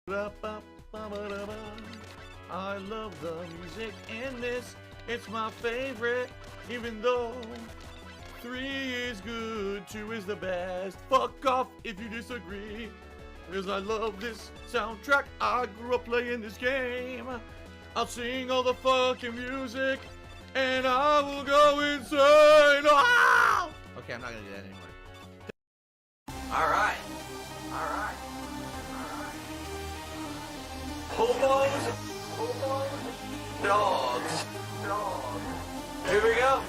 I love the music in this. It's my favorite, even though 3 is good, 2 is the best. Fuck off if you disagree, because I love this soundtrack. I grew up playing this game. I'll sing all the fucking music, and I will go insane. Ah! Okay, I'm not gonna do that anymore. Alright. Hobos. Dogs. Here we go.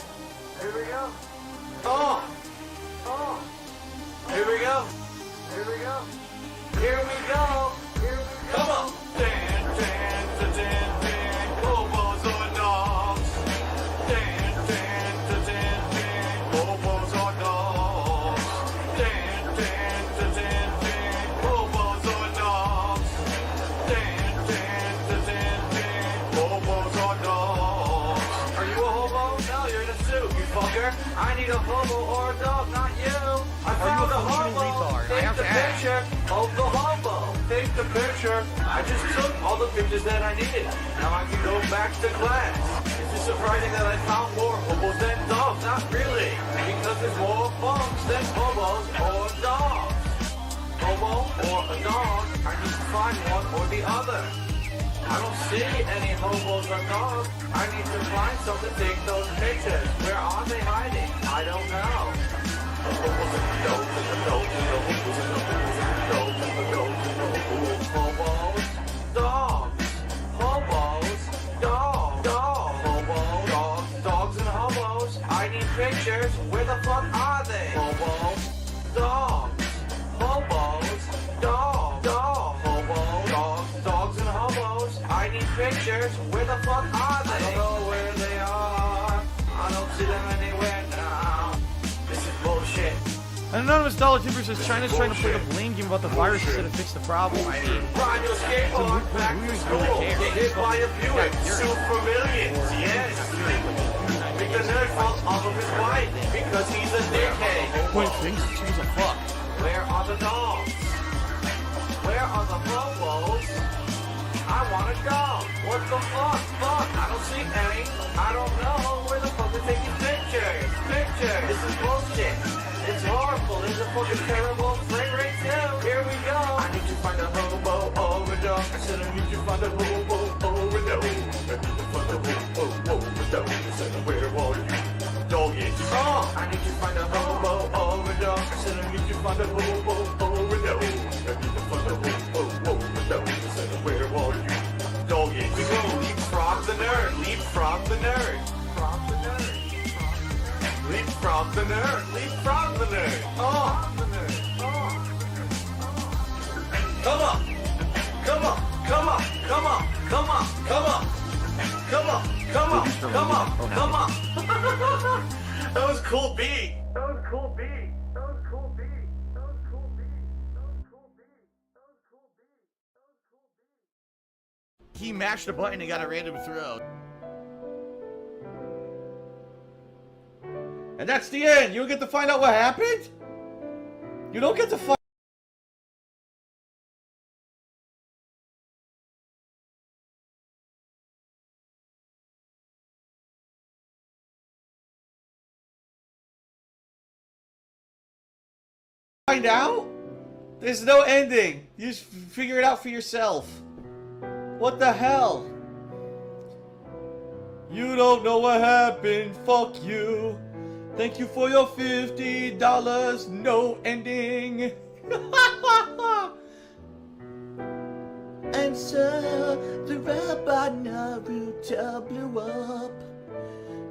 Oh. Here we go. Come on. Dan. Hobos or dogs. Dan. Hobos or dogs. Dan. Hobos or dogs. Dan. Hobos or dogs. Are you a hobo? No, you're in a suit, you fucker. I need a hobo or a dog, not you. I found a hobo. Take the picture of the hobo. Take the picture. I just took all the pictures that I needed. Now I can go back to class. It's just surprising that I found more hobos than dogs. Not really, because there's more punks than hobos or dogs. Hobo or a dog, I need to find one or the other. I don't see any hobos or dogs. I need to find some to take those pictures. Where are they hiding? I don't know. Hobos, dogs, dogs and hobos. I need pictures. Where the fuck are they? Hobos, dogs, dogs and hobos. I need pictures. Where the fuck are they? I don't know where they are. I don't see them anywhere now. This is bullshit. An anonymous dollar tipper says China's trying to play the blame game about the virus instead of fix the problem. I mean, ride your skateboard back to school. Get hit by a Buick. Sue for millions. Yes. Make the nerd fall off of his wife because he's a dickhead. Point things. She's a fuck. Where are the dogs? Where are the hobos? I want a dog. What the fuck? I don't see any. I don't know where the fuck they're taking pictures. This is bullshit. It's horrible. It's a fucking terrible frame rate too. Here we go. I need to find a hobo or a dog. I said I need to find a hobo or a dog. I need to find a hobo or a dog. I said where are you? Doggy. Oh, I need to find a hobo or a dog. I said I need to find a hobo or a dog. I need to find a hobo or a dog. I said where are you? Doggy. We go. Leapfrog the nerd. Leapfrog the nerd. Leapfrog the nerd. Oh. Come on. That was cool beat. He mashed a button and got a random throw. And that's the end. You don't get to find out what happened? You don't get to find out? There's no ending. You just figure it out for yourself. What the hell? You don't know what happened. Fuck you. Thank you for your $50. No ending. And so the robot Naruto blew up.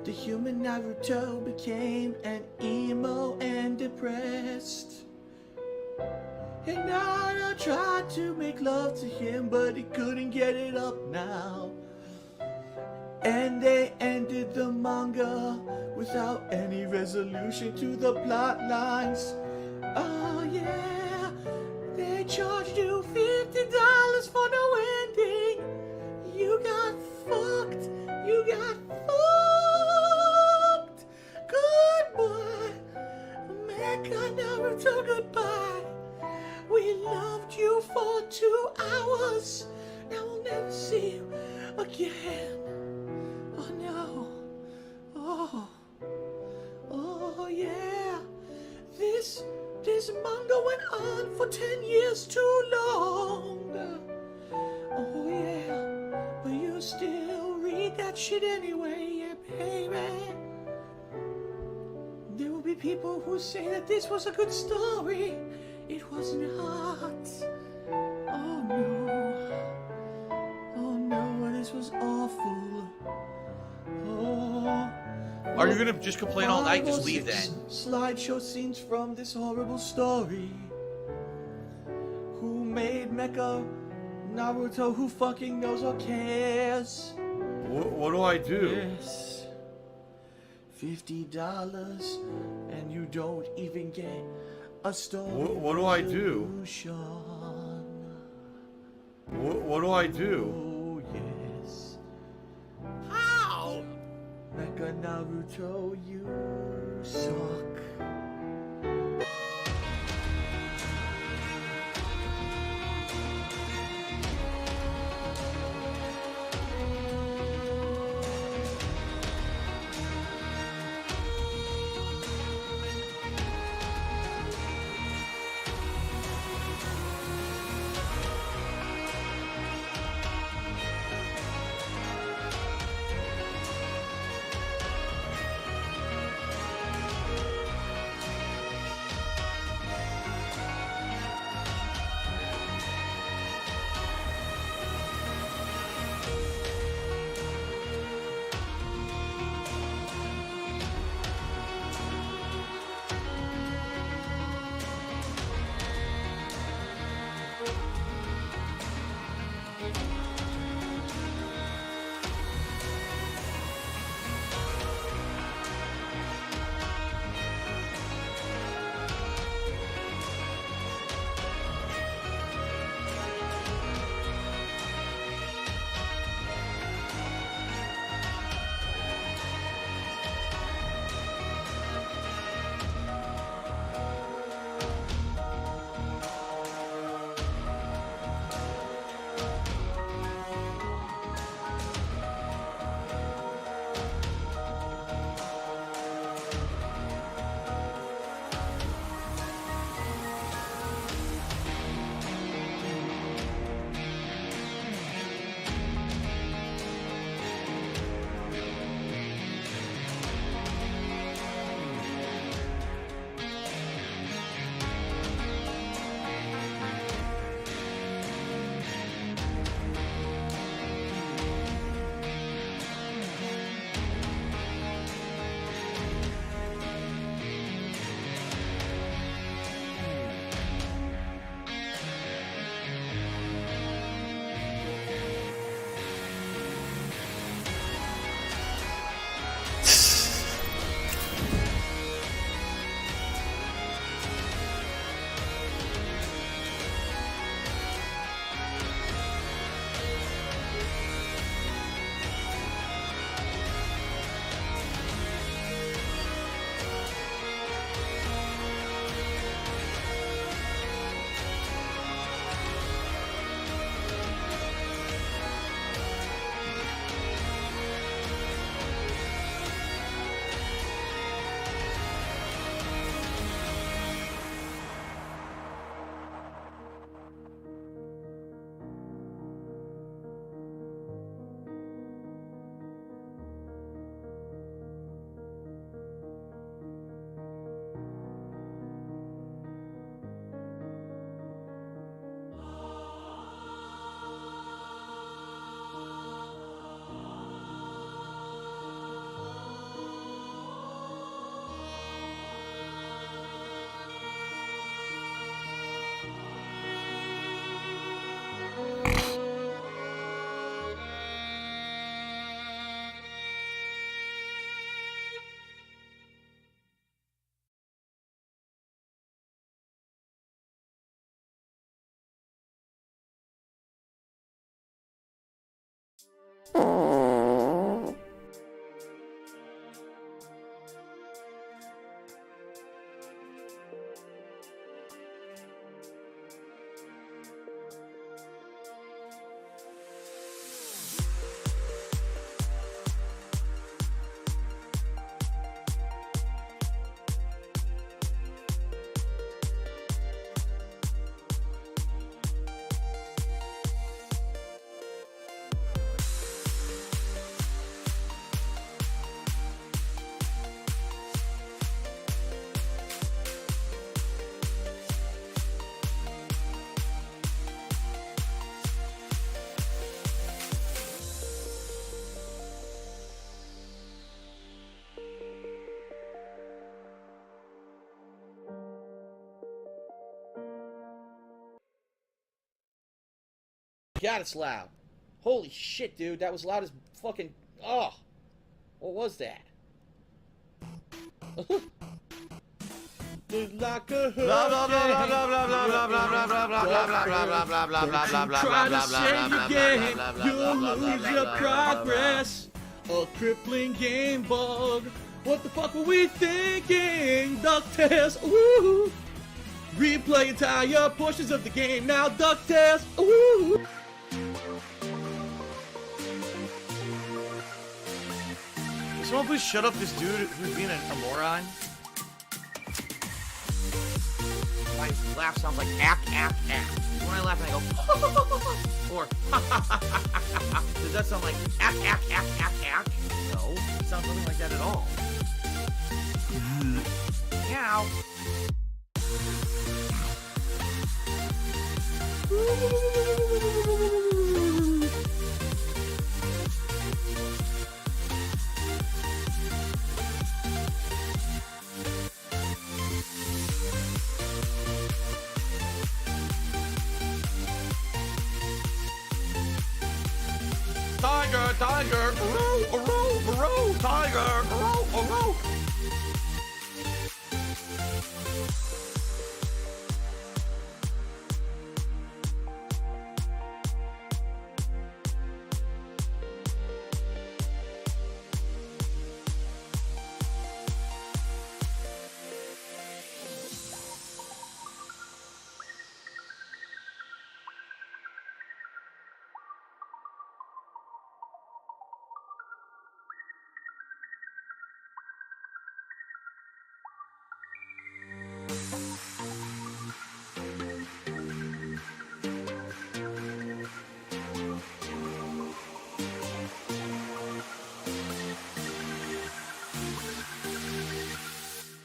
The human Naruto became an emo and depressed. And Naruto tried to make love to him, but he couldn't get it up now. And they ended the manga without any resolution to the plot lines. Oh yeah, they charged you $50 for no ending. You got fucked. Goodbye. Mecha Naruto, goodbye. We loved you for 2 hours. again. Oh no. Oh yeah. This manga went on for 10 years too long. Oh yeah. But you still read that shit anyway, yeah, baby. There will be people who say that this was a good story. It was not. Oh no, this was awful. Oh. Are you gonna just complain all night? Just leave then. Slideshow scenes from this horrible story. Who made Mecha Naruto? Who fucking knows or cares? What do I do? Yes. $50 and you don't even get a story. What do I do? What do I do? Oh yes. How? Mecha Naruto, you suck. God, it's loud. Holy shit, dude. That was loud as fucking... Oh. What was that? Like a try to save your game, you'll lose your progress. A crippling game bug. What the fuck were we thinking? DuckTales, woo! Replay entire portions of the game now. DuckTales, woo! Someone please shut up this dude who's being a moron. My laugh sounds like ack, ack, ack. When I laugh, I go, or does that sound like ack, ack, ack, ack, ack? No, it sounds nothing like that at all. Meow. Tiger, tiger, row, row, row, tiger, row, row.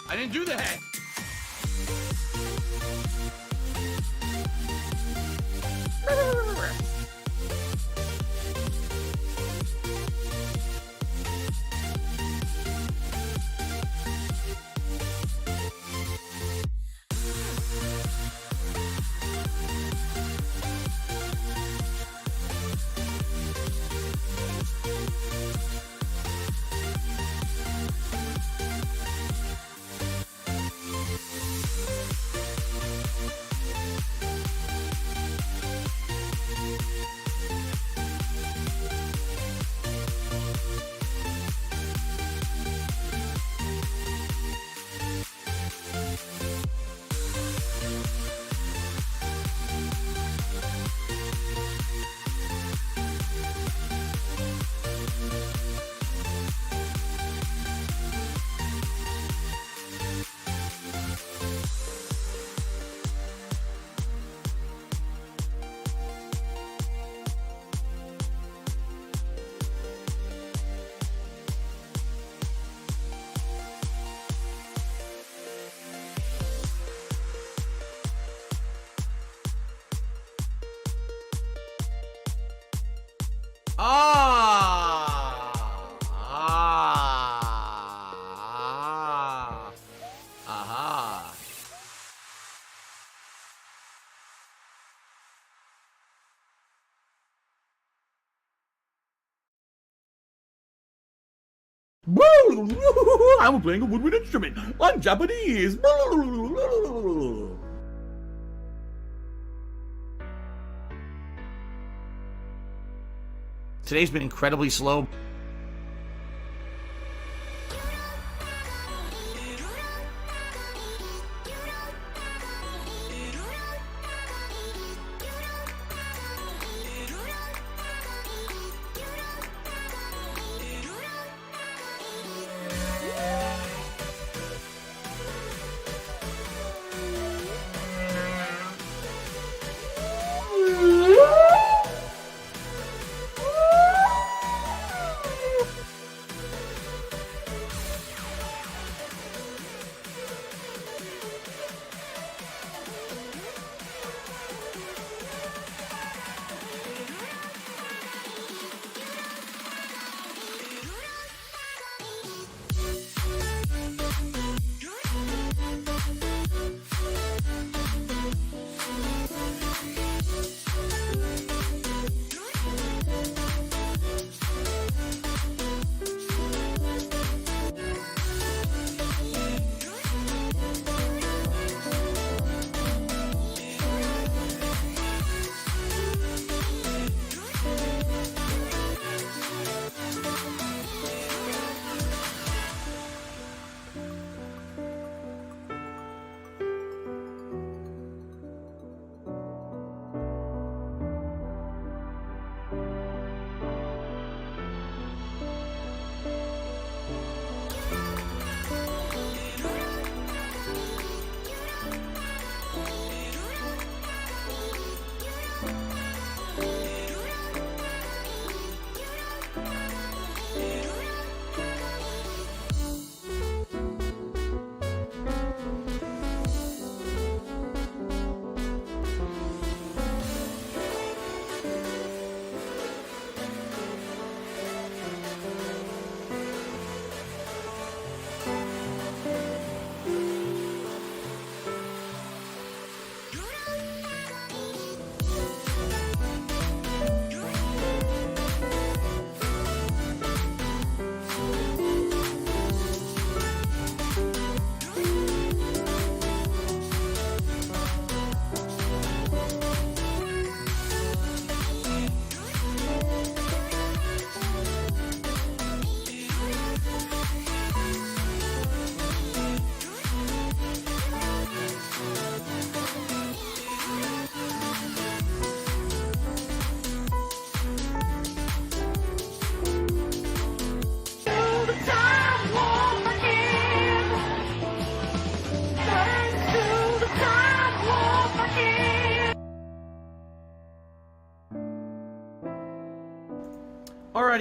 I didn't do that. Aha. I'm playing a woodwind instrument on Japanese. Today's been incredibly slow.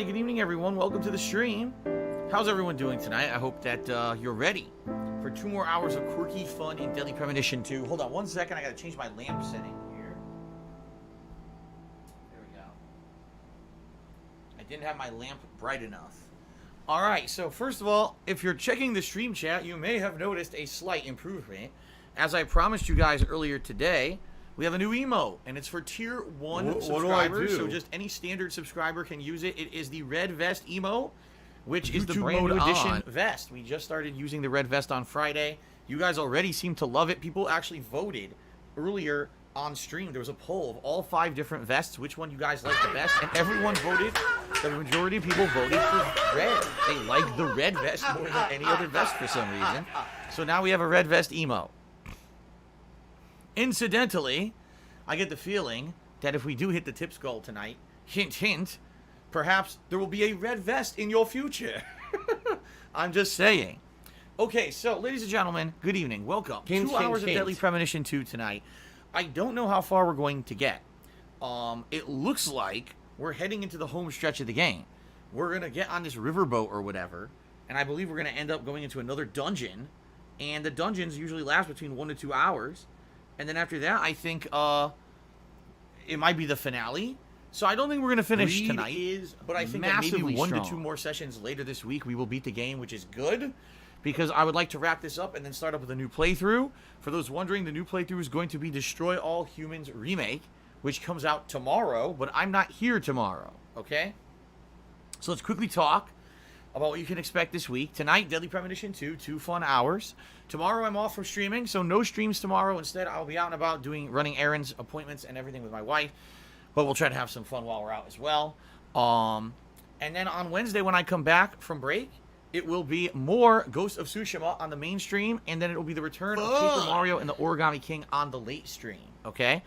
Alrighty, good evening, everyone. Welcome to the stream. How's everyone doing tonight? I hope that you're ready for 2 more hours of quirky fun in Deadly Premonition 2. Hold on 1 second. I gotta change my lamp setting here. There we go. I didn't have my lamp bright enough. Alright, so first of all, if you're checking the stream chat, you may have noticed a slight improvement. As I promised you guys earlier today, we have a new emote, and it's for Tier 1 subscribers, so just any standard subscriber can use it. It is the Red Vest emote, which is the brand new edition vest. We just started using the Red Vest on Friday. You guys already seem to love it. People actually voted earlier on stream. There was a poll of all 5 different vests, which one you guys like the best, and everyone voted. The majority of people voted for red. They like the red vest more than any other vest for some reason. So now we have a Red Vest emote. Incidentally, I get the feeling that if we do hit the tips goal tonight, hint, hint, perhaps there will be a red vest in your future. I'm just saying. Okay, so, ladies and gentlemen, good evening. Welcome. 2 hours of Deadly Premonition 2 tonight. I don't know how far we're going to get. It looks like we're heading into the home stretch of the game. We're going to get on this riverboat or whatever, and I believe we're going to end up going into another dungeon, and the dungeons usually last between 1 to 2 hours. And then after that, I think it might be the finale. So I don't think we're going to finish tonight. But I think that maybe 1 to 2 more sessions later this week, we will beat the game, which is good. Because I would like to wrap this up and then start up with a new playthrough. For those wondering, the new playthrough is going to be Destroy All Humans Remake, which comes out tomorrow. But I'm not here tomorrow, okay? So let's quickly talk about what you can expect this week. Tonight, Deadly Premonition 2, 2 fun hours. Tomorrow, I'm off from streaming, so no streams tomorrow. Instead, I'll be out and about running errands, appointments, and everything with my wife. But we'll try to have some fun while we're out as well. And then on Wednesday, when I come back from break, it will be more Ghost of Tsushima on the main stream, and then it will be the return of Paper Mario and the Origami King on the late stream, okay?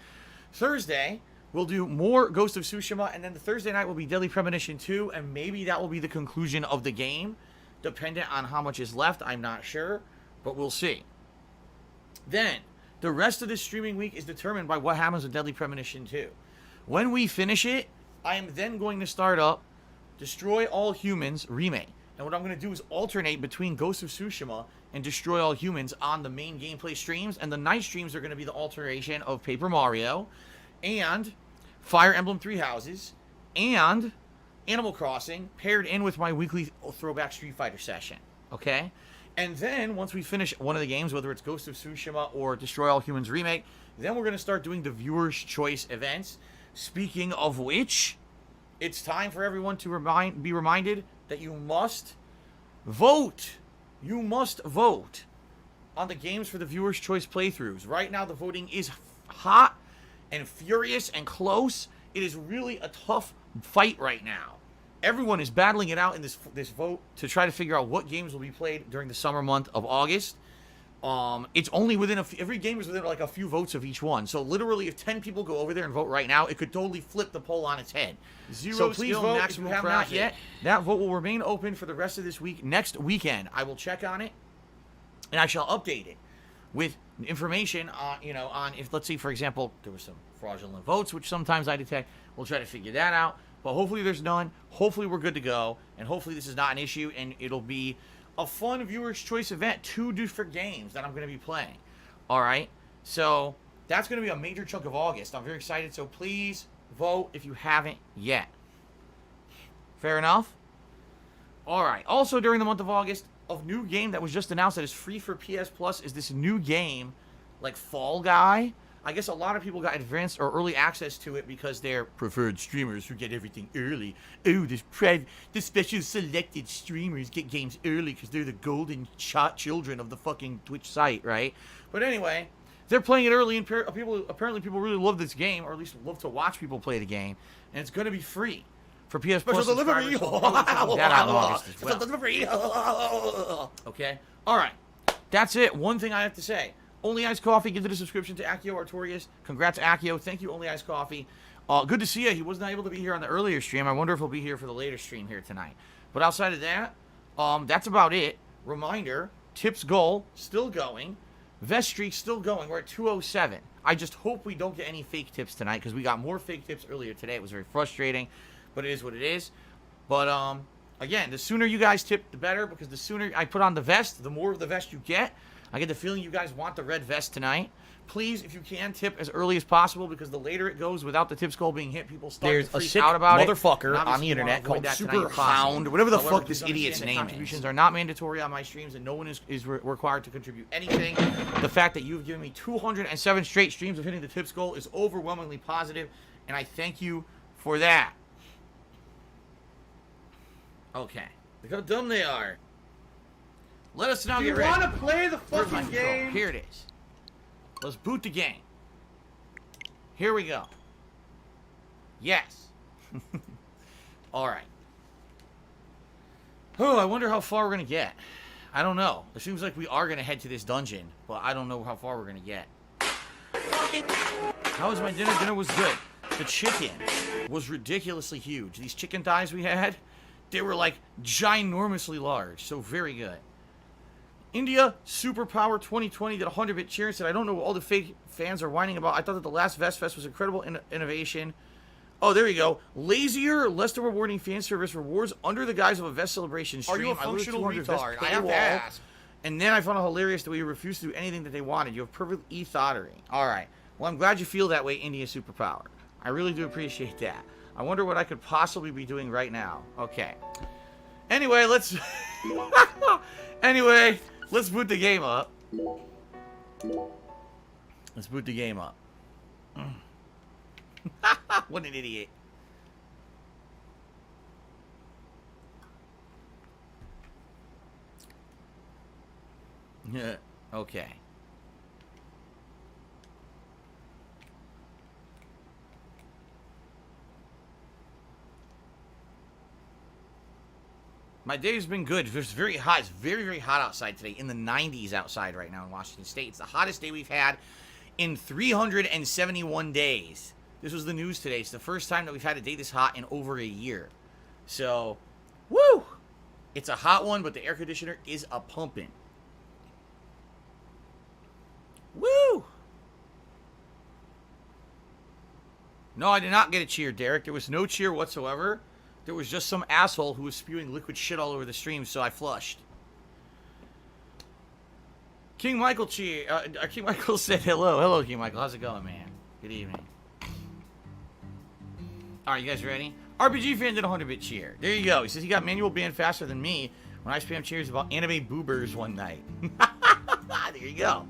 Thursday, we'll do more Ghost of Tsushima, and then the Thursday night will be Deadly Premonition 2, and maybe that will be the conclusion of the game, dependent on how much is left. I'm not sure, but we'll see. Then, the rest of this streaming week is determined by what happens with Deadly Premonition 2. When we finish it, I am then going to start up Destroy All Humans Remake. And what I'm going to do is alternate between Ghost of Tsushima and Destroy All Humans on the main gameplay streams, and the night streams are going to be the alternation of Paper Mario and Fire Emblem Three Houses and Animal Crossing paired in with my weekly throwback Street Fighter session, okay? And then once we finish one of the games, whether it's Ghost of Tsushima or Destroy All Humans Remake, then we're going to start doing the Viewer's Choice events. Speaking of which, it's time for everyone to be reminded that you must vote. You must vote on the games for the Viewer's Choice playthroughs. Right now, the voting is hot and furious and close. It is really a tough fight right now. Everyone is battling it out in this vote to try to figure out what games will be played during the summer month of August. It's only within every game is within like a few votes of each one. So literally, if 10 people go over there and vote right now, it could totally flip the poll on its head. So please vote if you have not yet. That vote will remain open for the rest of this week. Next weekend, I will check on it, and I shall update it with information on, on if, let's say, for example, there were some fraudulent votes, which sometimes I detect. We'll try to figure that out. But hopefully there's none. Hopefully we're good to go, and hopefully this is not an issue, and it'll be a fun Viewer's Choice event. 2 different games that I'm going to be playing. All right? So that's going to be a major chunk of August. I'm very excited. So please vote if you haven't yet. Fair enough? All right. Also, during the month of August, a new game that was just announced that is free for PS Plus is this new game, like Fall Guy. I guess a lot of people got advanced or early access to it because they're preferred streamers who get everything early. Oh, the special selected streamers get games early because they're the golden children of the fucking Twitch site, right? But anyway, they're playing it early, and apparently people really love this game, or at least love to watch people play the game, and it's going to be free for PS Plus subscribers. That out in August as well. Delivery. Okay, all right. That's it. One thing I have to say. Only Iced Coffee, give it a subscription to Accio Artorias. Congrats, Accio. Thank you, Only Iced Coffee. Good to see you. He was not able to be here on the earlier stream. I wonder if he'll be here for the later stream here tonight. But outside of that, that's about it. Reminder, Tips goal still going. Vest streak still going. We're at 207. I just hope we don't get any fake tips tonight because we got more fake tips earlier today. It was very frustrating, but it is what it is. But, again, the sooner you guys tip, the better, because the sooner I put on the vest, the more of the vest you get. I get the feeling you guys want the red vest tonight. Please, if you can, tip as early as possible, because the later it goes without the tip skull being hit, people start to freak out about it. There's a sick motherfucker on the internet called Super Hound, whatever the fuck this idiot's name is. Contributions are not mandatory on my streams, and no one is required to contribute anything. The fact that you've given me 207 straight streams of hitting the tip skull is overwhelmingly positive, and I thank you for that. Okay. Look how dumb they are. Let us now get ready. Do you want to play the Where's my fucking control? game? Here it is. Let's boot the game. Here we go. Yes. All right. Oh, I wonder how far we're going to get. I don't know. It seems like we are going to head to this dungeon, but I don't know how far we're going to get. How was my dinner? Dinner was good. The chicken was ridiculously huge. These chicken thighs we had, they were like ginormously large. So very good. India Superpower 2020 did a 100-bit cheer and said, I don't know what all the fake fans are whining about. I thought that the last Vest Fest was incredible innovation. Oh, there you go. Lazier, less than rewarding fan service rewards under the guise of a Vest celebration stream. Are you a functional retard? I have to ask. And then I found it hilarious the way you refused to do anything that they wanted. You have perfect e-thoughterly. All right. Well, I'm glad you feel that way, India Superpower. I really do appreciate that. I wonder what I could possibly be doing right now. Okay. Anyway, let's... Anyway... Let's boot the game up. Let's boot the game up. What an idiot. Yeah. Okay. My day's been good. It's very hot. It's very, very hot outside today. In the 90s outside right now in Washington State. It's the hottest day we've had in 371 days. This was the news today. It's the first time that we've had a day this hot in over a year. So, woo! It's a hot one, but the air conditioner is a pumping. Woo! No, I did not get a cheer, Derek. There was no cheer whatsoever. There was just some asshole who was spewing liquid shit all over the stream, so I flushed. King Michael King Michael said hello. Hello, King Michael. How's it going, man? Good evening. All right, you guys ready? RPG fan did a 100-bit cheer. There you go. He says he got manual ban faster than me when I spam cheers about anime boobers one night. There you go.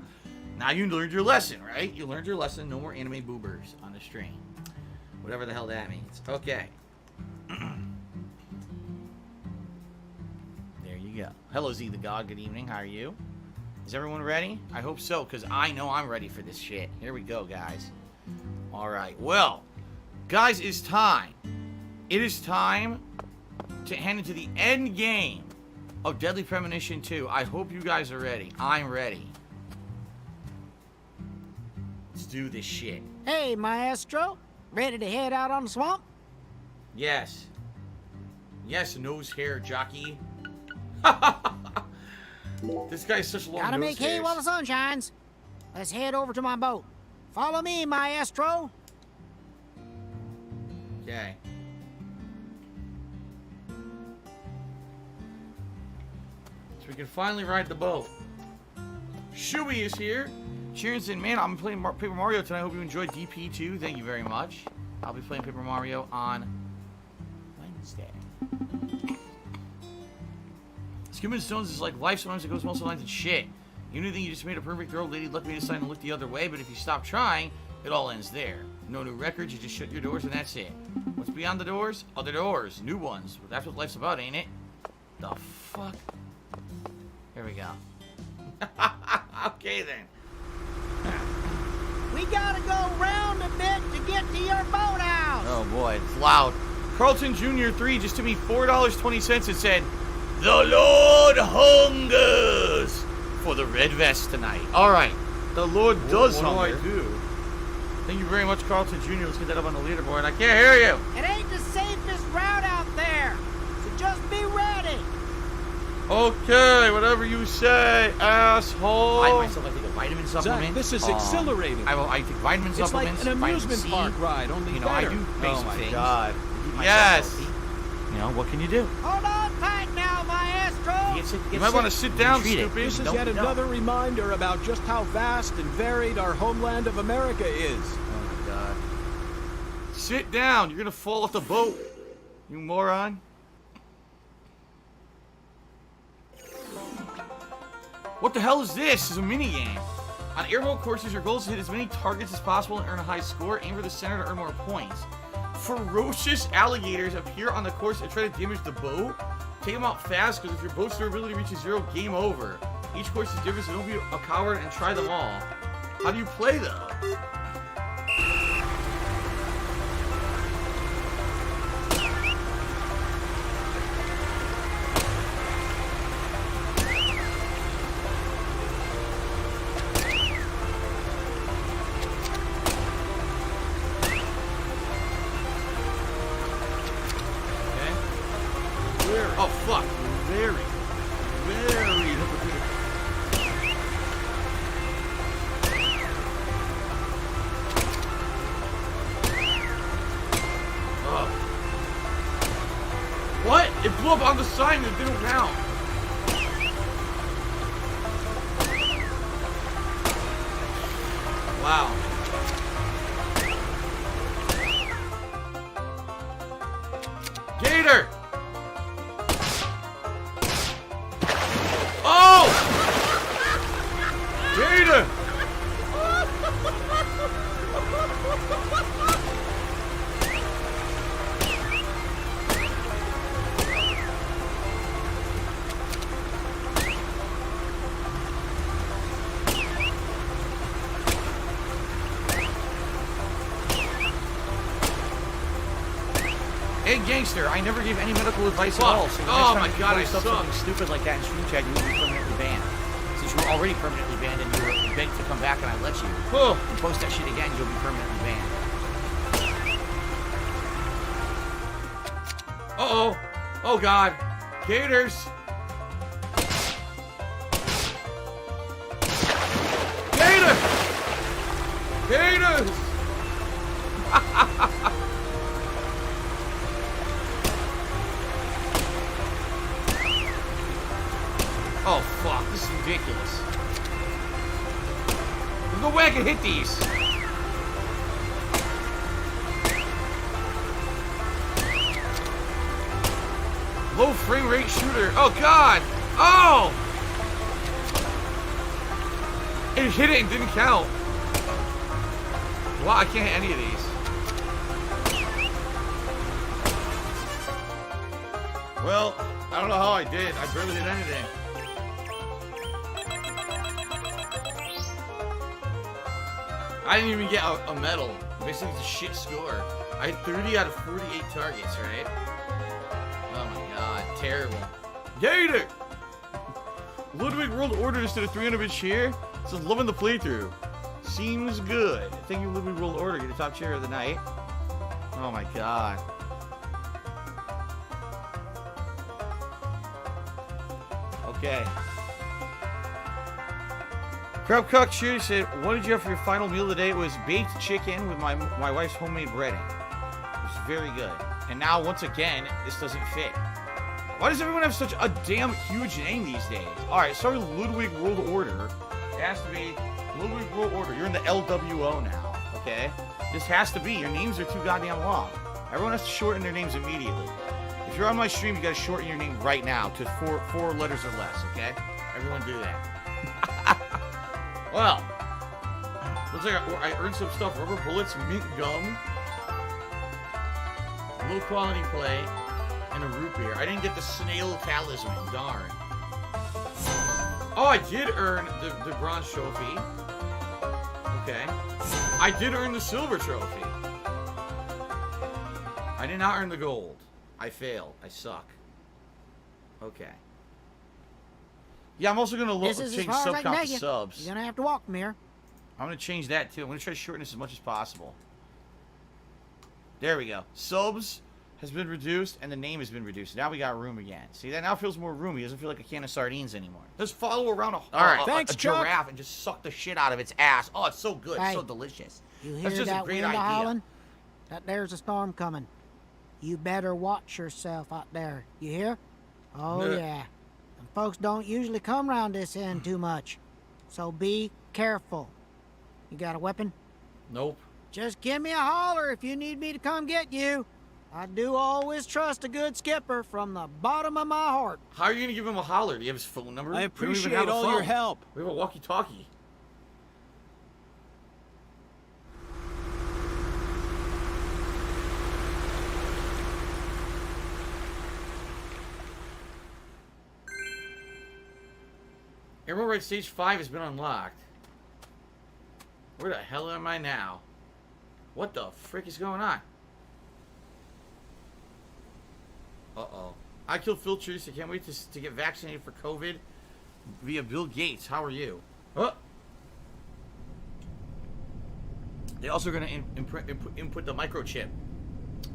Now you learned your lesson, right? You learned your lesson. No more anime boobers on the stream. Whatever the hell that means. Okay. There you go. Hello, Z the God. Good evening. How are you? Is everyone ready? I hope so, because I know I'm ready for this shit. Here we go, guys. All right. Well, guys, it's time. It is time to head into the end game of Deadly Premonition 2. I hope you guys are ready. I'm ready. Let's do this shit. Hey, Maestro. Ready to head out on the swamp? Yes. Yes, nose hair jockey. This guy's such long Gotta nose make hay hairs. while the sun shines. Let's head over to my boat. Follow me, Maestro. Okay. So we can finally ride the boat. Shuey is here. Cheering saying, man, I'm playing Paper Mario tonight. I hope you enjoyed DP2. Thank you very much. I'll be playing Paper Mario on Wednesday. Skimming Stones is like life. Sometimes it goes multiple lines and shit. You think you just made a perfect throw, lady. Luck me to sign and look the other way. But if you stop trying, it all ends there. No new records. You just shut your doors and that's it. What's beyond the doors? Other doors. New ones. That's what life's about, ain't it? The fuck? Here we go. Okay then. We gotta go round a bit to get to your boathouse. Oh boy, it's loud. Carlton Jr. 3 just took me $4.20 and said, "The Lord hungers for the red vest tonight." All right, the Lord does hunger. What do I do? Thank you very much, Carlton Jr. Let's get that up on the leaderboard. I can't hear you. It ain't the safest route out there, so just be ready. Okay, whatever you say, asshole. I myself, I take a vitamin supplement. Zach, this is exhilarating. I take vitamin It's supplements. like an vitamin amusement C. park ride, only You know, better. I do basic Oh my things. God. Yes. You know, what can you do? Hold on tight now, maestro. You might want to sit down, stupid. This is yet another reminder about just how vast and varied our homeland of America is. Oh my god. Sit down. You're gonna fall off the boat. You moron. What the hell is this? This is a minigame. On airboat courses, your goal is to hit as many targets as possible and earn a high score. Aim for the center to earn more points. Ferocious alligators appear on the course and try to damage the boat. Take them out fast, because if your boat's durability reaches 0, game over. Each course is different, so don't be a coward and try them all. How do you play, though? Oh, fuck. Very hypocritical. Oh. What? It blew up on the sign and it didn't count. Wow. Gator! Oh! Gator! Hey, gangster, I never gave any medical advice at all, so Oh my god, I post up suck. something stupid like that in stream chat, you will be permanently banned. Since you were already permanently banned and you were begged to come back and I let you, Oh. you post that shit again, you'll be permanently banned. Uh-oh. Oh god. Gators. Gator! Gators! Oh fuck, this is ridiculous. There's no way I can hit these. Low frame rate shooter. Oh god! Oh! It hit it and didn't count. Wow, I can't hit any of these. Well, I don't know how I did. I barely did anything. I didn't even get a medal. Basically, it's a shit score. I had 30 out of 48 targets, right? Oh my god, terrible. Gator! Ludwig World Order just did a 300-bit cheer. Says, loving the playthrough. Seems good. Thank you, Ludwig World Order. Get a top cheer of the night. Oh my god. Okay. Crab Cock Cheer said, what did you have for your final meal today? It was baked chicken with my wife's homemade breading. It was very good. And now, once again, this doesn't fit. Why does everyone have such a damn huge name these days? Alright, sorry, Ludwig World Order. It has to be Ludwig World Order. You're in the LWO now, okay? This has to be. Your names are too goddamn long. Everyone has to shorten their names immediately. If you're on my stream, you gotta shorten your name right now to four letters or less, okay? Everyone do that. Well, looks like I earned some stuff. Rubber bullets, mint gum, low quality play, and a root beer. I didn't get the snail talisman, darn. Oh, I did earn the bronze trophy. Okay. I did earn the silver trophy. I did not earn the gold. I failed. I suck. Okay. Yeah, I'm also gonna This is as change far as sub I can count take to you. subs. You're gonna have to walk from here. I'm gonna change that too. I'm gonna try to shorten this as much as possible. There we go. Subs has been reduced and the name has been reduced. Now we got room again. See, that now feels more roomy. It doesn't feel like a can of sardines anymore. Just follow around Thanks, a Chuck. giraffe and just suck the shit out of its ass. Oh, it's so good. Hey, It's so delicious. You That's hear just a that great wind idea. howling? That there's a storm coming. You better watch yourself out there, you hear? Oh, yeah. And folks don't usually come around this end too much. So be careful. You got a weapon? Nope. Just give me a holler if you need me to come get you. I do always trust a good skipper from the bottom of my heart. How are you gonna give him a holler? Do you have his phone number? I We don't even appreciate have a all phone. your help. We have a walkie-talkie. Emerald Red Stage 5 has been unlocked. Where the hell am I now? What the frick is going on? Uh-oh. I killed Phil Truce. I can't wait to get vaccinated for COVID via Bill Gates. How are you? Oh. They're also going to input the microchip.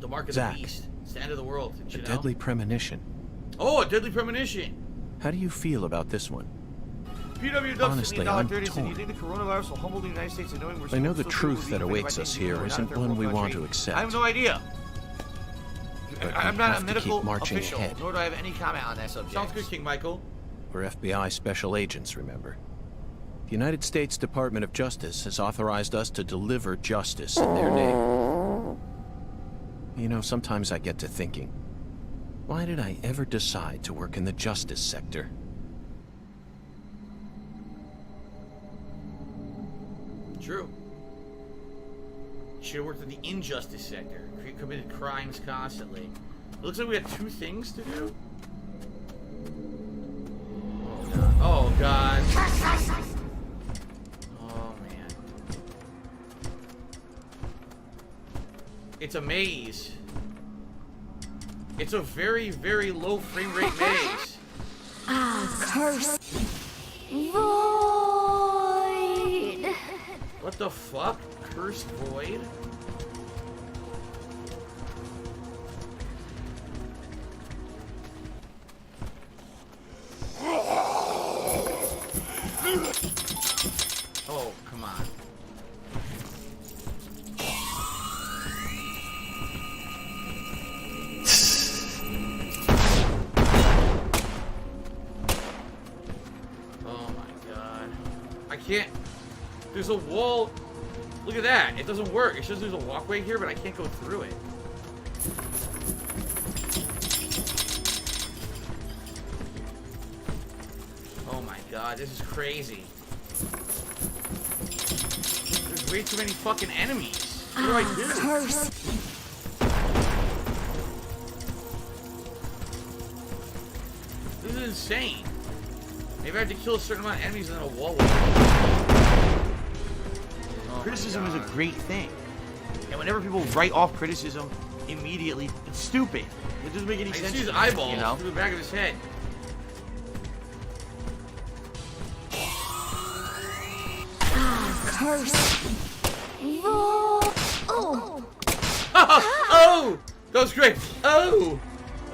The mark of Zach. the beast. It's the end of the world. A deadly premonition. Oh, a deadly premonition. How do you feel about this one? PW Ducks Honestly, I'm $30 said, torn. you think the coronavirus will humble the United States in knowing we're I know the still truth that legally awaits by us taking here over isn't another one we third world want country? to accept. I have no idea. But I'm we not a have to medical keep marching official, ahead. nor do I have any comment on that subject. Sounds good, King Michael. We're FBI special agents, remember? The United States Department of Justice has authorized us to deliver justice in their name. You know, sometimes I get to thinking, why did I ever decide to work in the justice sector? True. You should have worked in the injustice sector. Committed crimes constantly. It looks like we have 2 things to do. Oh god. Oh man. It's a maze. It's a very, very low frame rate maze. Curse. Void. What the fuck? Cursed void? Oh, come on. Oh my god. I can't. There's a wall. Look at that. It doesn't work. It says there's a walkway here, but I can't go through it. Oh my god, this is crazy. There's way too many fucking enemies. What do I do? Curse. This is insane. Maybe I have to kill a certain amount of enemies and then a wall will. Oh criticism is a great thing. And whenever people write off criticism immediately, it's stupid. It doesn't make any sense. I see his eyeballs through the back of his head. Curse. Oh. Oh! That was great. Oh!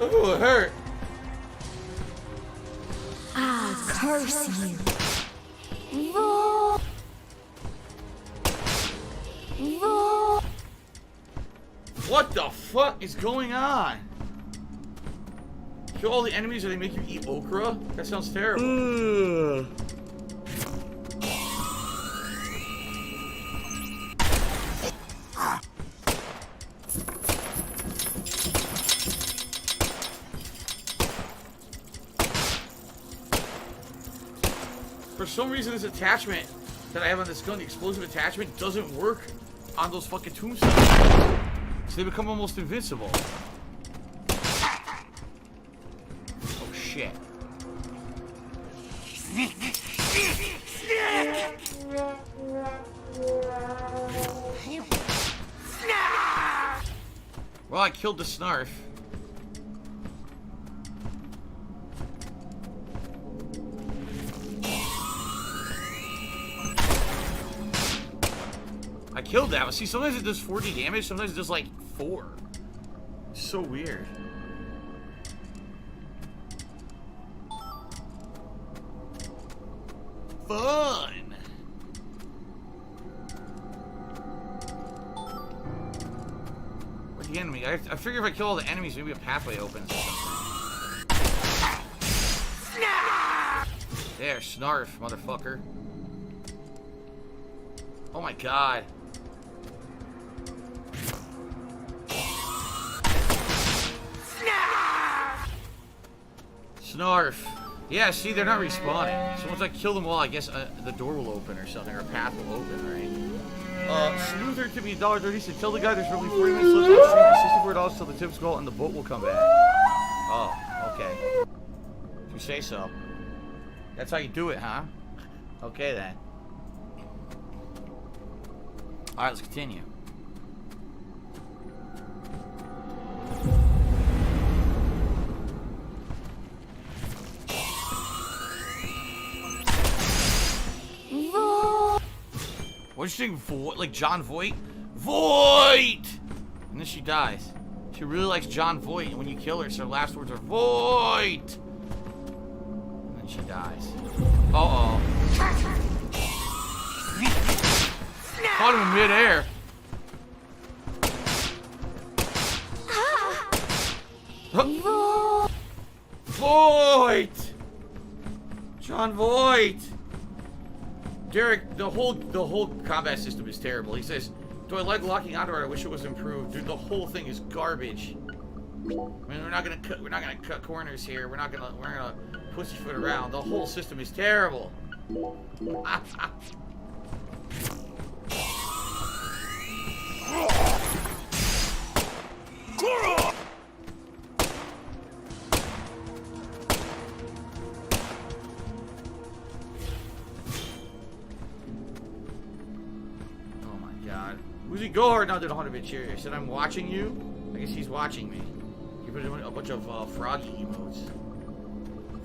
Oh, it hurt. Curse you. What the fuck is going on? Kill all the enemies or they make you eat okra? That sounds terrible. For some reason, this attachment that I have on this gun, the explosive attachment, doesn't work on those fucking tombstones. So they become almost invincible. Oh shit. Well, I killed the Snarf. I killed that. See, sometimes it does 40 damage, sometimes it does like 4. It's so weird. Fun! What the enemy. I figure if I kill all the enemies, maybe a pathway opens or something. There, snarf, motherfucker. Oh my god. Snarf. Yeah, see, they're not respawning. So once I kill them all, I guess the door will open or something, or a path will open, right? Smoother to be $1.30. So tell the guy there's roughly 40 minutes left on the stream. $64 till the tips go out and the boat will come back. Oh, okay. If you say so. That's how you do it, huh? Okay then. Alright, let's continue. What'd you think, Voight? Like John Voight? Voight! And then she dies. She really likes John Voight, and when you kill her, her last words are Voight! And then she dies. Uh-oh. Caught him in midair. Voight! John Voight! Derek, the whole combat system is terrible. He says, do I like locking onto it? I wish it was improved. Dude, the whole thing is garbage. I mean, we're not gonna cut corners here. We're gonna pussyfoot around. The whole system is terrible. Who's he Gohard now did 100-bit cheer? He said, I'm watching you. I guess he's watching me. He put in a bunch of froggy emotes.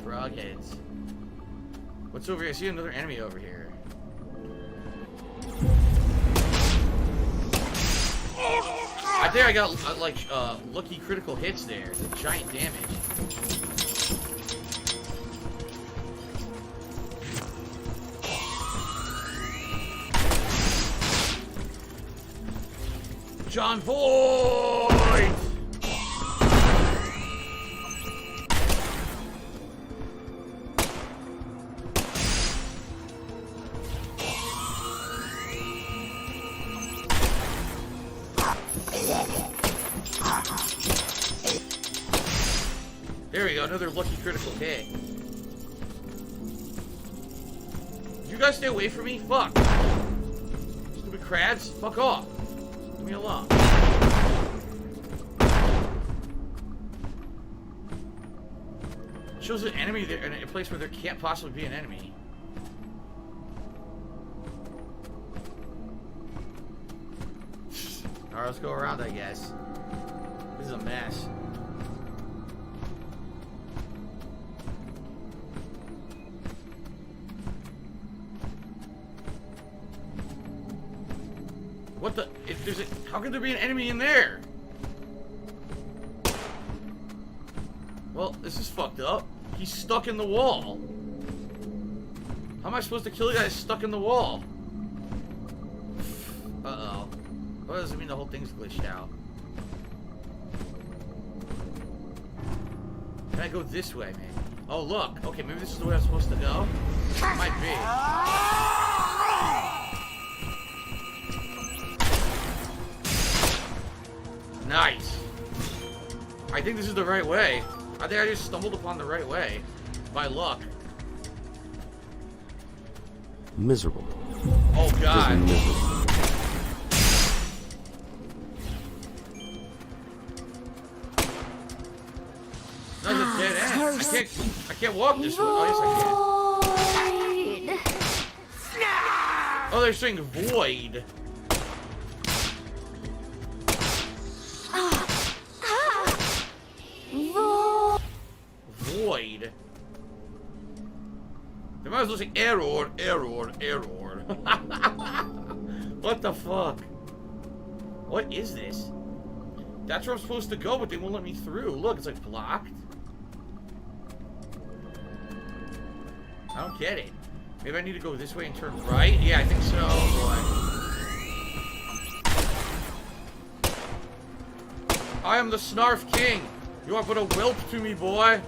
Frog heads. What's over here? I see another enemy over here. I think I got lucky critical hits there. It's a giant damage. John Voight! There we go, another lucky critical hit. Did you guys stay away from me? Fuck. Stupid crabs, fuck off. Leave me alone. Shows an enemy there in a place where there can't possibly be an enemy. Alright, let's go around, I guess. This is a mess. What the? If there's a, how could there be an enemy in there? Well, this is fucked up. He's stuck in the wall. How am I supposed to kill a guy stuck in the wall? Uh-oh. What does it mean the whole thing's glitched out? Can I go this way, maybe? Oh, look. Okay, maybe this is the way I'm supposed to go? It might be. Nice. I think this is the right way. I think I just stumbled upon the right way. By luck. Miserable. Oh, God. Miserable. That's a dead end. I can't walk this way. Oh, yes, I can. Oh, they're saying void. Void. They might as well say error, error, error. What the fuck? What is this? That's where I'm supposed to go, but they won't let me through. Look, it's like blocked. I don't get it. Maybe I need to go this way and turn right? Yeah, I think so. Oh, boy. I am the Snarf King. You are but a whelp to me, boy.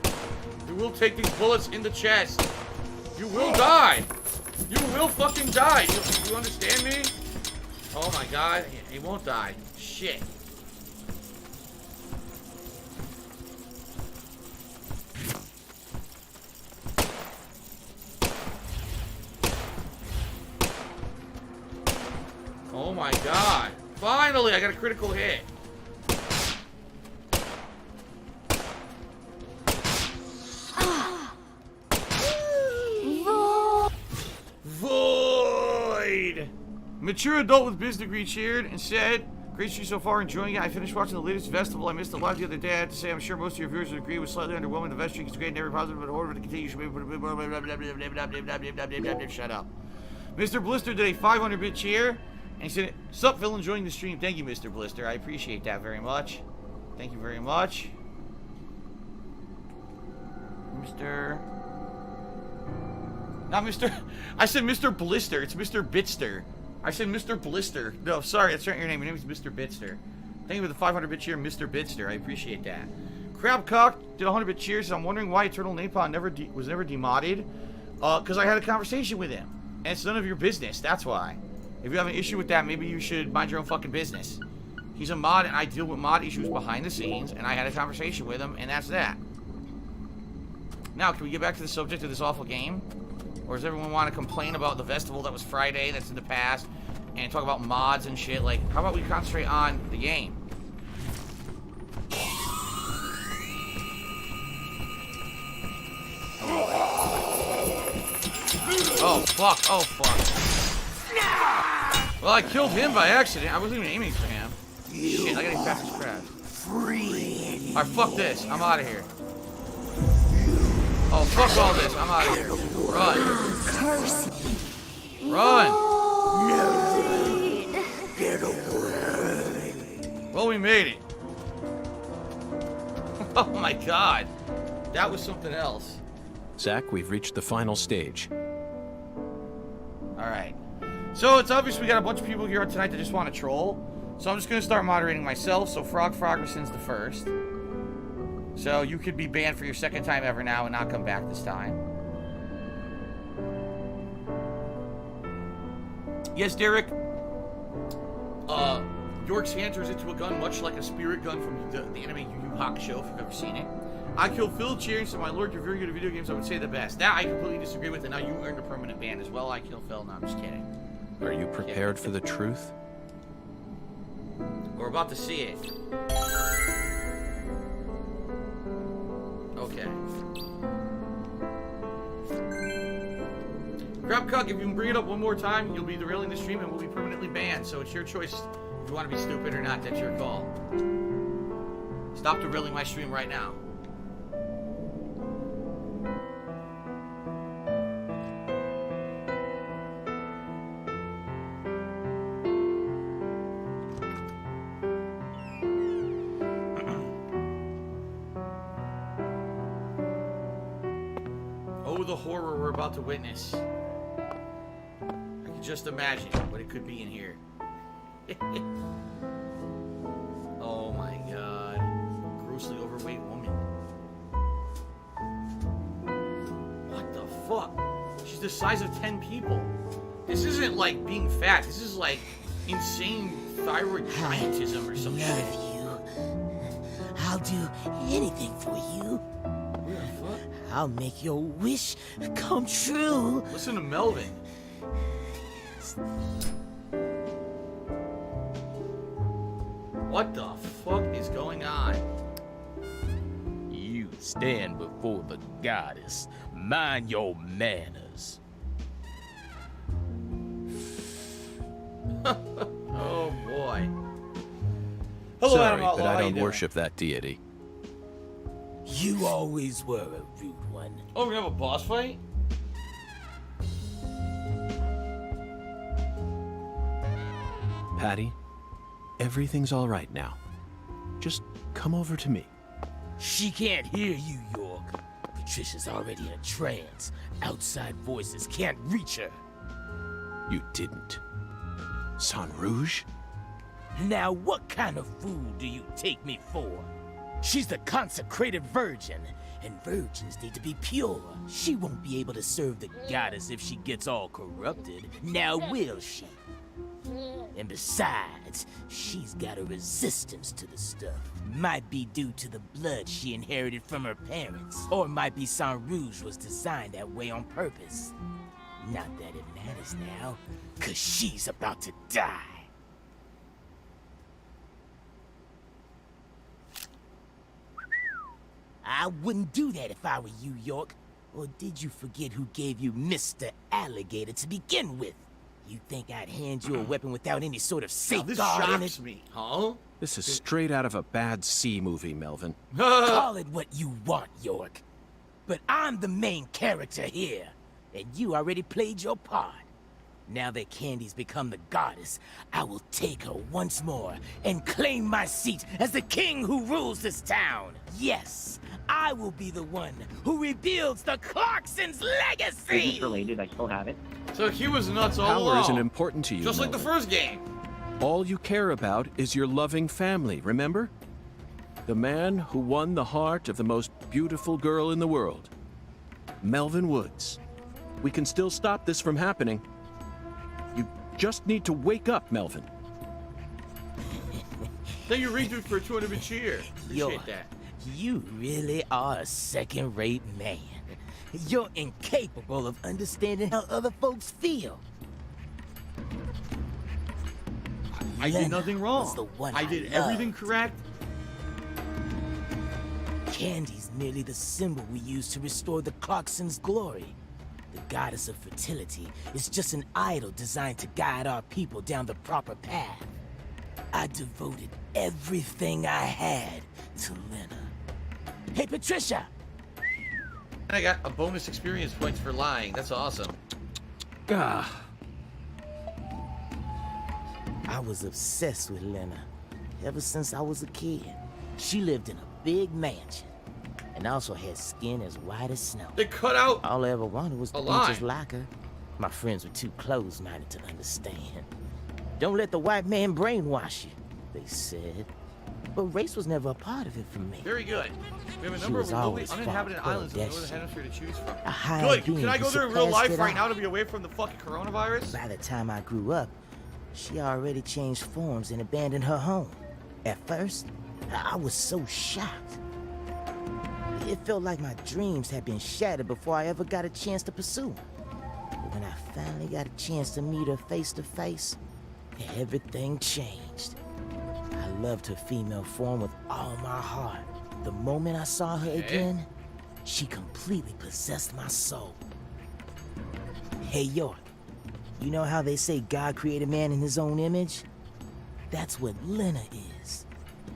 You will take these bullets in the chest. You will die. You will fucking die. You understand me? Oh my god. He won't die. Shit. Oh my god. Finally, I got a critical hit. Void! Mature adult with biz degree cheered and said, great stream so far, enjoying it. I finished watching the latest festival. I missed it live the other day. I have to say, I'm sure most of your viewers would agree with slightly underwhelming. The vest streak is great and every positive, but in order to continue, you should be shut up. Mr. Blister did a 500-bit cheer, and he said, sup, Phil, enjoying the stream. Thank you, Mr. Blister. I appreciate that very much. Thank you very much. Not Mr. I said Mr. Blister. It's Mr. Bitster. I said Mr. Blister. No, sorry, that's not your name. Your name is Mr. Bitster. Thank you for the 500-bit cheer, Mr. Bitster. I appreciate that. Crabcock did 100-bit cheers. I'm wondering why Eternal Napalm was never demodded. Because I had a conversation with him. And it's none of your business. That's why. If you have an issue with that, maybe you should mind your own fucking business. He's a mod, and I deal with mod issues behind the scenes, and I had a conversation with him, and that's that. Now, can we get back to the subject of this awful game? Or does everyone want to complain about the festival that was Friday, that's in the past, and talk about mods and shit? Like, how about we concentrate on the game? Oh, fuck. Oh, fuck. Well, I killed him by accident. I wasn't even aiming for him. Shit, I gotta get past this crap. Alright, fuck this. I'm out of here. Oh, fuck all this. I'm out of here. Run. Run. Well, we made it. Oh my god. That was something else. Zach, we've reached the final stage. Alright. So, it's obvious we got a bunch of people here tonight that just want to troll. So, I'm just going to start moderating myself. So, Frogerson's the first. So, you could be banned for your second time ever now and not come back this time. Yes, Derek. York's hand turns into a gun, much like a spirit gun from the anime Yu Yu Hakusho, if you've ever seen it. I kill Phil cheering, so my lord, you're very good at video games. I would say the best. That I completely disagree with, and now you earned a permanent ban as well. I kill Phil. No, I'm just kidding. Are you prepared for the truth? We're about to see it. Okay. Crabcock, if you can bring it up one more time, you'll be derailing the stream and we'll be permanently banned. So it's your choice if you want to be stupid or not. That's your call. Stop derailing my stream right now. Oh, the horror we're about to witness. I can just imagine what it could be in here. Oh my god. Grossly overweight woman. What the fuck? She's the size of 10 people. This isn't like being fat. This is like insane thyroid giantism or some shit. You. I'll do anything for you. What the fuck? I'll make your wish come true. Listen to Melvin. What the fuck is going on? You stand before the goddess. Mind your manners. Oh boy. Hello, Sorry, Adam Outlaw. but I How you don't doing? worship that deity. You always were a rude one. Oh, we're gonna have a boss fight? Patty, everything's all right now. Just come over to me. She can't hear you, York. Patricia's already in a trance. Outside voices can't reach her. You didn't. San Rouge? Now what kind of fool do you take me for? She's the consecrated virgin, and virgins need to be pure. She won't be able to serve the goddess if she gets all corrupted. Now will she? And besides, she's got a resistance to the stuff. Might be due to the blood she inherited from her parents. Or might be Saint Rouge was designed that way on purpose. Not that it matters now, 'cause she's about to die. I wouldn't do that if I were you, York. Or did you forget who gave you Mr. Alligator to begin with? You think I'd hand you a weapon without any sort of safeguard in it? me, huh? This is straight out of a bad C movie, Melvin. Call it what you want, York. But I'm the main character here, and you already played your part. Now that Candy's become the goddess, I will take her once more and claim my seat as the king who rules this town. Yes, I will be the one who rebuilds the Clarkson's legacy! Is this related? I still have it. So he was nuts all Power along. isn't important to you, Just like the Melvin. first game. All you care about is your loving family, remember? The man who won the heart of the most beautiful girl in the world. Melvin Woods. We can still stop this from happening. You just need to wake up, Melvin. Thank you, Redude, for a 200 cheer. Appreciate York, that. you really are a second-rate man. You're incapable of understanding how other folks feel. I did nothing wrong. Was the one I did loved. everything correct. Candy's merely the symbol we use to restore the Clarkson's glory. The goddess of fertility is just an idol designed to guide our people down the proper path. I devoted everything I had to Lena. Hey, Patricia! I got a bonus experience points for lying. That's awesome. Ah, I was obsessed with Lena ever since I was a kid. She lived in a big mansion and also had skin as white as snow. They cut out All I ever wanted was to a be lie. just like her. My friends were too close-minded to understand. Don't let the white man brainwash you, they said. But race was never a part of it for me. Very good. We have a She number of was remotely always uninhabited far islands in the above northern that hemisphere to choose from. A high Good. being Can I who go there in real surpassed life it right now all. to be away from the fucking coronavirus? By the time I grew up, she already changed forms and abandoned her home. At first, I was so shocked. It felt like my dreams had been shattered before I ever got a chance to pursue them. But when I finally got a chance to meet her face to face, everything changed. I loved her female form with all my heart. The moment I saw her again, she completely possessed my soul. Hey, York, you know how they say God created man in his own image? That's what Lena is.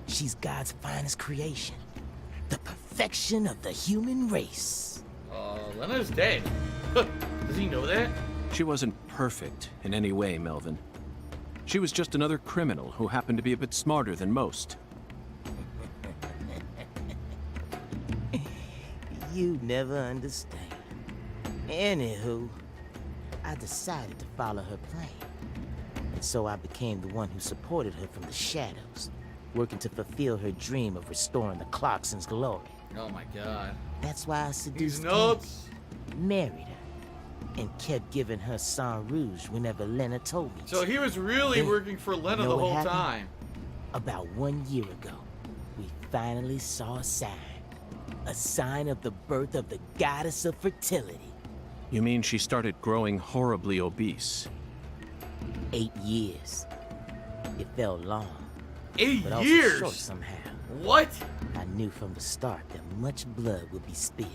She's God's finest creation. The perfection of the human race. Lena's dead. Does he know that? she wasn't perfect in any way, Melvin. She was just another criminal who happened to be a bit smarter than most. You never understand. Anywho, I decided to follow her plan. And so I became the one who supported her from the shadows, working to fulfill her dream of restoring the Clarkson's glory. Oh my god. That's why I seduced He's Candy, nuts. married her, and kept giving her Saint Rouge whenever Lena told me So to. he was really Hey, working for Lena know the what whole happened? time. About 1 year ago, we finally saw a sign. A sign of the birth of the goddess of fertility. You mean she started growing horribly obese? 8 years. It felt long, 8 but also years? short somehow. What? I knew from the start that much blood would be spilled.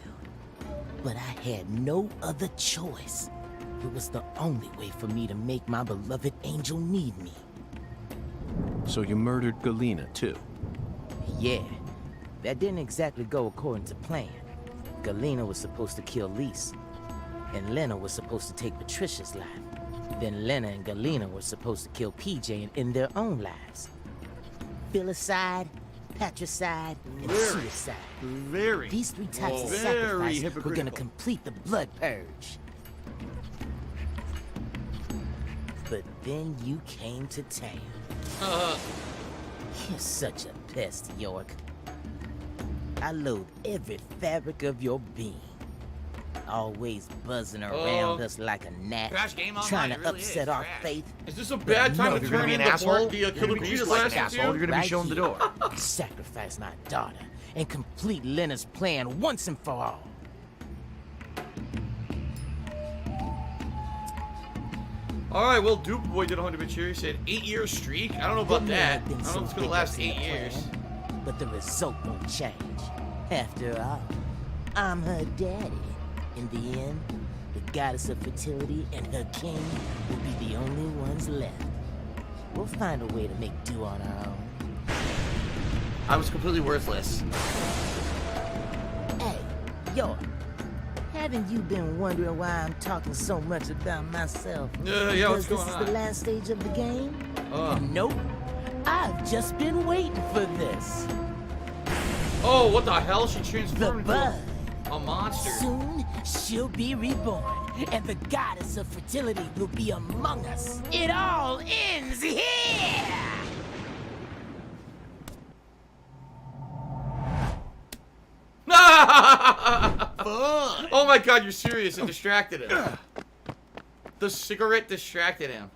But I had no other choice. It was the only way for me to make my beloved angel need me. So you murdered Galena, too? Yeah, that didn't exactly go according to plan. Galena was supposed to kill Lise, and Lena was supposed to take Patricia's life. Then Lena and Galena were supposed to kill PJ and end their own lives. Filicide, patricide, and suicide. Very. These 3 types of Very sacrifice were hypocritical. gonna complete the blood purge. But then you came to town. You're such a pest, York. I loathe every fabric of your being. Always buzzing around us like a gnat, Trash game online, trying to it really upset is our trash. faith. Is this a bad time to You're gonna turn be an into asshole. the You're Killer gonna be Bees treated like an last asshole. issue? You're gonna be shown the door. Sacrifice my daughter and complete Leonard's plan once and for all. Alright, well, Dupe Boy did 100 cheer. He said 8-year streak. I don't know about It may that. have been I don't know some if it's gonna hiccups last in 8 the years. plan, but the result won't change. After all, I'm her daddy. In the end, the goddess of fertility and her king will be the only ones left. We'll find a way to make do on our own. I was completely worthless. Hey, York, haven't you been wondering why I'm talking so much about myself? Yeah, what's Because going this on? is the last stage of the game? Nope. I've just been waiting for this. Oh, what the hell? She The transformed into bud. a monster. Soon, she'll be reborn, and the goddess of fertility will be among us. It all ends here! Oh my god, you're serious. It distracted him. The cigarette distracted him.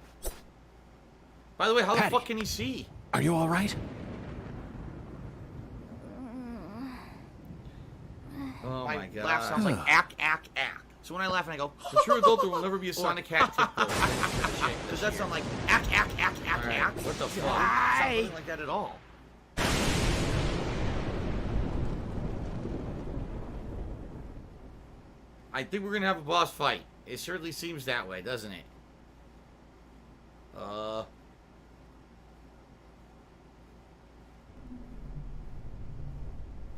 By the way, how the Patty. fuck can he see? Are you all right? Oh my god. Laugh sounds like ack, ack, ack. So when I laugh and I go, the true adult there will never be a Sonic Cat tiptoe. Does that sound like ack, ack, ack, ack, Alright, ack? what the fuck? It's not like that at all. I think we're gonna have a boss fight. It certainly seems that way, doesn't it?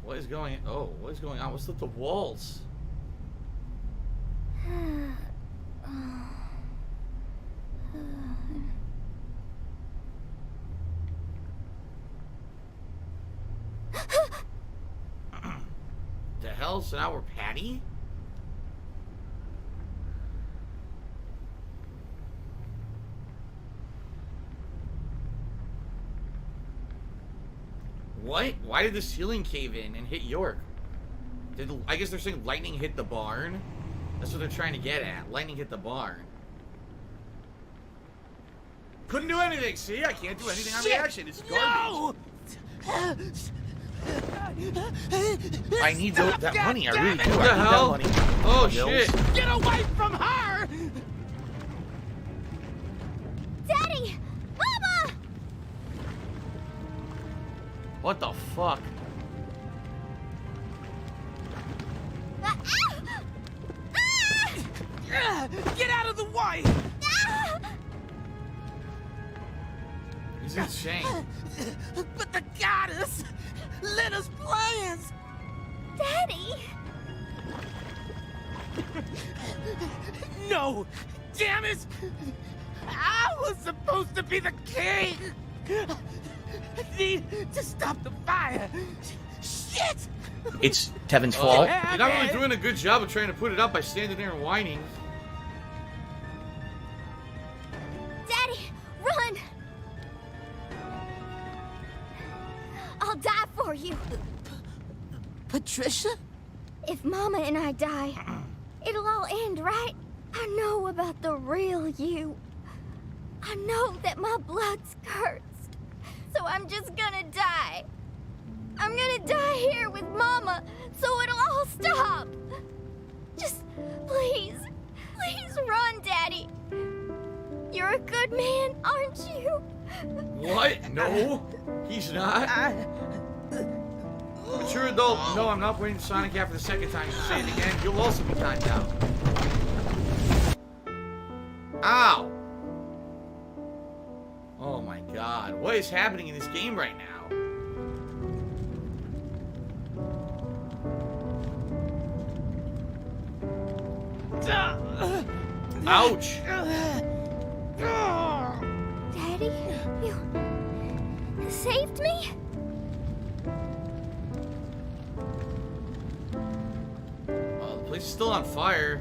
What is going on? Oh, what is going on? What's with the walls? The hell? So now we're Patty? What? Why did the ceiling cave in and hit York? I guess they're saying lightning hit the barn? That's what they're trying to get at. Lightning hit the barn. Couldn't do anything, see? I can't do anything on reaction. It's garbage. I need that money. I really do. What the I need hell? that money. Oh, Bills. shit. Get away from her! Daddy! Mama! What the fuck? Get out of the way! He's insane. But the goddess! Lena's plans! Daddy! No! Damn it! I was supposed to be the king! I need to stop the fire! Shit! It's Tevin's fault. You're not really doing a good job of trying to put it up by standing there and whining. Daddy, run! I'll die for you. Patricia? If Mama and I die, it'll all end, right? I know about the real you. I know that my blood's cursed. So I'm just gonna die. I'm gonna die here with Mama, so it'll all stop. Just please run, Daddy. You're a good man, aren't you? What? No, he's not. True adult. No, I'm not playing Sonic after the second time. You say it again, you'll also be timed out. Ow! Oh my god. What is happening in this game right now? Ouch! Daddy, you saved me? Oh, the place is still on fire.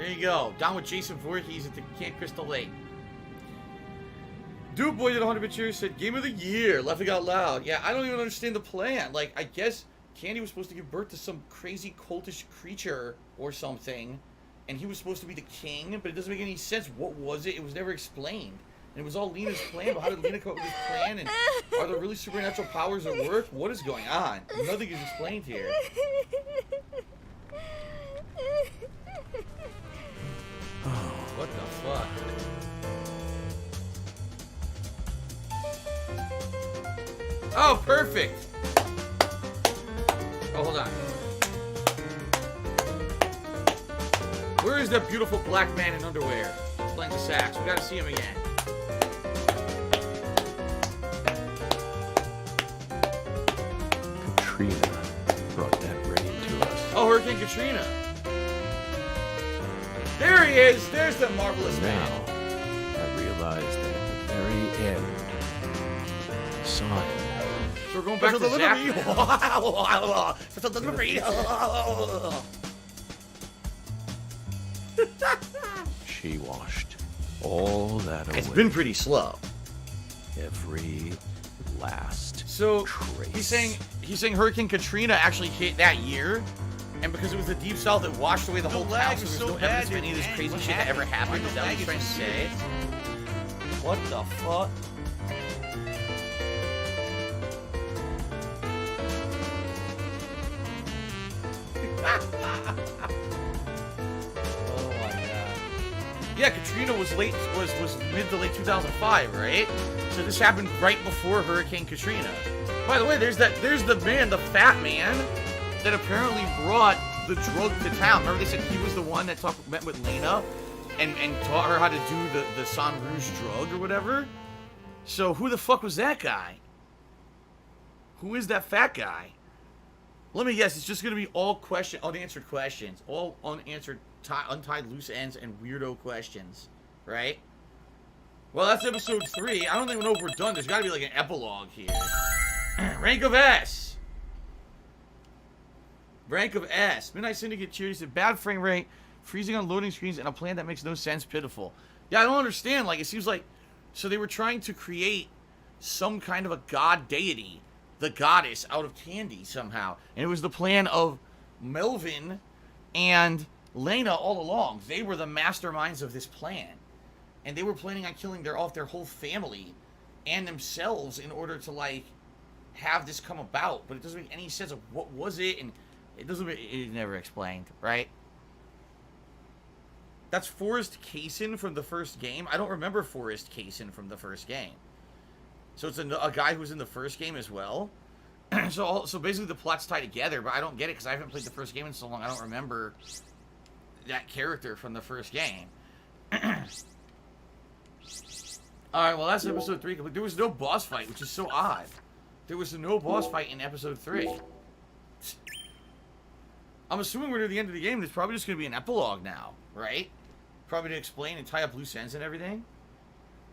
There you go. Down with Jason Voorhees at the Camp Crystal Lake. Dude Boy did 100 cheers, said, Game of the Year, laughing out loud. Yeah, I don't even understand the plan. Like, I guess Candy was supposed to give birth to some crazy cultish creature or something, and he was supposed to be the king, but it doesn't make any sense. What was it? It was never explained. And it was all Lena's plan, but how did Lena come up with this plan? And are there really supernatural powers at work? What is going on? Nothing is explained here. What the fuck? Oh, perfect! Oh, hold on. Where is that beautiful black man in underwear playing the sax? We gotta see him again. Katrina brought that rain to us. Oh, Hurricane Katrina. There he is. There's the marvelous Now, man. I realized that at the very end, I saw him. So we're going back to Zach. She washed all that away. It's been pretty slow. Every last So trace. he's saying Hurricane Katrina actually hit that year, and because it was the deep south, it washed away the whole town. So there's no evidence of any of this crazy shit that ever happened. Is that what he's trying to say? What the fuck? Oh my god. Yeah, Katrina was mid to late 2005, right? So this happened right before Hurricane Katrina. By the way, there's the man, the fat man, that apparently brought the drug to town. Remember they said he was the one that met with Lena and taught her how to do the San Rouge drug or whatever? So who the fuck was that guy? Who is that fat guy? Let me guess, it's just going to be all unanswered questions. All unanswered, untied loose ends and weirdo questions. Right? Well, that's episode 3. I don't even know if we're done. There's got to be like an epilogue here. Rank of S. Rank of S. Midnight Syndicate cheers. Said bad frame rate, freezing on loading screens, and a plan that makes no sense. Pitiful. Yeah, I don't understand. Like, it seems like... So they were trying to create some kind of a god deity, the goddess, out of candy somehow. And it was the plan of Melvin and Lena all along. They were the masterminds of this plan. And they were planning on killing their whole family and themselves in order to, like, have this come about. But it doesn't make any sense of what was it, and it's never explained, right? That's Forrest Kaysen from the first game. I don't remember Forrest Kaysen from the first game. So it's a guy who was in the first game as well. So basically the plots tie together, but I don't get it because I haven't played the first game in so long. I don't remember that character from the first game. Alright, well that's episode 3. There was no boss fight, which is so odd. There was no boss fight in episode 3. I'm assuming we're near the end of the game. There's probably just going to be an epilogue now, right? Probably to explain and tie up loose ends and everything.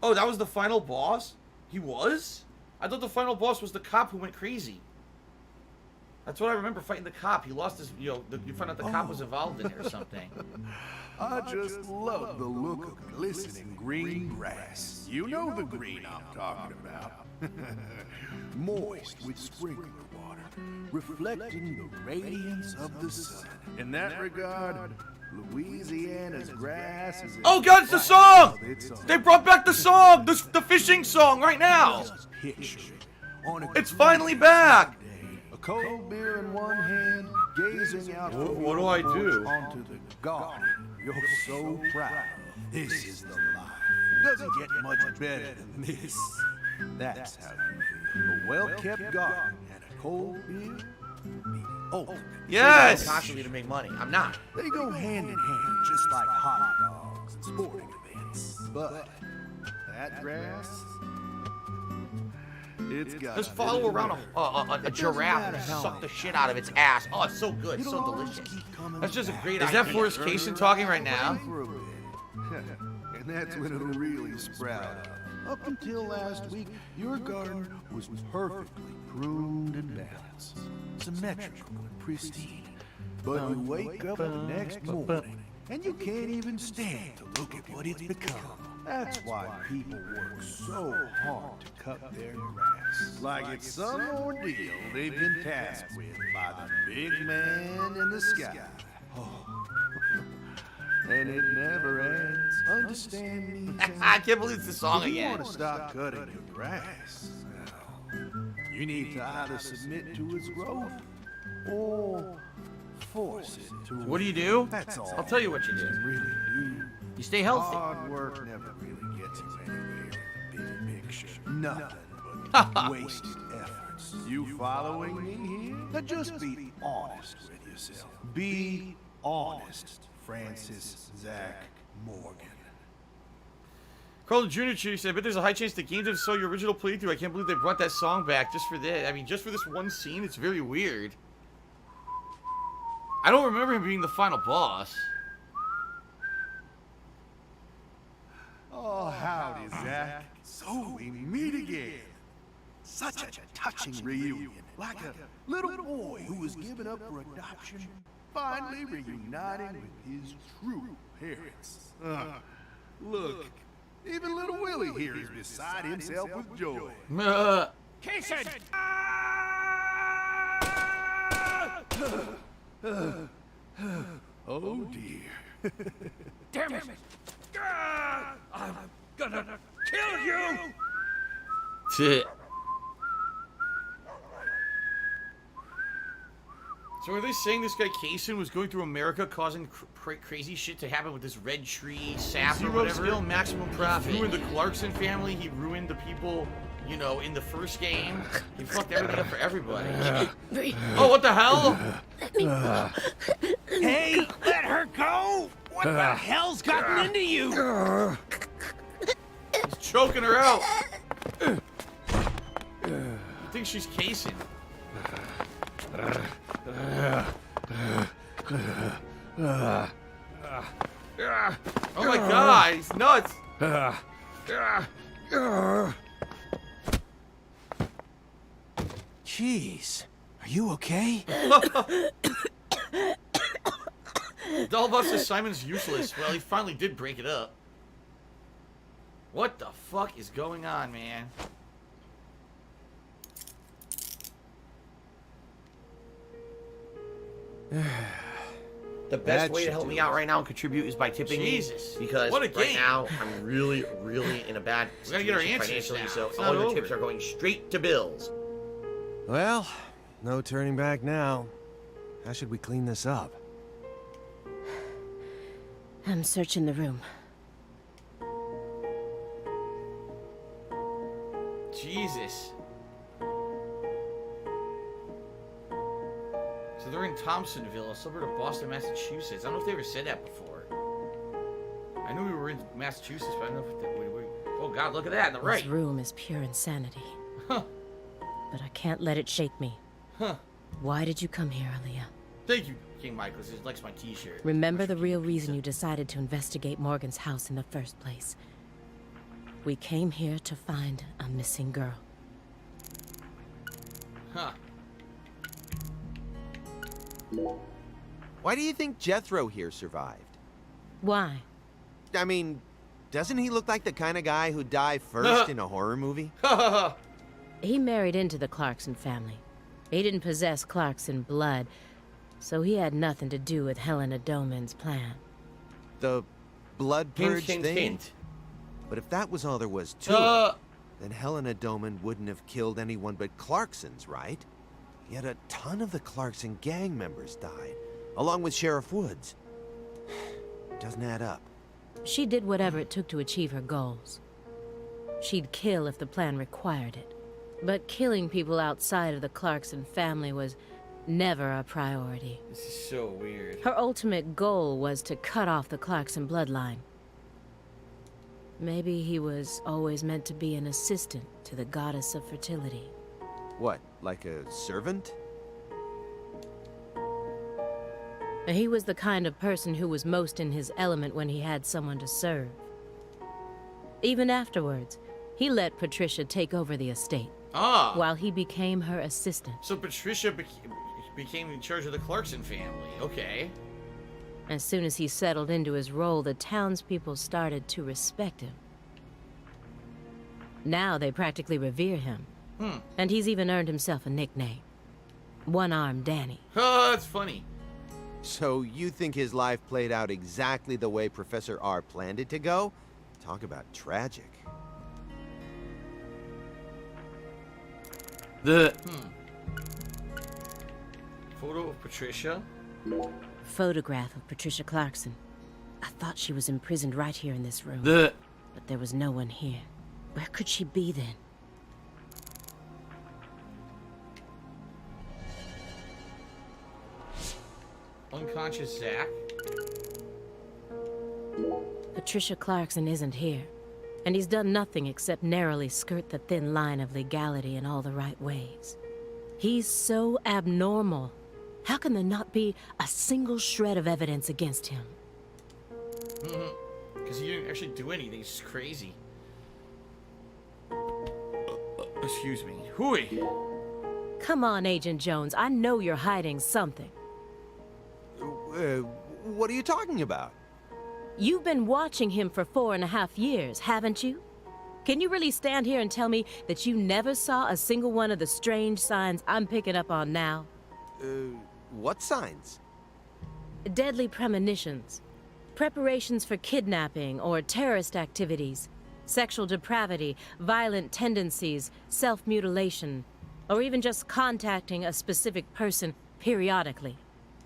Oh, that was the final boss? He was? I thought the final boss was the cop who went crazy. That's what I remember, fighting the cop. He lost his, you found out the cop was involved in it or something. I just love the look of glistening green grass. You know the green I'm talking about. Moist with sprinkler water, reflecting the radiance of the sun. In that regard, Louisiana's grass is... Oh god, it's the song! They brought back the song! The fishing song right now! It's finally back! A cold beer in one hand, gazing out what do I do? onto the garden you're so proud. This is the life. Doesn't get much better than this. That's how you feel. A well-kept garden and a cold beer. Yes! I'm constantly to make money. I'm not. They go hand in hand, just like hot dogs and sporting events. But that grass, it's got... Just follow around a giraffe and suck the shit out of its ass. Oh, it's so good. It's so delicious. That's just a great idea. Is that Forrest Kaysen talking right now? And that's when it'll really sprout up. Up until last week, your garden was perfectly pruned and balanced, symmetrical and pristine. But you wake up the next morning and you can't even stand to look at what it's become. That's why people work so hard to cut their grass. Like it's some ordeal they've been tasked with by the big man in the sky. Oh. And it never ends. Understand me? I can't believe it's the song If you again. want to stop cutting your grass, well, you need to either submit to its growth or force it to. What do you do? That's all. I'll tell you what you do. Really do. You stay healthy. Hard work never really gets you anywhere in the big picture. Nothing but wasted efforts. You following me here? Now just be honest with yourself. Be honest, Francis Zach Morgan. Carl Jr. said, I bet there's a high chance the game devs saw your original playthrough. I can't believe they brought that song back just for this. I mean, just for this one scene, it's very weird. I don't remember him being the final boss. Oh, howdy, Zach. So we meet again. Such a touching reunion. Like a little boy who was given up for adoption, finally reuniting with his true parents. Look, even little Willie here is beside himself with joy. Casey! Oh, dear. Damn it! I'm gonna kill you! So are they saying this guy Kaysen was going through America causing crazy shit to happen with this red tree sap or whatever? Skill, maximum profit. He ruined the Clarkson family. He ruined the people, you know, in the first game. He fucked everything up for everybody. Oh, what the hell? Hey, let her go! What the hell's gotten into you? He's choking her out. I think she's Kaysen. Oh my god, he's nuts. Jeez, are you okay? Dollbuster Simon's useless. Well, he finally did break it up. What the fuck is going on, man? The best way to help me out right now and contribute is by tipping me. Jesus. Because What a right game. now, I'm really in a bad We gotta get our situation answers financially, now. so It's all not your over. tips are going straight to bills. Well, no turning back now. How should we clean this up? I'm searching the room. Jesus. So they're in Thompsonville, a suburb of Boston, Massachusetts. I don't know if they ever said that before. I knew we were in Massachusetts, but I don't know if that... Oh god, look at that, on the right. This room is pure insanity. Huh. But I can't let it shake me. Huh. Why did you come here, Aaliyah? Thank you, King Michael. He likes my t-shirt. Remember the real reason you decided to investigate Morgan's house in the first place. We came here to find a missing girl. Huh. Why do you think Jethro here survived? Why? I mean, doesn't he look like the kind of guy who'd die first in a horror movie? He married into the Clarkson family. He didn't possess Clarkson blood, so he had nothing to do with Helena Doman's plan. The blood purge Hint, thing? hint. But if that was all there was to it, then Helena Doman wouldn't have killed anyone but Clarksons, right? Yet a ton of the Clarkson gang members died, along with Sheriff Woods. Doesn't add up. She did whatever it took to achieve her goals. She'd kill if the plan required it. But killing people outside of the Clarkson family was never a priority. This is so weird. Her ultimate goal was to cut off the Clarkson bloodline. Maybe he was always meant to be an assistant to the goddess of fertility. What, like a servant? He was the kind of person who was most in his element when he had someone to serve. Even afterwards, he let Patricia take over the estate. While he became her assistant. So Patricia became in charge of the Clarkson family. Okay. As soon as he settled into his role, the townspeople started to respect him. Now they practically revere him. And he's even earned himself a nickname. One-Armed Danny. Oh, that's funny. So you think his life played out exactly the way Professor R planned it to go? Talk about tragic. Photo of Patricia? Photograph of Patricia Clarkson. I thought she was imprisoned right here in this room. But there was no one here. Where could she be then? Unconscious Zach? Patricia Clarkson isn't here. And he's done nothing except narrowly skirt the thin line of legality in all the right ways. He's so abnormal. How can there not be a single shred of evidence against him? Because he didn't actually do anything. It's just crazy. Excuse me. Hooey! Come on, Agent Jones. I know you're hiding something. What are you talking about? You've been watching him for 4.5 years, haven't you? Can you really stand here and tell me that you never saw a single one of the strange signs I'm picking up on now? What signs? Deadly premonitions. Preparations for kidnapping or terrorist activities. Sexual depravity, violent tendencies, self-mutilation, or even just contacting a specific person periodically.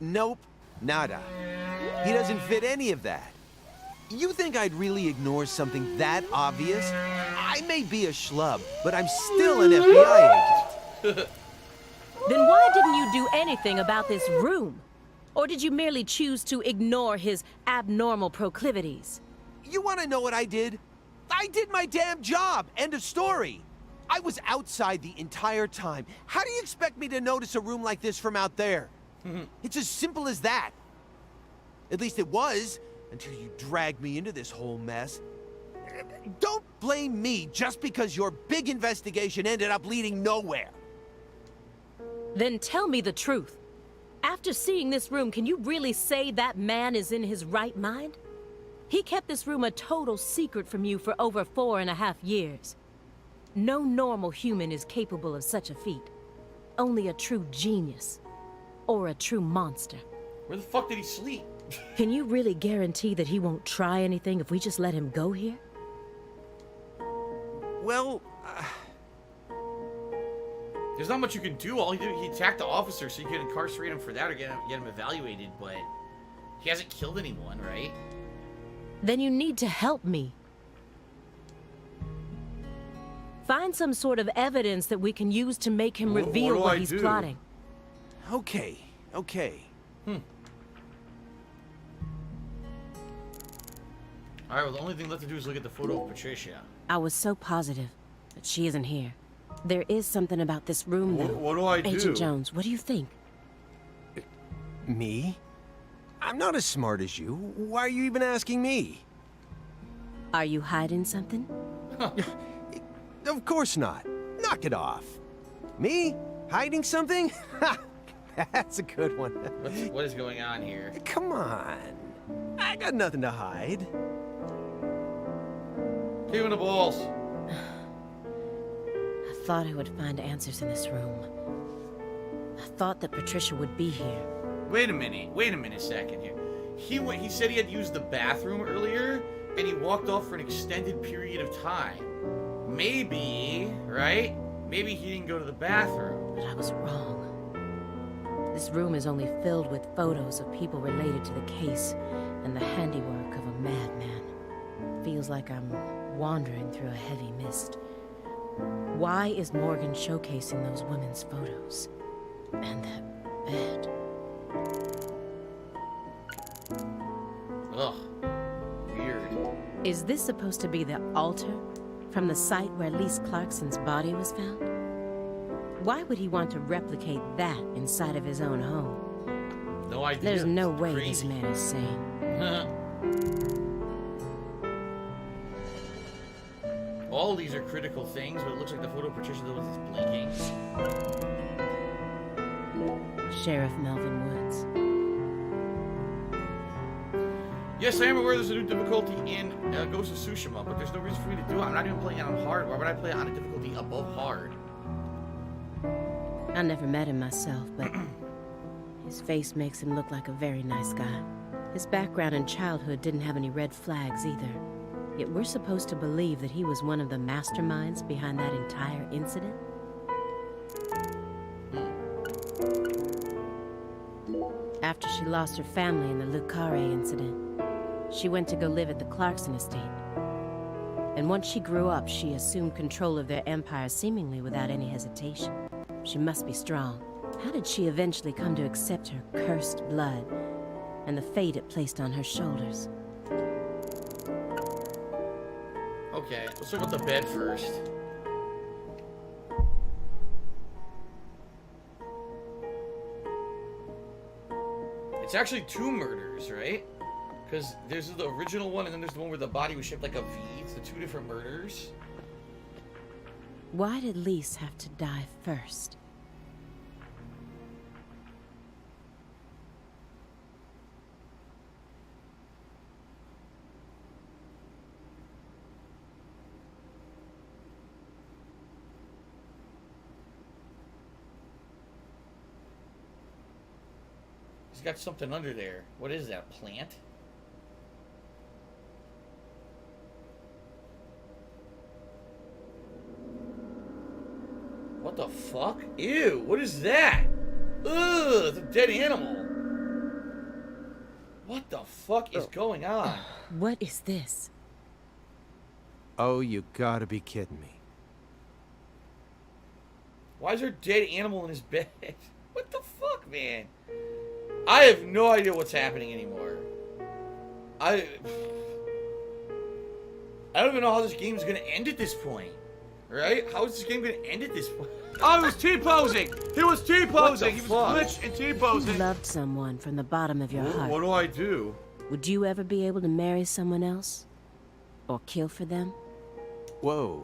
Nope. Nada. He doesn't fit any of that. You think I'd really ignore something that obvious? I may be a schlub, but I'm still an FBI agent. Then why didn't you do anything about this room? Or did you merely choose to ignore his abnormal proclivities? You want to know what I did? I did my damn job. End of story. I was outside the entire time. How do you expect me to notice a room like this from out there? It's as simple as that. At least it was, until you dragged me into this whole mess. Don't blame me just because your big investigation ended up leading nowhere. Then tell me the truth. After seeing this room, can you really say that man is in his right mind? He kept this room a total secret from you for over 4.5 years. No normal human is capable of such a feat. Only a true genius. Or a true monster. Where the fuck did he sleep? Can you really guarantee that he won't try anything if we just let him go here? Well, there's not much you can do. All he did, he attacked the officer, so you can incarcerate him for that or get him evaluated, but he hasn't killed anyone, right? Then you need to help me. Find some sort of evidence that we can use to make him reveal what he's plotting. Okay. Alright, well, the only thing left to do is look at the photo of Patricia. I was so positive, but she isn't here. There is something about this room, though. What do I do? Agent Jones, what do you think? Me? I'm not as smart as you. Why are you even asking me? Are you hiding something? Of course not. Knock it off. Me? Hiding something? That's a good one. What is going on here? Come on. I got nothing to hide. Give him the balls. I thought I would find answers in this room. I thought that Patricia would be here. Wait a minute second here. He said he had used the bathroom earlier, and he walked off for an extended period of time. Maybe, right? Maybe he didn't go to the bathroom. But I was wrong. This room is only filled with photos of people related to the case and the handiwork of a madman. Feels like I'm wandering through a heavy mist. Why is Morgan showcasing those women's photos? And that bed. Ugh. Weird. Is this supposed to be the altar from the site where Lise Clarkson's body was found? Why would he want to replicate that inside of his own home? No idea. There's no way this man is sane. All these are critical things, but it looks like the photo of Patricia though is blinking. Sheriff Melvin Woods. Yes, I am aware there's a new difficulty in Ghost of Tsushima, but there's no reason for me to do it. I'm not even playing it on hard. Why would I play it on a difficulty above hard? I never met him myself, but his face makes him look like a very nice guy. His background in childhood didn't have any red flags either. Yet we're supposed to believe that he was one of the masterminds behind that entire incident? After she lost her family in the Le Carré incident, she went to go live at the Clarkson estate. And once she grew up, she assumed control of their empire seemingly without any hesitation. She must be strong. How did she eventually come to accept her cursed blood and the fate it placed on her shoulders? Okay, let's look at the bed first. It's actually 2 murders, right? Because there's the original one, and then there's the one where the body was shaped like a V. It's the 2 different murders. Why did Lise have to die first? He's got something under there. What is that, a plant? What the fuck? Ew, what is that? Ugh, it's a dead animal. What the fuck is going on? What is this? Oh, you gotta be kidding me. Why is there a dead animal in his bed? What the fuck, man? I have no idea what's happening anymore. I don't even know how this game's gonna end at this point. Right? How is this game gonna end at this point? Oh, he was T-posing! He was T-posing! He was glitched and T-posing! You loved someone from the bottom of your heart. What do I do? Would you ever be able to marry someone else? Or kill for them? Whoa,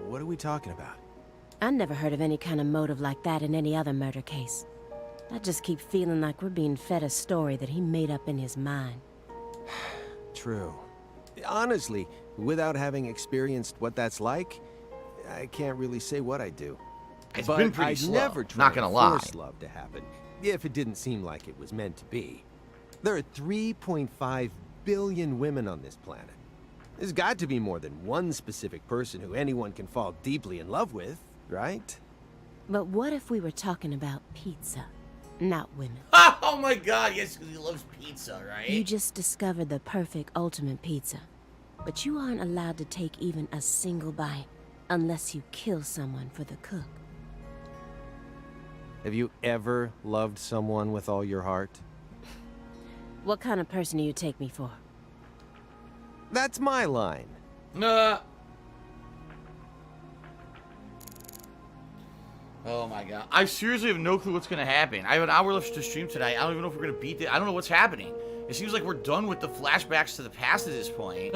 what are we talking about? I never heard of any kind of motive like that in any other murder case. I just keep feeling like we're being fed a story that he made up in his mind. True. Honestly, without having experienced what that's like, I can't really say what I do. It's but been pretty I'd slow, never try not gonna to lie. force love to happen, if it didn't seem like it was meant to be. There are 3.5 billion women on this planet. There's got to be more than one specific person who anyone can fall deeply in love with, right? But what if we were talking about pizza, not women? Oh my god, yes, because he loves pizza, right? You just discovered the perfect ultimate pizza. But you aren't allowed to take even a single bite unless you kill someone for the cook. Have you ever loved someone with all your heart? What kind of person do you take me for? That's my line. Nah. Oh my god. I seriously have no clue what's gonna happen. I have an hour left to stream tonight. I don't even know if we're gonna beat it. I don't know what's happening. It seems like we're done with the flashbacks to the past at this point.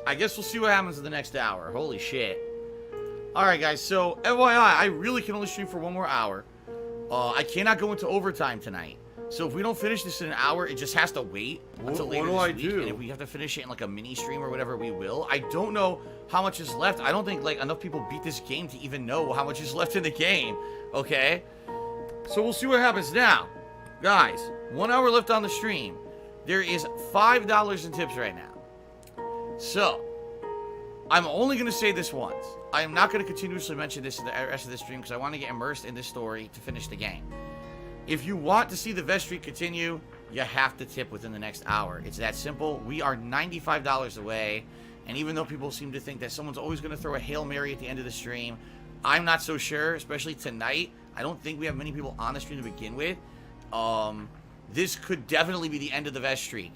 I guess we'll see what happens in the next hour. Holy shit. Alright guys, so FYI, I really can only stream for 1 more hour. I cannot go into overtime tonight. So if we don't finish this in an hour, it just has to wait until later this week. And if we have to finish it in like a mini stream or whatever, we will. I don't know how much is left. I don't think like enough people beat this game to even know how much is left in the game. Okay? So we'll see what happens now. Guys, 1 hour left on the stream. There is $5 in tips right now. So, I'm only going to say this once. I am not going to continuously mention this in the rest of the stream because I want to get immersed in this story to finish the game. If you want to see the Vest Streak continue, you have to tip within the next hour. It's that simple. We are $95 away. And even though people seem to think that someone's always going to throw a Hail Mary at the end of the stream, I'm not so sure, especially tonight. I don't think we have many people on the stream to begin with. This could definitely be the end of the Vest Streak.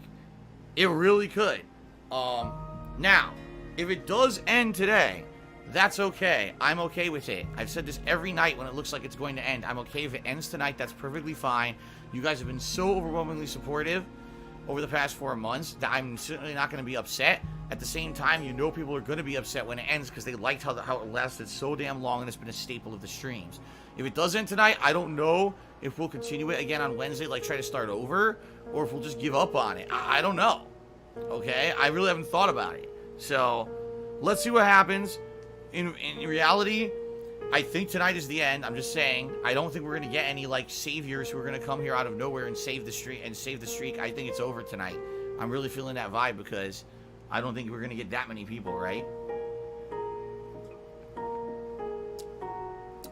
It really could. Now, if it does end today, that's okay. I'm okay with it. I've said this every night when it looks like it's going to end. I'm okay if it ends tonight. That's perfectly fine. You guys have been so overwhelmingly supportive. over the past 4 months, I'm certainly not going to be upset. At the same time, you know people are going to be upset when it ends because they liked how it lasted so damn long and it's been a staple of the streams. If it does end tonight, I don't know if we'll continue it again on Wednesday, like try to start over, or if we'll just give up on it. I don't know. Okay? I really haven't thought about it. So, let's see what happens. In reality, I think tonight is the end. I'm just saying. I don't think we're going to get any, like, saviors who are going to come here out of nowhere and save the streak. I think it's over tonight. I'm really feeling that vibe because I don't think we're going to get that many people, right?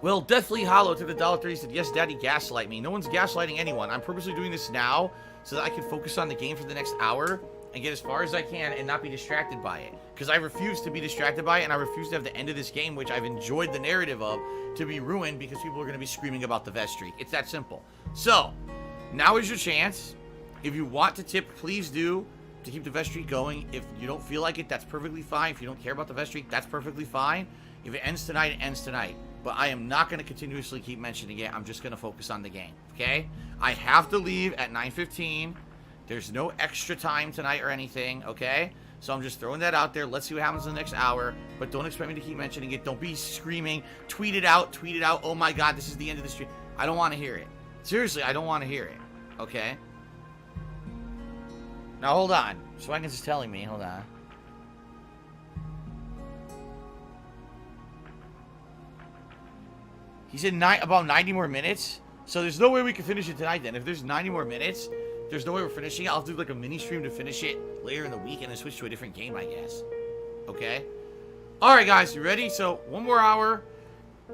Well, Deathly Hollow to the $1.30 said, yes, Daddy, gaslight me. No one's gaslighting anyone. I'm purposely doing this now so that I can focus on the game for the next hour and get as far as I can and not be distracted by it. Because I refuse to be distracted by it, and I refuse to have the end of this game, which I've enjoyed the narrative of, to be ruined because people are going to be screaming about the vest streak. It's that simple. So, now is your chance. If you want to tip, please do, to keep the vest streak going. If you don't feel like it, that's perfectly fine. If you don't care about the vest streak, that's perfectly fine. If it ends tonight, it ends tonight. But I am not going to continuously keep mentioning it. I'm just going to focus on the game, okay? I have to leave at 9:15. There's no extra time tonight or anything, okay? So I'm just throwing that out there. Let's see what happens in the next hour. But don't expect me to keep mentioning it. Don't be screaming. Tweet it out. Tweet it out. Oh, my God, this is the end of the stream. I don't want to hear it. Seriously, I don't want to hear it, okay? Now, hold on. Swaggins is telling me. Hold on. He said about 90 more minutes. So there's no way we can finish it tonight then. If there's 90 more minutes, there's no way we're finishing it. I'll do like a mini stream to finish it later in the week and then switch to a different game, I guess. Okay? Alright, guys. You ready? So, 1 more hour.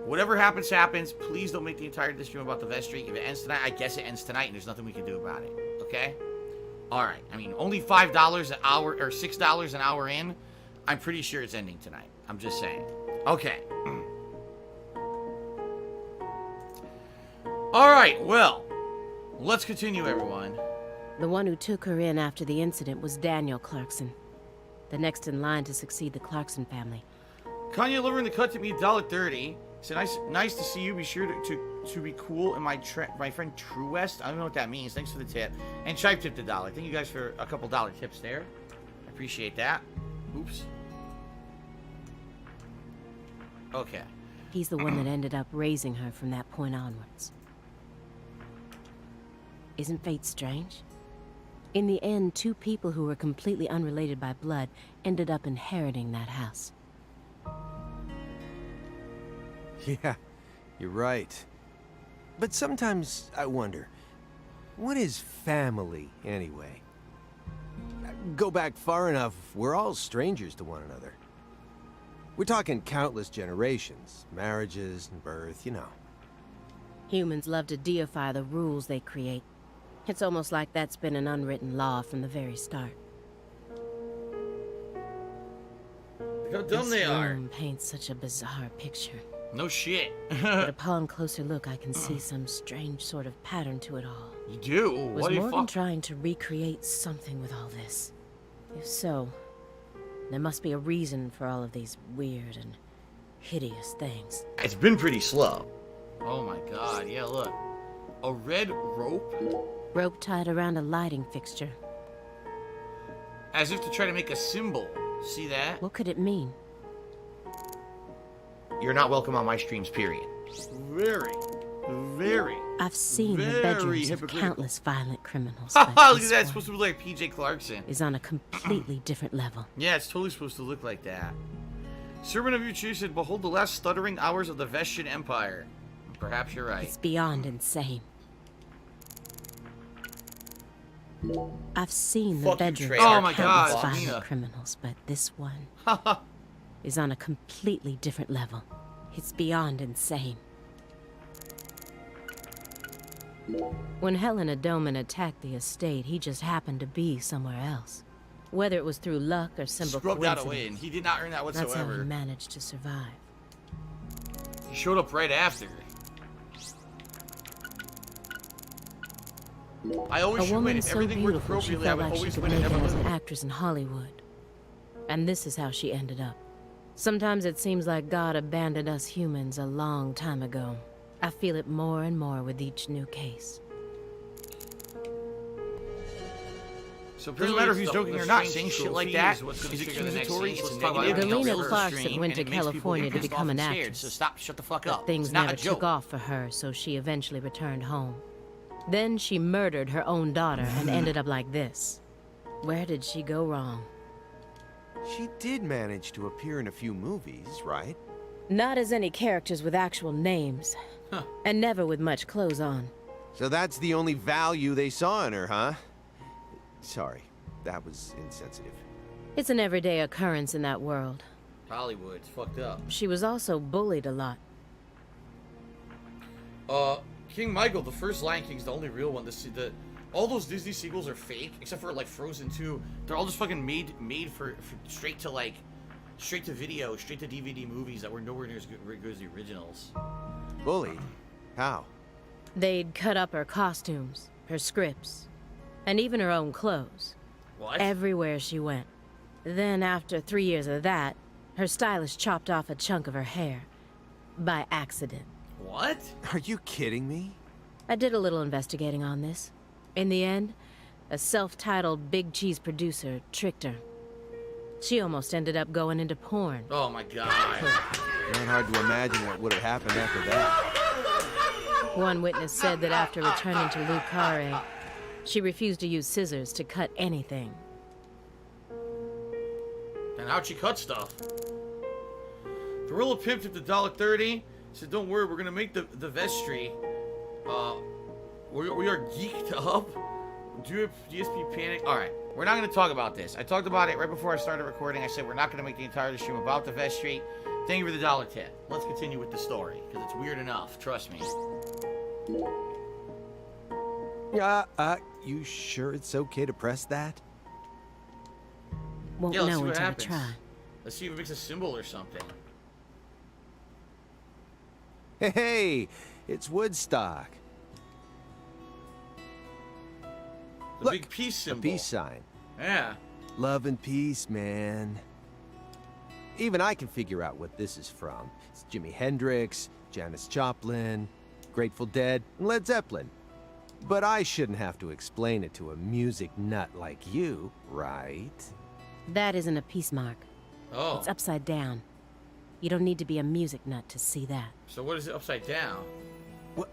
Whatever happens, happens. Please don't make the entirety of this stream about the vest streak. If it ends tonight, I guess it ends tonight and there's nothing we can do about it. Okay? Alright. I mean, only $5 an hour, or $6 an hour in. I'm pretty sure it's ending tonight. I'm just saying. Okay. Alright, well, let's continue, everyone. The one who took her in after the incident was Daniel Clarkson, the next in line to succeed the Clarkson family. Kanye Lover in the cut to me $1.30. Said, nice to see you. Be sure to be cool. And my friend True West, I don't know what that means. Thanks for the tip. And Chive tipped $1. Thank you guys for a couple dollar tips there. I appreciate that. Oops. Okay. He's the one that ended up raising her from that point onwards. Isn't fate strange? In the end, two people who were completely unrelated by blood ended up inheriting that house. Yeah, you're right. But sometimes I wonder, what is family anyway? Go back far enough, we're all strangers to one another. We're talking countless generations, marriages and birth, you know. Humans love to deify the rules they create. It's almost like that's been an unwritten law from the very start. Look how dumb they are. This room paints such a bizarre picture. No shit. But upon closer look, I can see some strange sort of pattern to it all. You do? Was Morgan trying to recreate something with all this? If so, there must be a reason for all of these weird and hideous things. It's been pretty slow. Oh my God, yeah, look. A red rope? Rope tied around a lighting fixture. As if to try to make a symbol. See that? What could it mean? You're not welcome on my streams, period. Very. I've seen the bedrooms of countless violent criminals. Look at that. It's supposed to look like PJ Clarkson. Is on a completely different level. Yeah, it's totally supposed to look like that. Servant of you said, behold the last stuttering hours of the Vestian Empire. Perhaps you're right. It's beyond insane. I've seen the bedrooms of countless violent criminals, but this one is on a completely different level. It's beyond insane. When Helena Doman attacked the estate, he just happened to be somewhere else. Whether it was through luck or simple coincidence, that away, and he did not earn that whatsoever. That's how he managed to survive. He showed up right after. I always should win. If everything worked appropriately, I would always win in Epilogue. As an actress in Hollywood. And this is how she ended up. Sometimes it seems like God abandoned us humans a long time ago. I feel it more and more with each new case. So it doesn't matter if he's joking or not. Saying shit like that is accusatory. It's negative. Galena Clarkson went to California to become an actress. So shut the fuck up. But things never took off for her, so she eventually returned home. Then she murdered her own daughter and ended up like this. Where did she go wrong? She did manage to appear in a few movies, right? Not as any characters with actual names. And never with much clothes on. So that's the only value they saw in her, huh? Sorry, that was insensitive. It's an everyday occurrence in that world. Hollywood, it's fucked up. She was also bullied a lot. King Michael, the first Lion King's the only real one. All those Disney sequels are fake, except for like Frozen 2. They're all just fucking made for straight to video, straight to DVD movies that were nowhere near as good as the originals. Bullied? How? They'd cut up her costumes, her scripts, and even her own clothes. What? Everywhere she went. Then after 3 years of that, her stylist chopped off a chunk of her hair. By accident. What? Are you kidding me? I did a little investigating on this. In the end, a self-titled big cheese producer tricked her. She almost ended up going into porn. Oh my god. Not hard to imagine what would have happened after that. One witness said that after returning to Le Carré, she refused to use scissors to cut anything. And how'd she cut stuff? Gorilla Pimp tipped $1.30. Said, don't worry, we're gonna make the vestry. We are geeked up. DSP panic. Alright, we're not gonna talk about this. I talked about it right before I started recording. I said we're not gonna make the entire stream about the vestry. Thank you for the $1 tip. Let's continue with the story, because it's weird enough, trust me. You sure it's okay to press that? Won't Yeah, let's know see what until I happens. try. Let's see if it makes a symbol or something. Hey, it's Woodstock. The Look, big peace symbol. A peace sign. Yeah. Love and peace, man. Even I can figure out what this is from. It's Jimi Hendrix, Janis Joplin, Grateful Dead, and Led Zeppelin. But I shouldn't have to explain it to a music nut like you, right? That isn't a peace mark. Oh. It's upside down. You don't need to be a music nut to see that. So what is it upside down? What?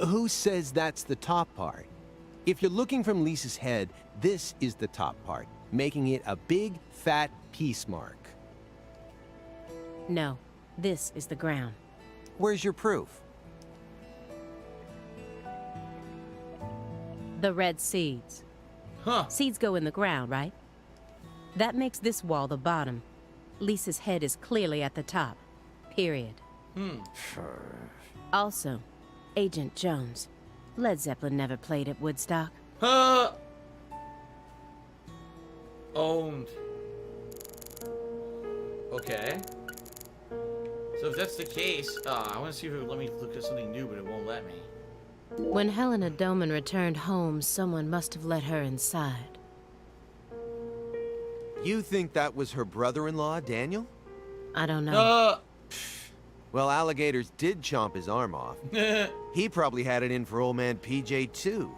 Who says that's the top part? If you're looking from Lisa's head, this is the top part, making it a big, fat peace mark. No, this is the ground. Where's your proof? The red seeds. Huh. Seeds go in the ground, right? That makes this wall the bottom. Lisa's head is clearly at the top. Period. Also, Agent Jones. Led Zeppelin never played at Woodstock. Owned. Okay. So if that's the case, I want to see if it would let me look at something new, but it won't let me. When Helena Doman returned home, someone must have let her inside. You think that was her brother-in-law, Daniel? I don't know. Well, alligators did chomp his arm off. He probably had it in for old man PJ too.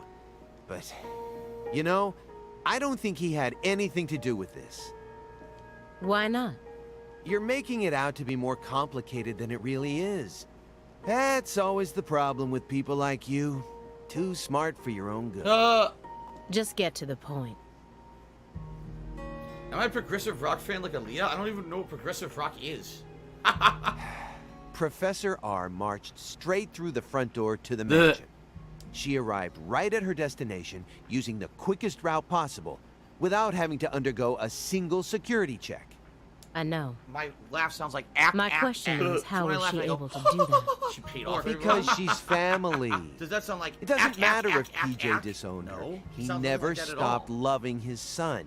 But, you know, I don't think he had anything to do with this. Why not? You're making it out to be more complicated than it really is. That's always the problem with people like you. Too smart for your own good. Just get to the point. Am I a progressive rock fan like Aaliyah? I don't even know what progressive rock is. Professor R marched straight through the front door to the mansion. She arrived right at her destination using the quickest route possible without having to undergo a single security check. I know. My laugh sounds like My question is, how was she able to do that? She paid off Because she's family. Does that sound like... It doesn't matter if PJ disowned her. He never stopped loving his son.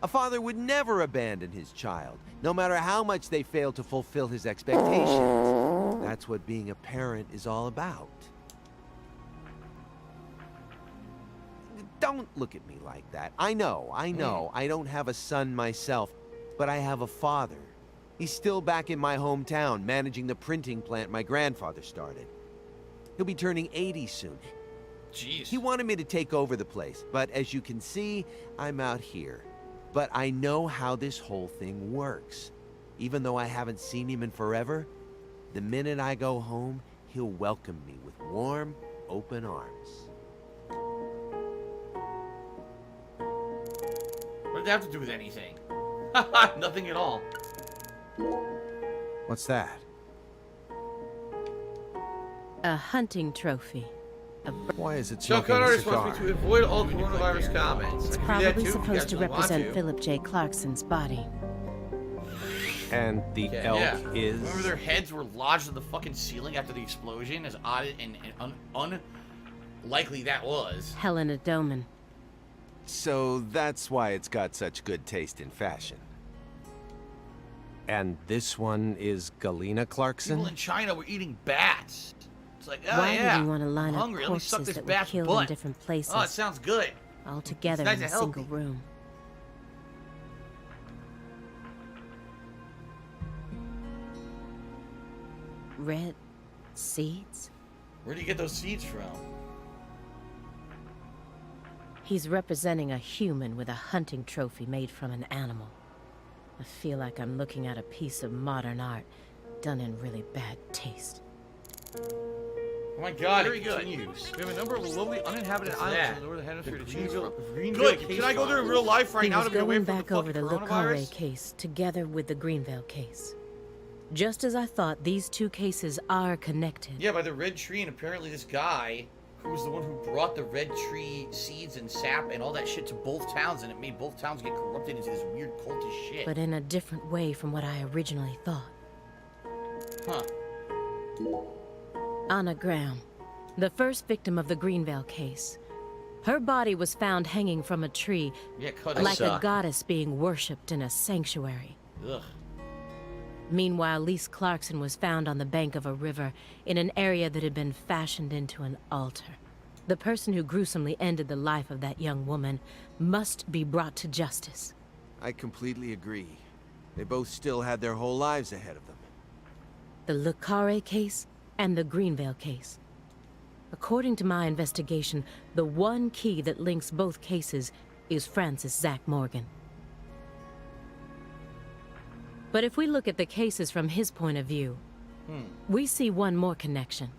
A father would never abandon his child, no matter how much they failed to fulfill his expectations. That's what being a parent is all about. Don't look at me like that. I know, I don't have a son myself, but I have a father. He's still back in my hometown, managing the printing plant my grandfather started. He'll be turning 80 soon. Jeez. He wanted me to take over the place, but as you can see, I'm out here. But I know how this whole thing works. Even though I haven't seen him in forever, the minute I go home, he'll welcome me with warm, open arms. What did that have to do with anything? Nothing at all. What's that? A hunting trophy. Why is it Chuck smoking a artist cigar? wants me to avoid all coronavirus comments. It's I can do that probably too, if you supposed guys to don't want represent to. Philip J. Clarkson's body. And the elk is... Remember their heads were lodged in the fucking ceiling after the explosion? As odd and unlikely that was. Helena Doman. So that's why it's got such good taste in fashion. And this one is Galena Clarkson? People in China were eating bats. It's like, oh Why yeah, would you want to line I'm up hungry. Let me suck corpses this that were bat's killed butt. in different places? Oh, it sounds good. All together It's nice in a and single healthy. room. Red seeds? Where do you get those seeds from? He's representing a human with a hunting trophy made from an animal. I feel like I'm looking at a piece of modern art done in really bad taste. Oh my god, Very it good. continues. We have a number of lovely uninhabited What's islands that? in the northern hemisphere to The choose from. Greenville Good. case Can I go there in file. real life right He now was to get away going from back the over fucking the Le Carre coronavirus? case together with the Greenville case. Just as I thought, these two cases are connected. Yeah, by the red tree, and apparently this guy, who was the one who brought the red tree seeds and sap and all that shit to both towns, and it made both towns get corrupted into this weird cultish shit. But in a different way from what I originally thought. Huh. Anna Graham, the first victim of the Greenville case. Her body was found hanging from a tree, Yeah, cut like a suck. goddess being worshipped in a sanctuary. Ugh. Meanwhile, Lise Clarkson was found on the bank of a river in an area that had been fashioned into an altar. The person who gruesomely ended the life of that young woman must be brought to justice. I completely agree. They both still had their whole lives ahead of them. The Le Carre case and the Greenville case. According to my investigation, the one key that links both cases is Francis Zach Morgan. But if we look at the cases from his point of view, we see one more connection.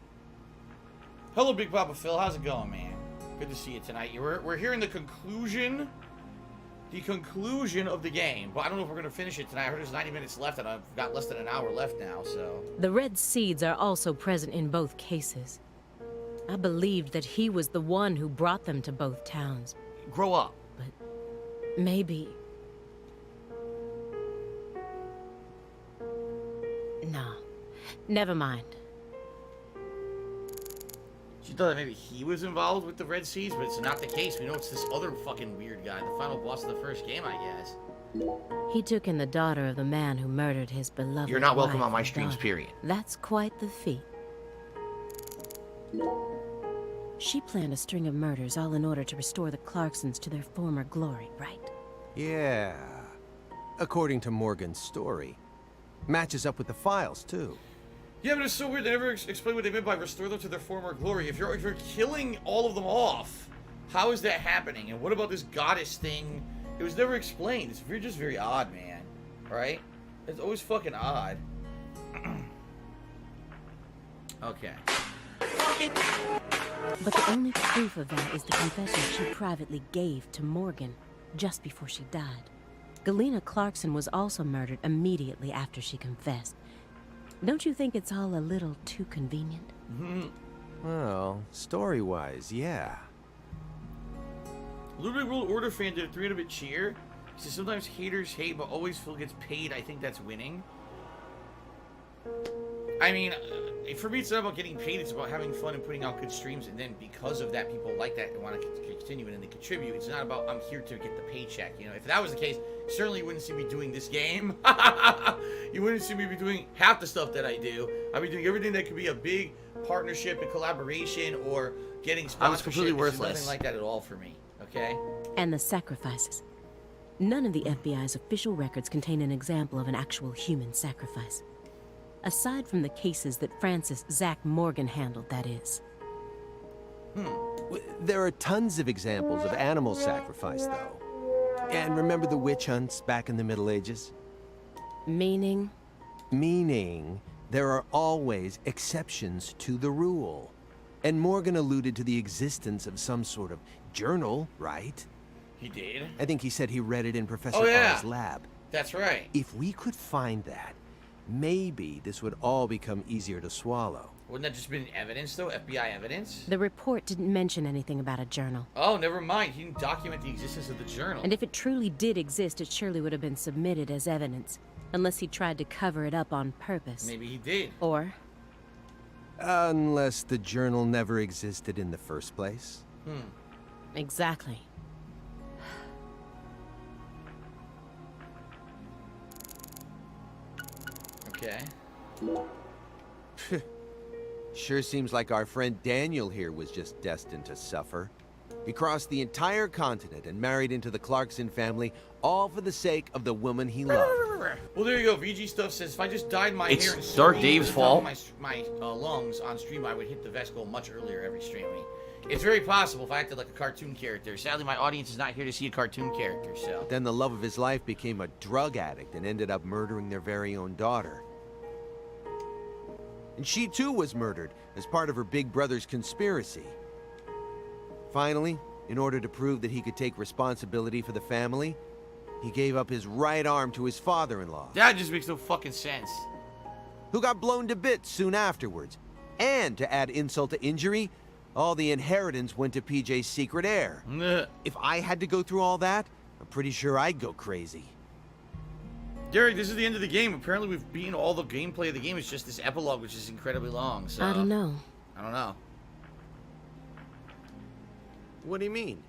Hello, Big Papa Phil. How's it going, man? Good to see you tonight. We're hearing the conclusion of the game. But I don't know if we're going to finish it tonight. I heard there's 90 minutes left, and I've got less than an hour left now, so... The red seeds are also present in both cases. I believed that he was the one who brought them to both towns. Grow up. But maybe... No. Never mind. She thought that maybe he was involved with the red seeds, but it's not the case. We know it's this other fucking weird guy, the final boss of the first game, I guess. He took in the daughter of the man who murdered his beloved You're not welcome wife on my and streams, daughter. period. That's quite the feat. She planned a string of murders all in order to restore the Clarksons to their former glory, right? Yeah. According to Morgan's story. Matches up with the files, too. Yeah, but it's so weird. They never explain what they meant by restore them to their former glory. If you're killing all of them off, how is that happening? And what about this goddess thing? It was never explained. It's just very odd, man. Right? It's always fucking odd. Okay. But the only proof of that is the confession she privately gave to Morgan just before she died. Galena Clarkson was also murdered immediately after she confessed. Don't you think it's all a little too convenient? Well, story-wise, yeah. Little Big World Order fan did a 300-bit cheer. He says sometimes haters hate, but always Phil gets paid. I think that's winning. I mean, for me, it's not about getting paid. It's about having fun and putting out good streams. And then because of that, people like that and want to continue and they contribute. It's not about I'm here to get the paycheck. You know, if that was the case, certainly you wouldn't see me doing this game. You wouldn't see me be doing half the stuff that I do. I'd be doing everything that could be a big partnership and collaboration or getting sponsorship. I was completely worthless. It's nothing like that at all for me. Okay? And the sacrifices. None of the FBI's official records contain an example of an actual human sacrifice. Aside from the cases that Francis Zach Morgan handled, that is. There are tons of examples of animal sacrifice, though. And remember the witch hunts back in the Middle Ages? Meaning? Meaning, there are always exceptions to the rule. And Morgan alluded to the existence of some sort of journal, right? He did? I think he said he read it in Professor R's lab. That's right. If we could find that, maybe this would all become easier to swallow. Wouldn't that just been evidence, though? FBI evidence? The report didn't mention anything about a journal. Oh, never mind. He didn't document the existence of the journal. And if it truly did exist, it surely would have been submitted as evidence. Unless he tried to cover it up on purpose. Maybe he did. Or? Unless the journal never existed in the first place. Exactly. Okay. Sure seems like our friend Daniel here was just destined to suffer. He crossed the entire continent and married into the Clarkson family, all for the sake of the woman he loved. Well, there you go. VG Stuff says, if I just dyed my hair and Dark Dave's fault. my lungs on stream, I would hit the vesicle much earlier every stream. It's very possible if I acted like a cartoon character. Sadly, my audience is not here to see a cartoon character, so... But then the love of his life became a drug addict and ended up murdering their very own daughter. And she too was murdered as part of her big brother's conspiracy. Finally, in order to prove that he could take responsibility for the family, he gave up his right arm to his father-in-law. That just makes no fucking sense. Who got blown to bits soon afterwards. And to add insult to injury, all the inheritance went to PJ's secret heir. If I had to go through all that, I'm pretty sure I'd go crazy. Derek, this is the end of the game. Apparently we've beaten all the gameplay of the game. It's just this epilogue, which is incredibly long, so... I don't know. I don't know. What do you mean?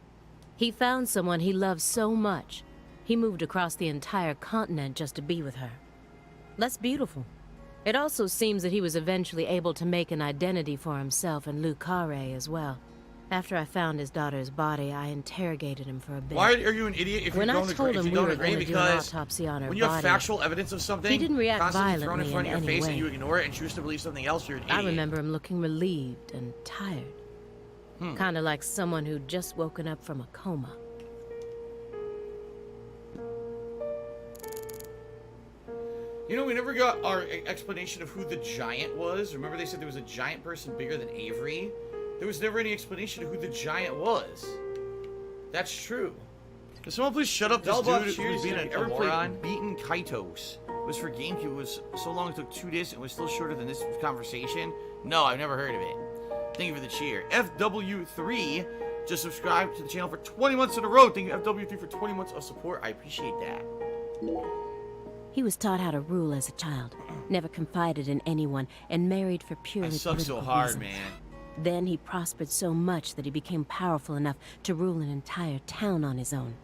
He found someone he loved so much. He moved across the entire continent just to be with her. That's beautiful. It also seems that he was eventually able to make an identity for himself and Luke Carre as well. After I found his daughter's body, I interrogated him for a bit. Why are you an idiot if you don't agree? Because when you have factual evidence of something, he didn't react constantly thrown in violently front of your in face any and you way. ignore it and choose to believe something else, you're an idiot. I remember him looking relieved and tired. Kind of like someone who'd just woken up from a coma. You know, we never got our explanation of who the giant was. Remember they said there was a giant person bigger than Avery? There was never any explanation of who the giant was. That's true. Can someone please shut up this dude who's being a moron? Beaten Kaitos. It was for GameCube. It was so long it took 2 days and was still shorter than this conversation. No, I've never heard of it. Thank you for the cheer. FW3 just subscribed to the channel for 20 months in a row. Thank you, FW3, for 20 months of support. I appreciate that. He was taught how to rule as a child, never confided in anyone, and married for purely I suck political so hard, reasons. man. Then he prospered so much that he became powerful enough to rule an entire town on his own.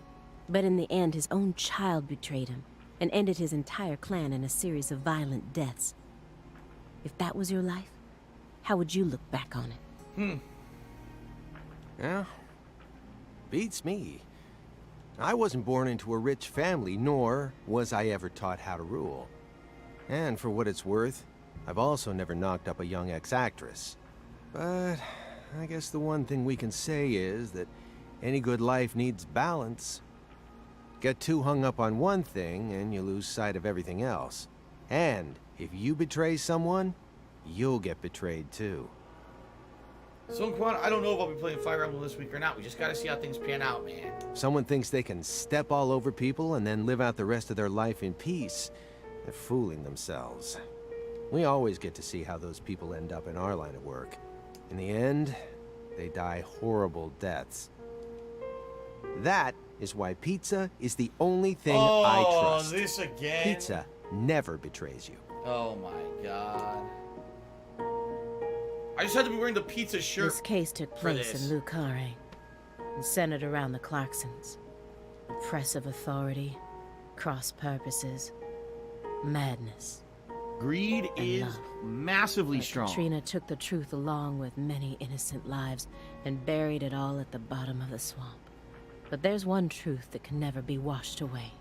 But in the end, his own child betrayed him and ended his entire clan in a series of violent deaths. If that was your life, how would you look back on it? Yeah, beats me. I wasn't born into a rich family, nor was I ever taught how to rule. And for what it's worth, I've also never knocked up a young ex-actress. But I guess the one thing we can say is that any good life needs balance. Get too hung up on one thing and you lose sight of everything else. And if you betray someone, you'll get betrayed too. So, Quan, I don't know if I'll be playing Fire Emblem this week or not. We just gotta see how things pan out, man. If someone thinks they can step all over people and then live out the rest of their life in peace, they're fooling themselves. We always get to see how those people end up in our line of work. In the end, they die horrible deaths. That is why pizza is the only thing I trust. Oh, this again? Pizza never betrays you. Oh my god. I just had to be wearing the pizza shirt. This case took place in Luke Carre and centered around the Clarksons. Oppressive authority, cross purposes, madness. Greed is massively strong. Katrina took the truth along with many innocent lives and buried it all at the bottom of the swamp. But there's one truth that can never be washed away.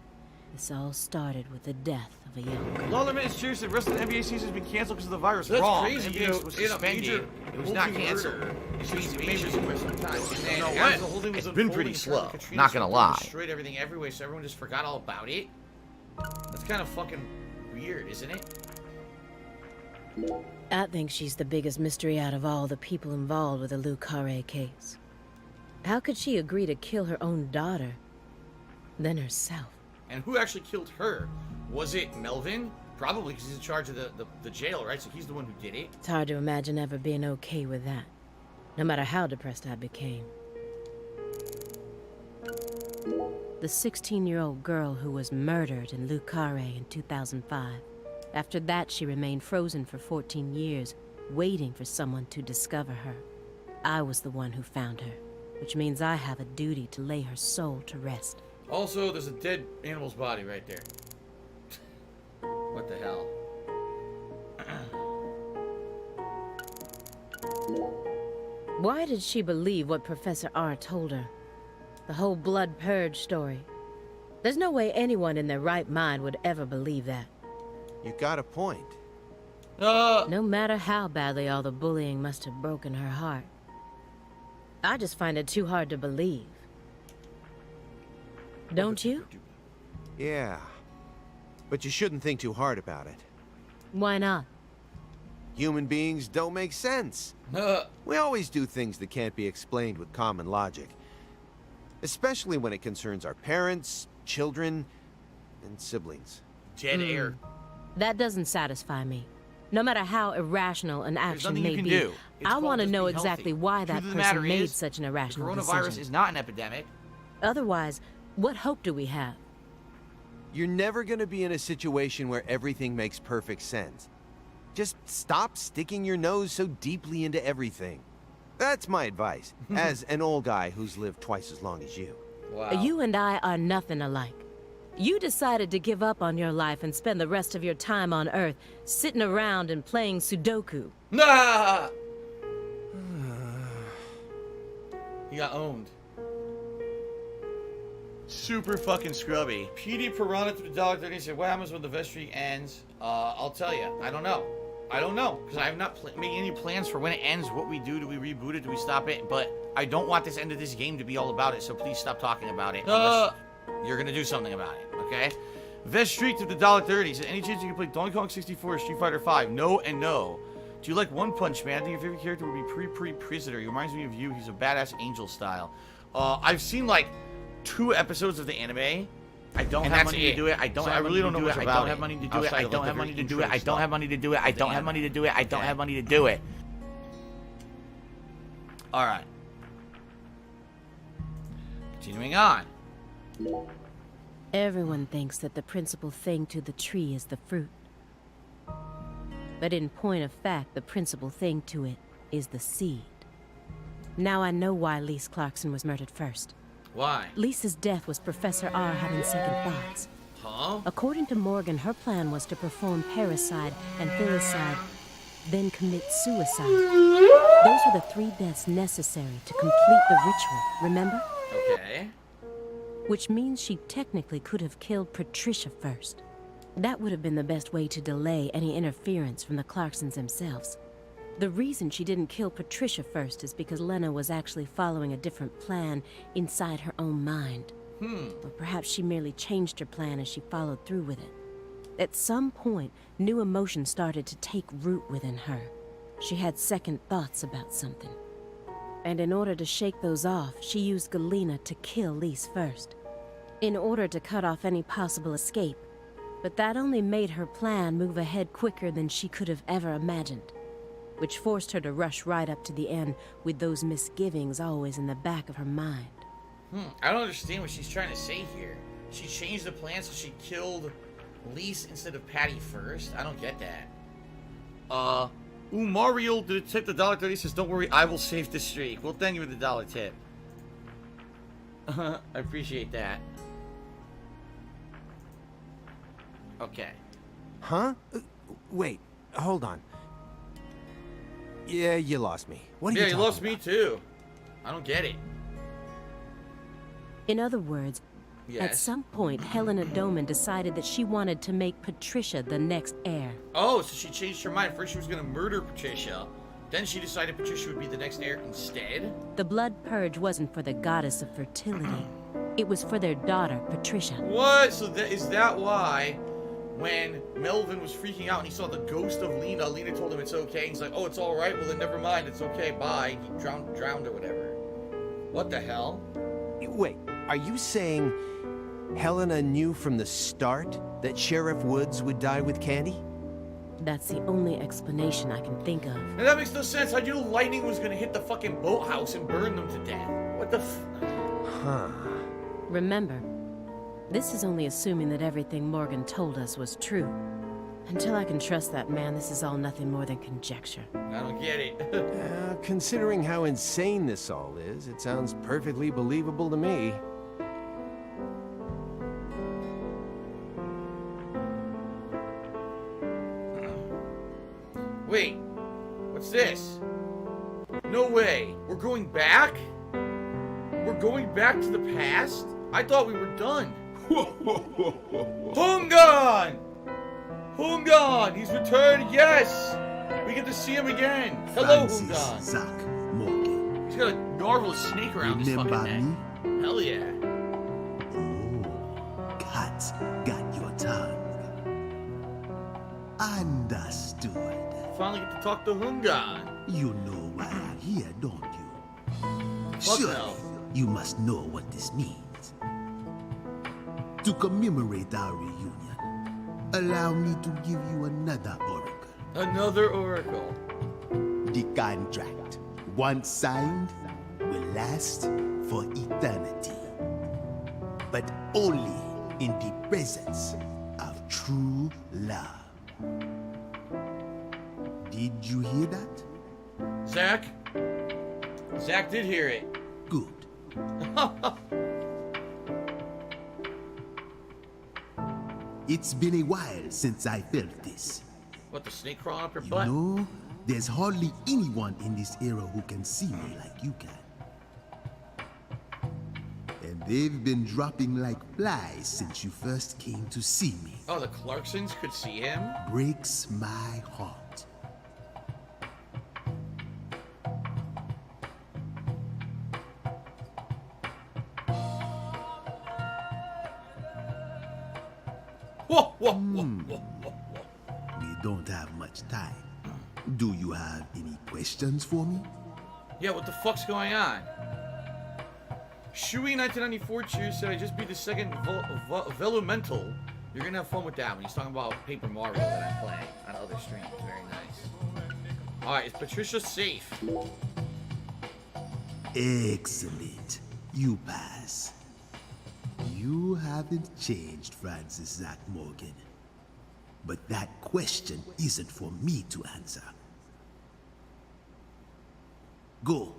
This all started with the death of a young girl. Lawler is true. The rest of the NBA season has been canceled because of the virus. That's Wrong. crazy. The You know, NBA was in a suspended. major It was not canceled. multi-murder It was major sometimes. And know as what? the whole thing was It's been pretty unfolding, slow, Katrina not gonna lie. Destroyed everything everywhere, so everyone just forgot all about it. That's kind of fucking weird, isn't it? I think she's the biggest mystery out of all the people involved with the Le Carré case. How could she agree to kill her own daughter, then herself? And who actually killed her? Was it Melvin? Probably, because he's in charge of the jail, right? So he's the one who did it. It's hard to imagine ever being okay with that, no matter how depressed I became. The 16-year-old girl who was murdered in Le Carré in 2005. After that, she remained frozen for 14 years, waiting for someone to discover her. I was the one who found her, which means I have a duty to lay her soul to rest. Also, there's a dead animal's body right there. What the hell? Why did she believe what Professor R told her? The whole blood purge story. There's no way anyone in their right mind would ever believe that. You got a point. No matter how badly all the bullying must have broken her heart. I just find it too hard to believe. Don't you? Yeah. But you shouldn't think too hard about it. Why not? Human beings don't make sense. We always do things that can't be explained with common logic. Especially when it concerns our parents, children, and siblings. Dead air. That doesn't satisfy me. No matter how irrational an action may be, I want to know exactly why that person made such an irrational decision. Coronavirus is not an epidemic. Otherwise, what hope do we have? You're never going to be in a situation where everything makes perfect sense. Just stop sticking your nose so deeply into everything. That's my advice, as an old guy who's lived twice as long as you. Wow. You and I are nothing alike. You decided to give up on your life and spend the rest of your time on Earth sitting around and playing Sudoku. Nah! He got owned. Super fucking scrubby. PD Piranha to the $1.30 said, what happens when the vestry ends? I'll tell you. I don't know. I don't know, because I have not made any plans for when it ends, what we do. Do we reboot it? Do we stop it? But I don't want this end of this game to be all about it, so please stop talking about it. Unless you're going to do something about it, okay? Vest Street to the $1.30 said, any chance you can play Donkey Kong 64 or Street Fighter 5? No and no. Do you like One Punch Man? I think your favorite character would be Prisoner. He reminds me of you. He's a badass angel style. I've seen like 2 episodes of the anime. I don't have money to do it. I really don't know much about it. I don't have money to do it. I don't have money to do it. I don't have money to do it. I don't have money to do it. I don't have money to do it. All right. Continuing on. Everyone thinks that the principal thing to the tree is the fruit. But in point of fact, the principal thing to it is the seed. Now I know why Lise Clarkson was murdered first. Why? Lisa's death was Professor R having second thoughts. Huh? According to Morgan, her plan was to perform parricide and filicide, then commit suicide. Those were the 3 deaths necessary to complete the ritual, remember? Okay. Which means she technically could have killed Patricia first. That would have been the best way to delay any interference from the Clarksons themselves. The reason she didn't kill Patricia first is because Lena was actually following a different plan inside her own mind. Or perhaps she merely changed her plan as she followed through with it. At some point, new emotions started to take root within her. She had second thoughts about something. And in order to shake those off, she used Galena to kill Lise first, in order to cut off any possible escape. But that only made her plan move ahead quicker than she could have ever imagined, which forced her to rush right up to the end with those misgivings always in the back of her mind. I don't understand what she's trying to say here. She changed the plan so she killed Lise instead of Patty first? I don't get that. Mario did tip the $1.30 says, don't worry, I will save the streak. Well, thank you for the $1 tip. I appreciate that. Okay. Huh? Wait, hold on. Yeah, you lost me. What are you talking lost about? me too. I don't get it. In other words, At some point, Helena Doman decided that she wanted to make Patricia the next heir. Oh, so she changed her mind. First she was going to murder Patricia. Then she decided Patricia would be the next heir instead. The blood purge wasn't for the goddess of fertility. It was for their daughter, Patricia. What? So is that why when Melvin was freaking out and he saw the ghost of Lena, Lena told him it's okay. He's like, oh, it's all right. Well, then never mind. It's okay. Bye. He drowned or whatever. What the hell? Wait, are you saying Helena knew from the start that Sheriff Woods would die with Candy? That's the only explanation I can think of. And that makes no sense. How'd you know lightning was gonna hit the fucking boathouse and burn them to death? What the Huh. Remember, this is only assuming that everything Morgan told us was true. Until I can trust that man, this is all nothing more than conjecture. I don't get it. Considering how insane this all is, it sounds perfectly believable to me. Wait, what's this? No way. We're going back? We're going back to the past? I thought we were done. Hungan! Hungan! He's returned, yes! We get to see him again. Hello, Hungan. Zach Morgan. He's got a marvelous snake around his fucking neck. Me? Hell yeah. Oh, cat got your tongue. Understood. Finally get to talk to Hungan. You know why I'm here, don't you? Fuck Surely, no. you must know what this means. To commemorate our reunion, allow me to give you another oracle. Another oracle. The contract, once signed, will last for eternity. But only in the presence of true love. Did you hear that? Zach? Zach did hear it. Good. It's been a while since I felt this. What, the snake crawling up your You butt? know, there's hardly anyone in this era who can see me like you can. And they've been dropping like flies since you first came to see me. Oh, the Clarksons could see him? Breaks my heart. Whoa, whoa, whoa, whoa, whoa. We don't have much time. Do you have any questions for me? Yeah, what the fuck's going on? Shui 1994 Cheers said I just beat the second Velumental. You're gonna have fun with that when he's talking about Paper Mario that I'm playing on other streams. Very nice. Alright, is Patricia safe? Excellent. You pass. You haven't changed, Francis Zach Morgan. But that question isn't for me to answer. Go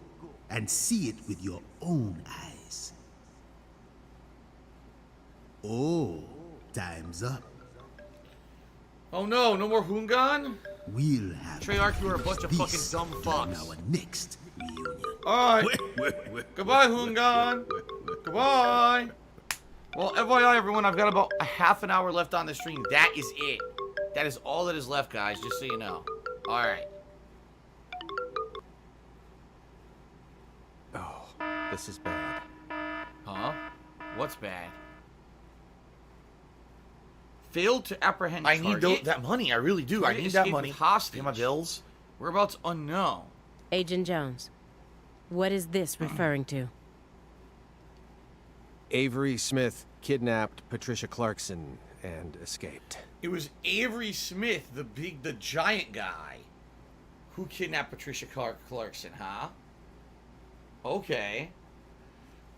and see it with your own eyes. Oh, time's up. Oh no, no more Hungan? We'll have Treyarch, you are a bunch of fucking dumb on fucks. our next reunion. Alright. Goodbye, Hungan. Goodbye. Well, FYI, everyone, I've got about a half an hour left on the stream. That is it. That is all that is left, guys, just so you know. Alright. Oh, this is bad. Huh? What's bad? Failed to apprehend I need target. that money. I really do. I Target need that escaped money. with hostage. Pay my bills. Whereabouts unknown. Agent Jones, what is this referring to? Avery Smith kidnapped Patricia Clarkson and escaped. It was Avery Smith, the giant guy, who kidnapped Patricia Clarkson, huh? Okay.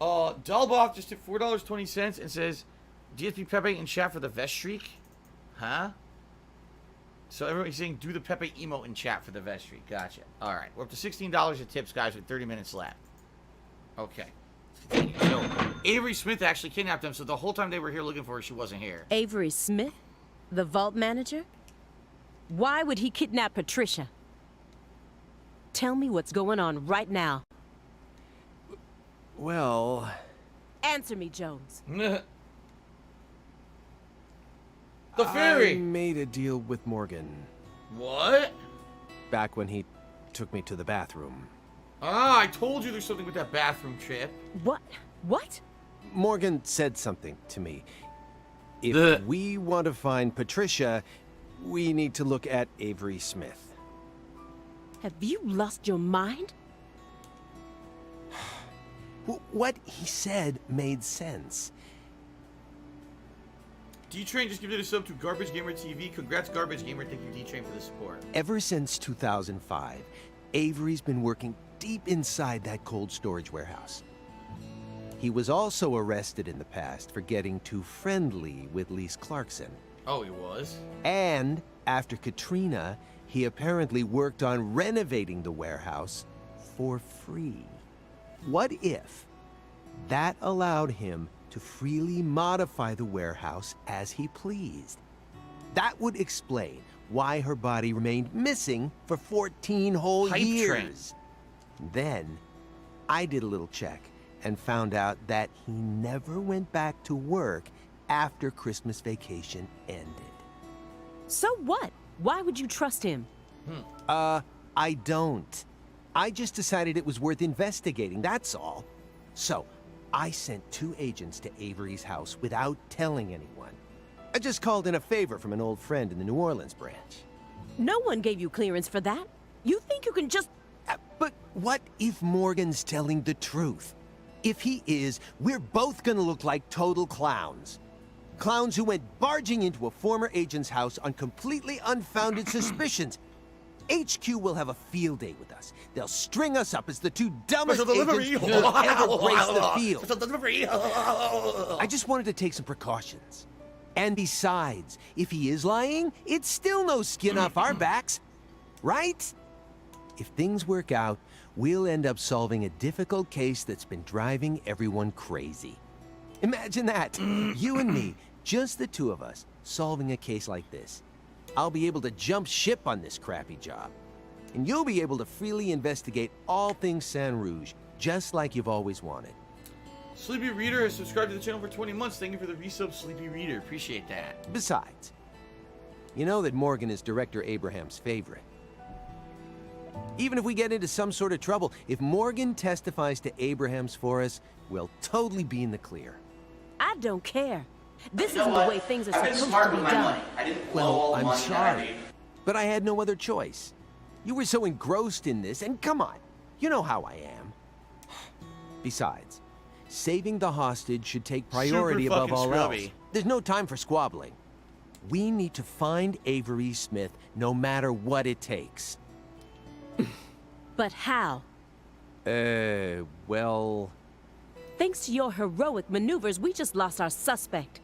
Dalbach just took $4.20 and says, DSP Pepe in chat for the vest streak? Huh? So everybody's saying, do the Pepe emote in chat for the vest streak. Gotcha. Alright, we're up to $16 of tips, guys, with 30 minutes left. Okay. So, Avery Smith actually kidnapped him, so the whole time they were here looking for her, she wasn't here. Avery Smith? The vault manager? Why would he kidnap Patricia? Tell me what's going on right now. Well... Answer me, Jones. The fairy! I made a deal with Morgan. What? Back when he took me to the bathroom. Ah, I told you there's something with that bathroom trip. What? What? Morgan said something to me. If we want to find Patricia, we need to look at Avery Smith. Have you lost your mind? What he said made sense. D-Train just gave it a sub to Garbage Gamer TV. Congrats, Garbage Gamer. Thank you, D-Train, for the support. Ever since 2005, Avery's been working deep inside that cold storage warehouse. He was also arrested in the past for getting too friendly with Lise Clarkson. Oh, he was? And after Katrina, he apparently worked on renovating the warehouse for free. What if that allowed him to freely modify the warehouse as he pleased? That would explain why her body remained missing for 14 whole years. Then, I did a little check and found out that he never went back to work after Christmas vacation ended. So what? Why would you trust him? I don't. I just decided it was worth investigating, that's all. So, I sent 2 agents to Avery's house without telling anyone. I just called in a favor from an old friend in the New Orleans branch. No one gave you clearance for that. You think you can just... But what if Morgan's telling the truth? If he is, we're both gonna look like total clowns. Clowns who went barging into a former agent's house on completely unfounded suspicions. HQ will have a field day with us. They'll string us up as the 2 dumbest agents who will ever grace the field. I just wanted to take some precautions. And besides, if he is lying, it's still no skin off our backs. Right? If things work out, we'll end up solving a difficult case that's been driving everyone crazy. Imagine that. You and me, just the 2 of us, solving a case like this. I'll be able to jump ship on this crappy job. And you'll be able to freely investigate all things San Rouge, just like you've always wanted. Sleepy Reader has subscribed to the channel for 20 months. Thank you for the resub, Sleepy Reader. Appreciate that. Besides, you know that Morgan is Director Abraham's favorite. Even if we get into some sort of trouble, if Morgan testifies to Abraham's for us, we'll totally be in the clear. I don't care. This isn't the way things are supposed to be done. Well, I'm sorry, but I had no other choice. You were so engrossed in this, and come on, you know how I am. Besides, saving the hostage should take priority above all else. There's no time for squabbling. We need to find Avery Smith no matter what it takes. But how? Well... Thanks to your heroic maneuvers, we just lost our suspect.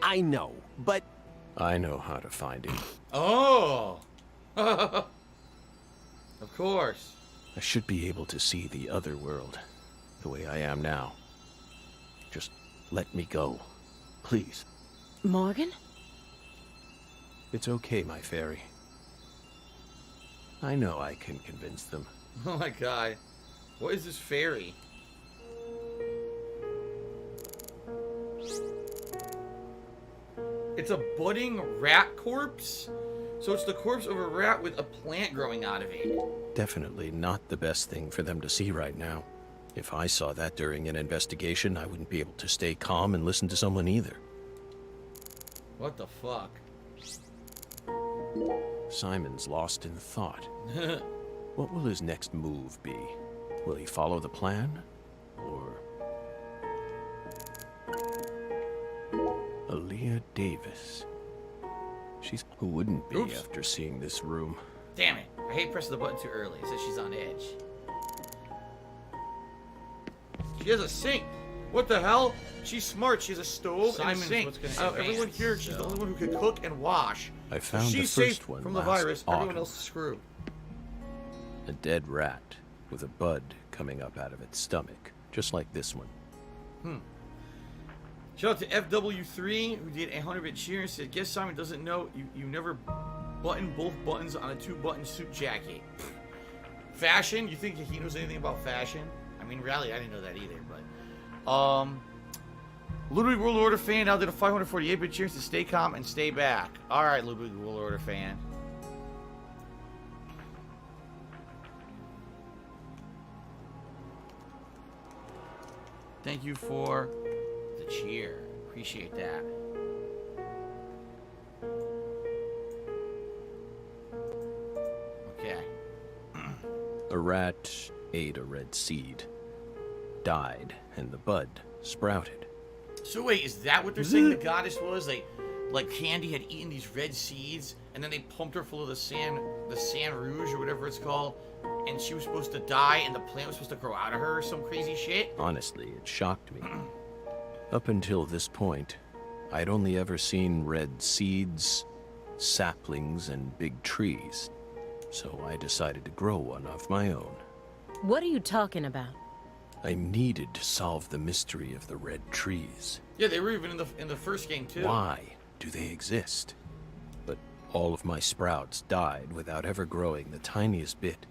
I know, but... I know how to find him. Oh! Of course. I should be able to see the other world, the way I am now. Just let me go, please. Morgan? It's okay, my fairy. I know I can convince them. Oh my god. What is this fairy? It's a budding rat corpse? So it's the corpse of a rat with a plant growing out of it. Definitely not the best thing for them to see right now. If I saw that during an investigation, I wouldn't be able to stay calm and listen to someone either. What the fuck? Simon's lost in thought. What will his next move be? Will he follow the plan? Or... Aaliyah Davis. She's... Who wouldn't be after seeing this room? Damn it. I hate pressing the button too early. It says she's on edge. She has a sink. What the hell? She's smart. She has a stove and a sink. Out of everyone here, she's the only one who can cook and wash. I found so the she's first safe one from the last virus. autumn. Everyone else is screwed. A dead rat with a bud coming up out of its stomach, just like this one. Shout out to FW3 who did a 100-bit cheer and said, guess Simon doesn't know you never button both buttons on a 2-button suit jacket. Fashion? You think he knows anything about fashion? I mean, really, I didn't know that either, but Ludwig World Order fan now did a 548-bit cheers to stay calm and stay back. All right, Ludwig World Order fan. Thank you for the cheer. Appreciate that. Okay. A rat ate a red seed, died, and the bud sprouted. So wait, is that what they're saying the goddess was? Like Candy had eaten these red seeds, and then they pumped her full of the San Rouge or whatever it's called, and she was supposed to die, and the plant was supposed to grow out of her or some crazy shit? Honestly, it shocked me. Up until this point, I'd only ever seen red seeds, saplings, and big trees. So I decided to grow one of my own. What are you talking about? I needed to solve the mystery of the red trees. Yeah, they were even in the first game too. Why do they exist? But all of my sprouts died without ever growing the tiniest bit.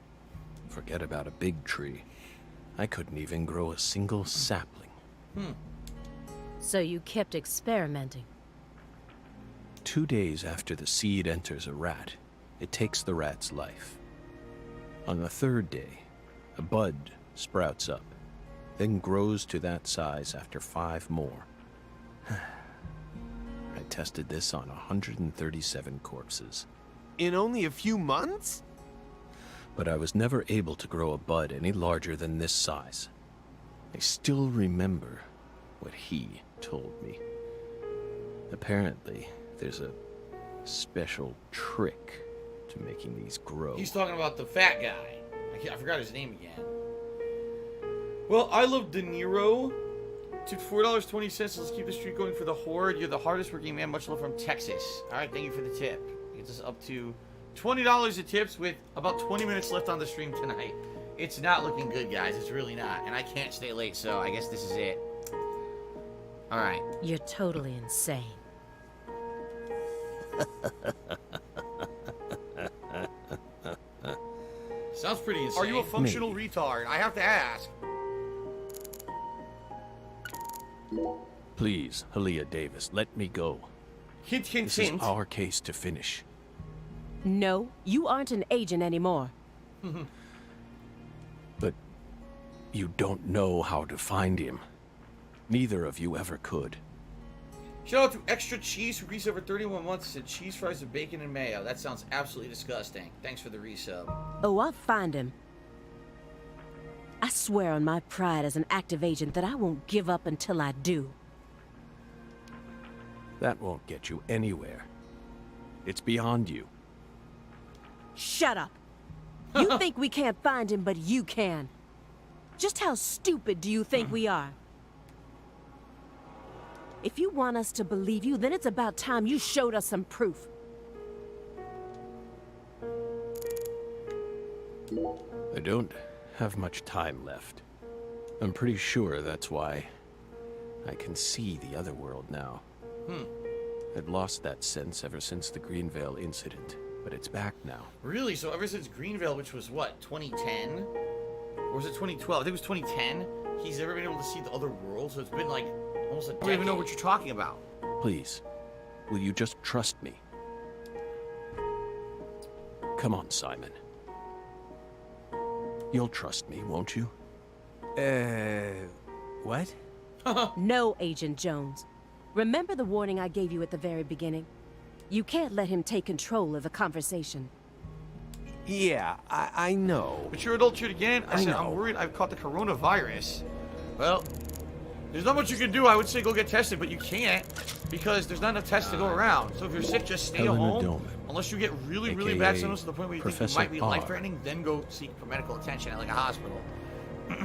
Forget about a big tree. I couldn't even grow a single sapling. So you kept experimenting. 2 days after the seed enters a rat, it takes the rat's life. On the 3rd day, a bud sprouts up, then grows to that size after 5 more. I tested this on 137 corpses. In only a few months? But I was never able to grow a bud any larger than this size. I still remember what he told me. Apparently, there's a special trick to making these grow. He's talking about the fat guy. I forgot his name again. Well, I love De Niro. To $4.20. Let's keep the streak going for the Horde. You're the hardest working man. Much love from Texas. All right, thank you for the tip. Gets us up to $20 of tips with about 20 minutes left on the stream tonight. It's not looking good, guys. It's really not. And I can't stay late, so I guess this is it. All right. You're totally insane. Sounds pretty insane. Are you a functional retard? I have to ask. Please, Aaliyah Davis, let me go. Hint, hint, This hint. is our case to finish. No, you aren't an agent anymore. But you don't know how to find him. Neither of you ever could. Shout out to Extra Cheese, who resub for 31 months, said cheese fries with bacon and mayo. That sounds absolutely disgusting. Thanks for the resub. Oh, I'll find him. I swear on my pride as an active agent that I won't give up until I do. That won't get you anywhere. It's beyond you. Shut up. You think we can't find him, but you can. Just how stupid do you think we are? If you want us to believe you, then it's about time you showed us some proof. I don't have much time left. I'm pretty sure that's why I can see the other world now. I'd lost that sense ever since the Greenvale incident, but it's back now. Really? So ever since Greenvale, which was what, 2010? Or was it 2012? I think it was 2010. He's never been able to see the other world, so it's been like almost a decade. I don't even know what you're talking about. Please, will you just trust me? Come on, Simon. You'll trust me, won't you? What? No, Agent Jones. Remember the warning I gave you at the very beginning? You can't let him take control of the conversation. Yeah, I know. But you're adulterated again? I said, know. I'm worried I've caught the coronavirus. Well, there's not much you can do. I would say go get tested, but you can't because there's not enough tests to go around. So if you're sick, just stay Helena home. Doman, Unless you get really, really AKA bad symptoms to the point where you think you Professor might be R. life-threatening, then go seek for medical attention at like a hospital.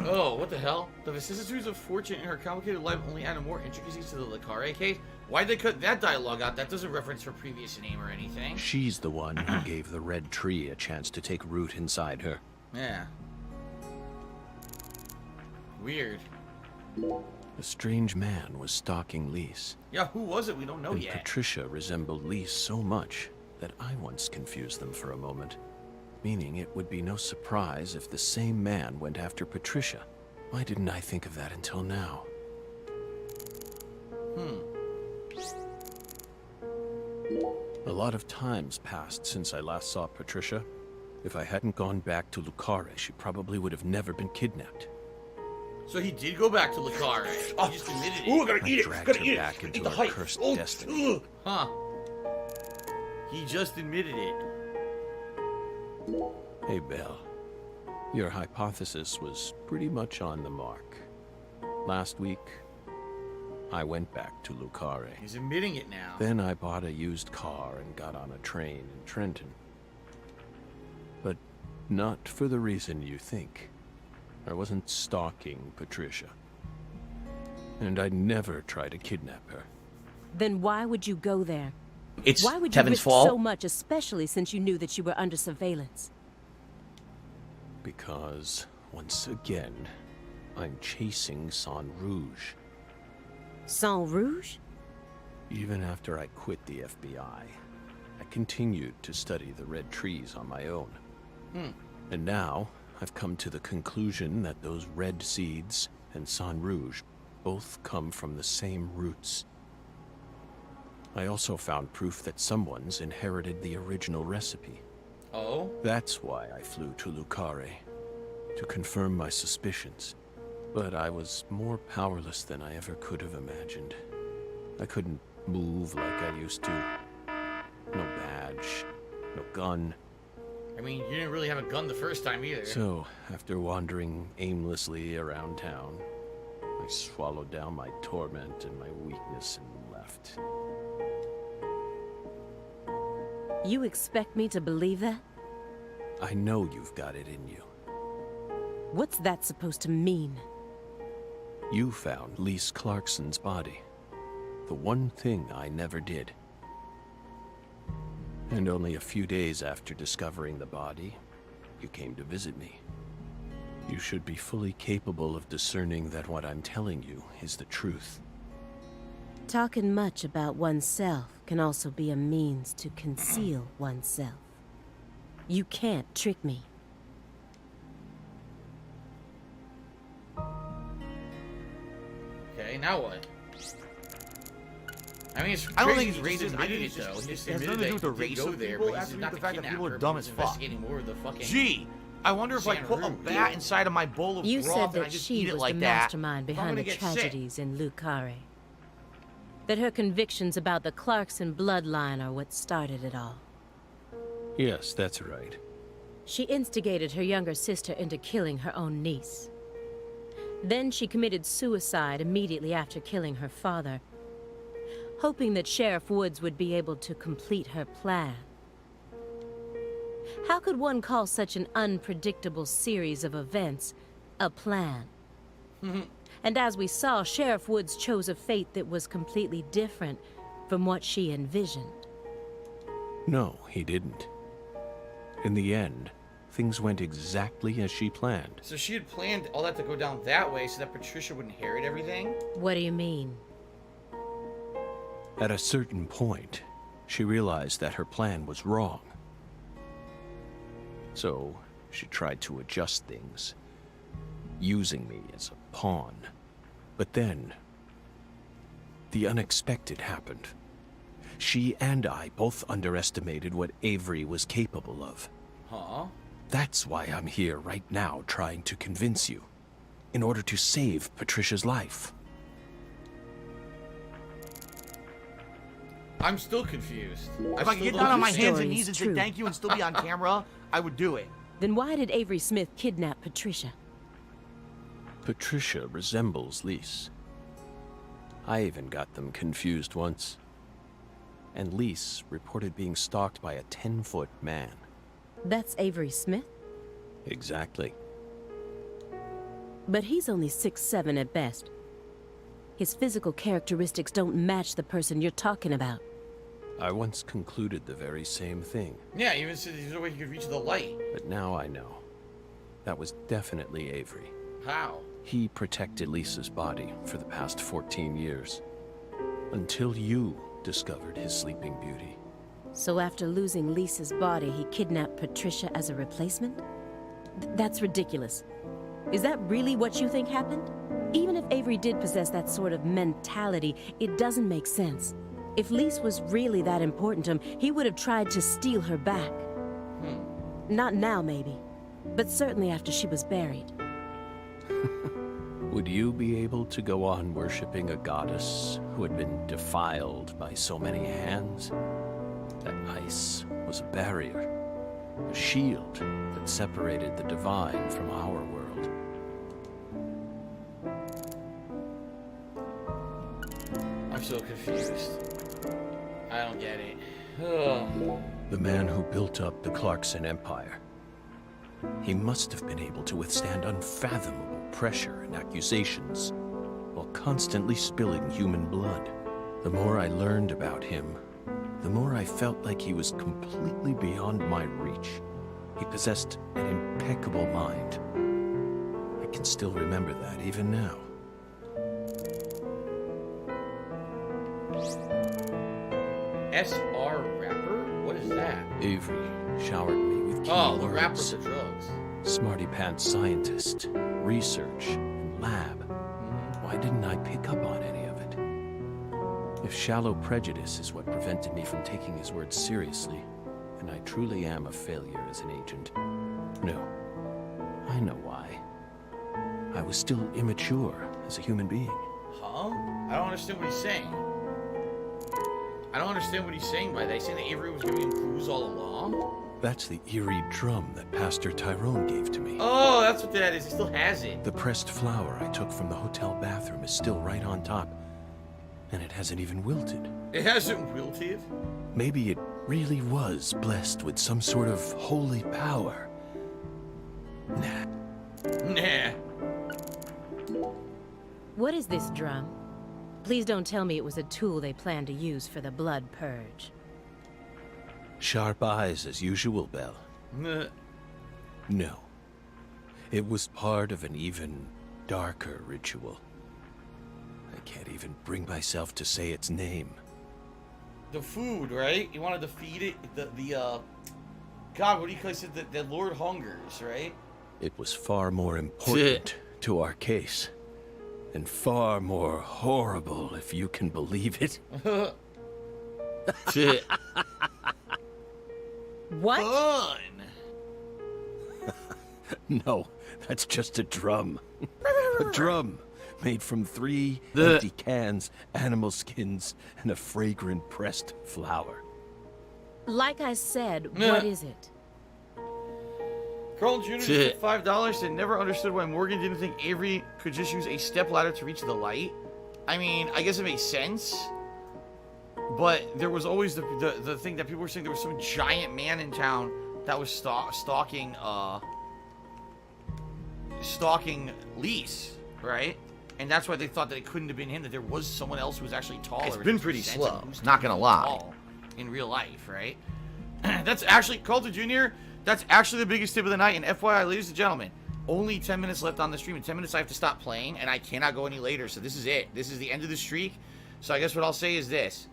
Oh, what the hell? The vicissitudes of fortune in her complicated life only added more intricacies to the Le Carre case. Why'd they cut that dialogue out? That doesn't reference her previous name or anything. She's the one who gave the red tree a chance to take root inside her. Yeah. Weird. A strange man was stalking Lise. Yeah, who was it? We don't know And yet. Patricia resembled Lise so much that I once confused them for a moment. Meaning it would be no surprise if the same man went after Patricia. Why didn't I think of that until now? A lot of time's passed since I last saw Patricia. If I hadn't gone back to Lucare, she probably would have never been kidnapped. So he did go back to Lucare. He just admitted it. Ooh, gotta eat it. Dragged Gotta her eat back it. into our cursed destiny. Huh. He just admitted it. Hey, Belle. Your hypothesis was pretty much on the mark. Last week, I went back to Lucare. He's admitting it now. Then I bought a used car and got on a train in Trenton. But not for the reason you think. I wasn't stalking Patricia. And I'd never try to kidnap her. Then why would you go there? It's Why would you Kevin's risk fault. so much, especially since you knew that you were under surveillance? Because, once again, I'm chasing Sang Rouge. Sang Rouge? Even after I quit the FBI, I continued to study the red trees on my own. And now, I've come to the conclusion that those red seeds and Sang Rouge both come from the same roots. I also found proof that someone's inherited the original recipe. Oh? That's why I flew to Lucare, to confirm my suspicions. But I was more powerless than I ever could have imagined. I couldn't move like I used to. No badge, no gun. I mean, you didn't really have a gun the first time either. So, after wandering aimlessly around town, I swallowed down my torment and my weakness and left. You expect me to believe that? I know you've got it in you. What's that supposed to mean? You found Lise Clarkson's body. The one thing I never did. And only a few days after discovering the body, you came to visit me. You should be fully capable of discerning that what I'm telling you is the truth. Talking much about oneself can also be a means to conceal oneself. You can't trick me. Okay, now what? I mean, it's I don't crazy think he it's just racist. I admitted think it, it's though. just, He just it has admitted nothing to do with that the he race did go of there, people. but It has he's to do not with the fact that people are kidnapper, dumb he as was fuck. investigating more of the fucking... Gee, I wonder if I San put a Rouge. bat inside of my bowl of You broth said and I that just she eat it was like the that. mastermind I'm behind gonna the get sick. tragedies in Lucare. That her convictions about the Clarkson bloodline are what started it all. Yes, that's right. She instigated her younger sister into killing her own niece. Then she committed suicide immediately after killing her father, hoping that Sheriff Woods would be able to complete her plan. How could one call such an unpredictable series of events a plan? And as we saw, Sheriff Woods chose a fate that was completely different from what she envisioned. No, he didn't. In the end, things went exactly as she planned. So she had planned all that to go down that way so that Patricia would inherit everything? What do you mean? At a certain point, she realized that her plan was wrong. So, she tried to adjust things, using me as a pawn. But then, the unexpected happened. She and I both underestimated what Avery was capable of. Huh? That's why I'm here right now trying to convince you, in order to save Patricia's life. I'm still confused. If I could get down on my hands and knees and say thank you and still be on camera, I would do it. Then why did Avery Smith kidnap Patricia? Patricia resembles Lise. I even got them confused once. And Lise reported being stalked by a 10-foot man. That's Avery Smith? Exactly. But he's only 6'7" at best. His physical characteristics don't match the person you're talking about. I once concluded the very same thing. Yeah, even said there's no way he could reach the light. But now I know. That was definitely Avery. How? He protected Lisa's body for the past 14 years. Until you discovered his sleeping beauty. So after losing Lisa's body, he kidnapped Patricia as a replacement? That's ridiculous. Is that really what you think happened? Even if Avery did possess that sort of mentality, it doesn't make sense. If Lise was really that important to him, he would have tried to steal her back. Not now, maybe, but certainly after she was buried. Would you be able to go on worshipping a goddess who had been defiled by so many hands? That ice was a barrier, a shield that separated the divine from our world. I'm so confused. I don't get it. Ugh. The man who built up the Clarkson Empire. He must have been able to withstand unfathomable pressure and accusations while constantly spilling human blood. The more I learned about him, the more I felt like he was completely beyond my reach. He possessed an impeccable mind. I can still remember that even now. SR rapper? What is that? Avery showered me with key the words. rapper for drugs. Smarty pants scientist, research, and lab. Why didn't I pick up on any of it? If shallow prejudice is what prevented me from taking his words seriously, then I truly am a failure as an agent. No, I know why. I was still immature as a human being. Huh? I don't understand what he's saying. I don't understand what he's saying by that. He's saying that Avery was giving him clues all along? That's the eerie drum that Pastor Tyrone gave to me. Oh, that's what that is. He still has it. The pressed flower I took from the hotel bathroom is still right on top, and it hasn't even wilted. It hasn't wilted? Maybe it really was blessed with some sort of holy power. Nah. What is this drum? Please don't tell me it was a tool they planned to use for the blood purge. Sharp eyes as usual, Belle. No. It was part of an even darker ritual. I can't even bring myself to say its name. The food, right? You wanted to feed it God, what do you call it? The Lord Hungers, right? It was far more important to our case. And far more horrible, if you can believe it. Shit. What? Fun. No, that's just a drum. A drum made from 3 empty cans, animal skins, and a fragrant pressed flower. Like I said, what is it? Carl Jr. just took $5 and never understood why Morgan didn't think Avery could just use a stepladder to reach the light. I mean, I guess it makes sense. But there was always the thing that people were saying there was some giant man in town that was stalking Lise, right? And that's why they thought that it couldn't have been him, that there was someone else who was actually taller. It's been pretty slow, not gonna lie. In real life, right? That's actually, Colton Jr., that's actually the biggest tip of the night. And FYI, ladies and gentlemen, only 10 minutes left on the stream. In 10 minutes, I have to stop playing, and I cannot go any later. So this is it. This is the end of the streak. So I guess what I'll say is this.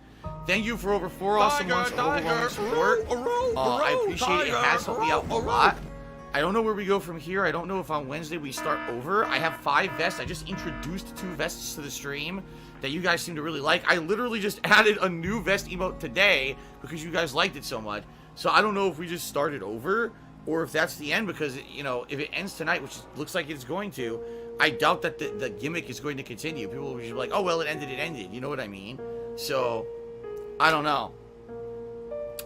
Thank you for over 4 awesome months of overwhelming support. I appreciate it. It has helped me out a lot. I don't know where we go from here. I don't know if on Wednesday we start over. I have 5 vests. I just introduced 2 vests to the stream that you guys seem to really like. I literally just added a new vest emote today because you guys liked it so much. So I don't know if we just started over or if that's the end, because, you know, if it ends tonight, which looks like it's going to, I doubt that the gimmick is going to continue. People will be like, oh, well, it ended. You know what I mean? So, I don't know.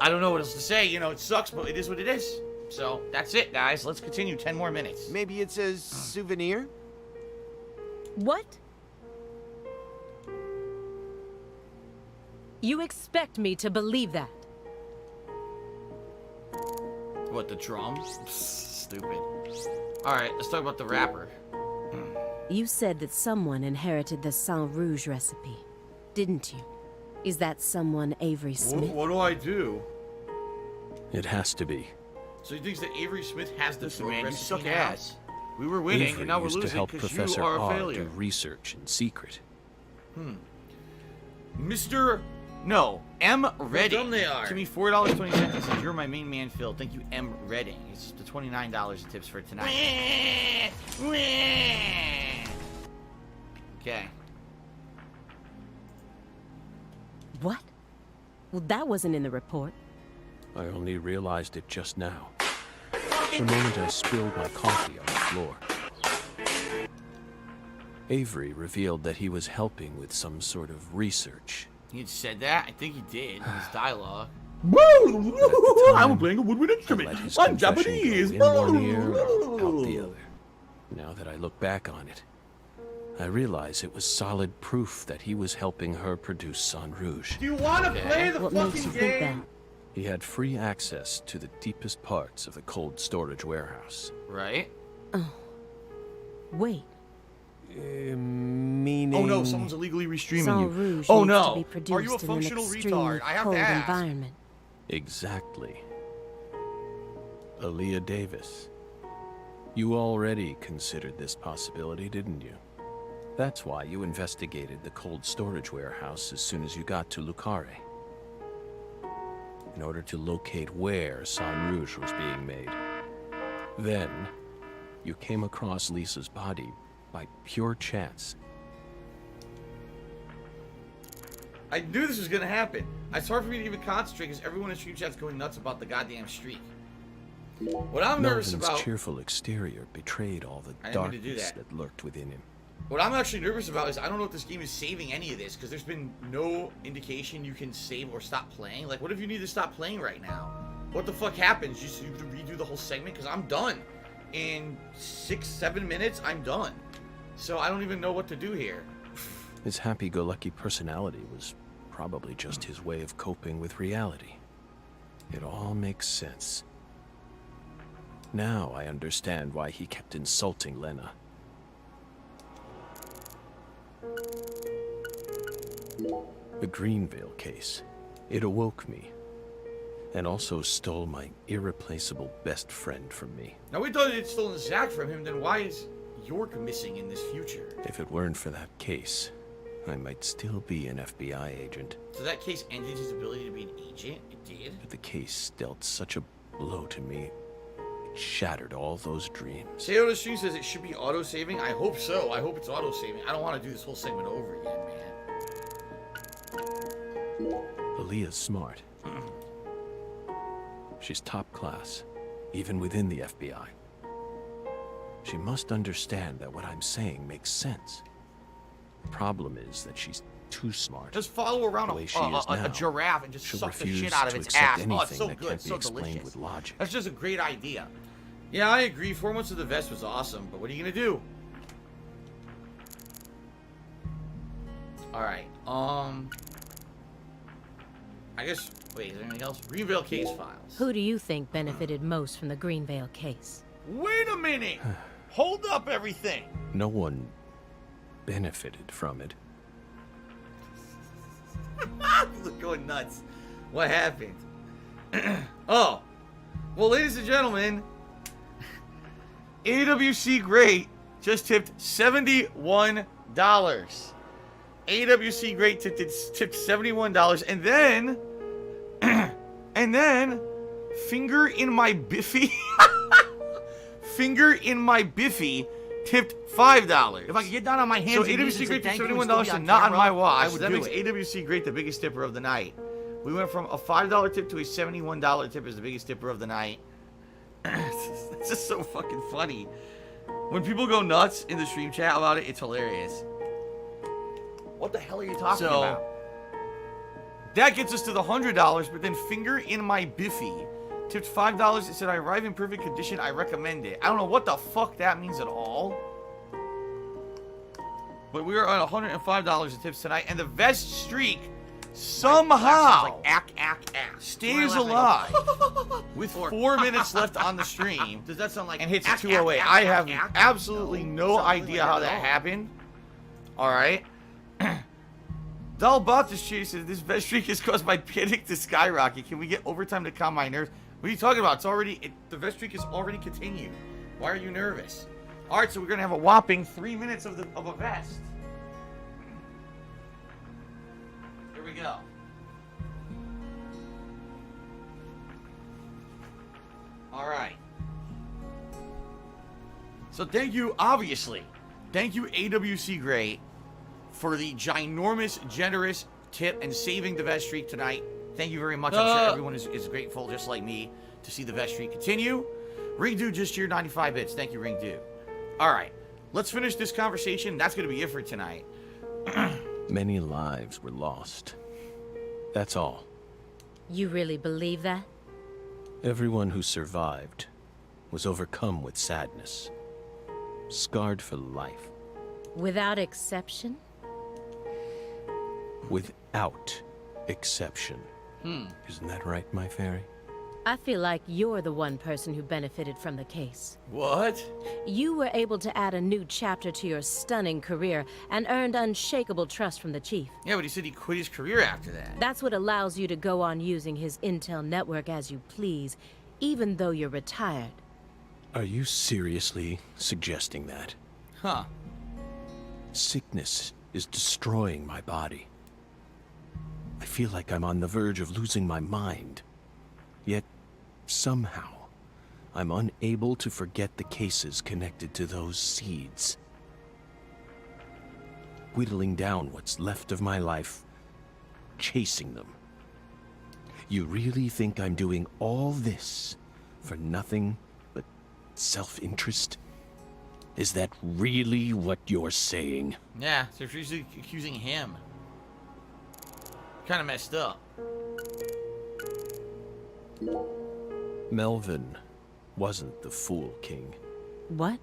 I don't know what else to say. You know, it sucks, but it is what it is. So, that's it, guys. Let's continue 10 more minutes. Maybe it's a souvenir? What? You expect me to believe that? What, the drums? Stupid. Alright, let's talk about the rapper. You said that someone inherited the Saint Rouge recipe, didn't you? Is that someone Avery Smith? What do I do? It has to be. So he thinks that Avery Smith has the Listen, man, you recipe suck now? ass. We were winning, Avery and now we're used to losing help because you Professor are a R failure. do research in secret. Mr. No, M. Redding. dumb they are. To me, $4.20. He says, you're my main man, Phil. Thank you, M. Redding. It's the $29 in tips for tonight. Okay. What? Well, that wasn't in the report. I only realized it just now. The moment I spilled my coffee on the floor. Avery revealed that he was helping with some sort of research. He had said that? I think he did in his dialogue. I'm playing a woodwind instrument. I'm Japanese. In one ear, out the other. Now that I look back on it, I realize it was solid proof that he was helping her produce Sang Rouge. Do you want to play the What makes fucking you think game? that? He had free access to the deepest parts of the cold storage warehouse. Right? Oh. Wait. Meaning... Oh no, someone's illegally restreaming Sang you. Rouge Oh needs no, to be produced are you a in an functional extremely retard? I have cold to ask. environment. Exactly. Aaliyah Davis. You already considered this possibility, didn't you? That's why you investigated the cold storage warehouse as soon as you got to Lucare. In order to locate where Sang Rouge was being made. Then, you came across Lisa's body by pure chance. I knew this was gonna happen. It's hard for me to even concentrate because everyone in stream chat's going nuts about the goddamn streak. What I'm nervous Melvin's about... cheerful exterior betrayed all the I didn't mean to do darkness that. that lurked within him. What I'm actually nervous about is I don't know if this game is saving any of this because there's been no indication you can save or stop playing. Like, what if you need to stop playing right now? What the fuck happens? You have to redo the whole segment? Because I'm done. In 6-7 minutes, I'm done. So I don't even know what to do here. His happy-go-lucky personality was probably just his way of coping with reality. It all makes sense. Now I understand why he kept insulting Lena. The Greenvale case. It awoke me. And also stole my irreplaceable best friend from me. Now we thought it stolen Zach from him, then why is York missing in this future? If it weren't for that case, I might still be an FBI agent. So that case ended his ability to be an agent? It did? But the case dealt such a blow to me. It shattered all those dreams. Sayo the Stream says it should be auto-saving. I hope so. I hope it's auto-saving. I don't want to do this whole segment over again, man. Aaliyah's smart. She's top class, even within the FBI. She must understand that what I'm saying makes sense. The problem is that she's too smart. Just follow around The way she is a now, giraffe and just she'll suck the refuse shit out of to its accept ass. Oh, it's anything so that good, can't be so explained delicious. with logic. That's just a great idea. Yeah, I agree. 4 months of the vest was awesome, but what are you gonna do? Alright, I guess, wait, is there anything else? Greenvale case files. Who do you think benefited most from the Greenvale case? Wait a minute! Hold up everything! No one benefited from it. Look, going nuts. What happened? Oh. Well, ladies and gentlemen, AWC Great just tipped $71. AWC Great tipped $71. And then, Finger in My Biffy. Finger in My Biffy tipped $5. If I could get down on my hands So and knees AWC and Great say tipped thank you and $71 still and be not on camera, my watch. I would That do makes it. AWC Great the biggest tipper of the night. We went from a $5 tip to a $71 tip as the biggest tipper of the night. It's just so fucking funny. When people go nuts in the stream chat about it, it's hilarious. What the hell are you talking about? That gets us to the $100, but then Finger in My Biffy tipped $5. It said, I arrive in perfect condition. I recommend it. I don't know what the fuck that means at all. But we are on $105 in tips tonight, and the vest streak somehow stays alive with 4 minutes left on the stream. Does that sound like And hits 208. I have absolutely no idea how that happened. Alright. Dalbatus says this vest streak is caused by panic to skyrocket. Can we get overtime to calm my nerves? What are you talking about? It's already the vest streak is already continued. Why are you nervous? Alright, so we're gonna have a whopping 3 minutes of a vest. Here we go. Alright. So thank you, obviously. Thank you, AWC Great, for the ginormous, generous tip and saving the Vest streak tonight. Thank you very much. I'm sure everyone is grateful, just like me, to see the Vest streak continue. Ring Dude just cheered 95 bits. Thank you, Ring Dude. All right, let's finish this conversation. That's going to be it for tonight. Many lives were lost. That's all. You really believe that? Everyone who survived was overcome with sadness, scarred for life. Without exception? Without exception. Isn't that right, my fairy? I feel like you're the one person who benefited from the case. What? You were able to add a new chapter to your stunning career and earned unshakable trust from the chief. Yeah, but he said he quit his career after that. That's what allows you to go on using his intel network as you please, even though you're retired. Are you seriously suggesting that? Huh. Sickness is destroying my body. I feel like I'm on the verge of losing my mind. Yet, somehow, I'm unable to forget the cases connected to those seeds. Whittling down what's left of my life, chasing them. You really think I'm doing all this for nothing but self-interest? Is that really what you're saying? Yeah, so she's accusing him. Kind of messed up. Melvin wasn't the Fool King. What?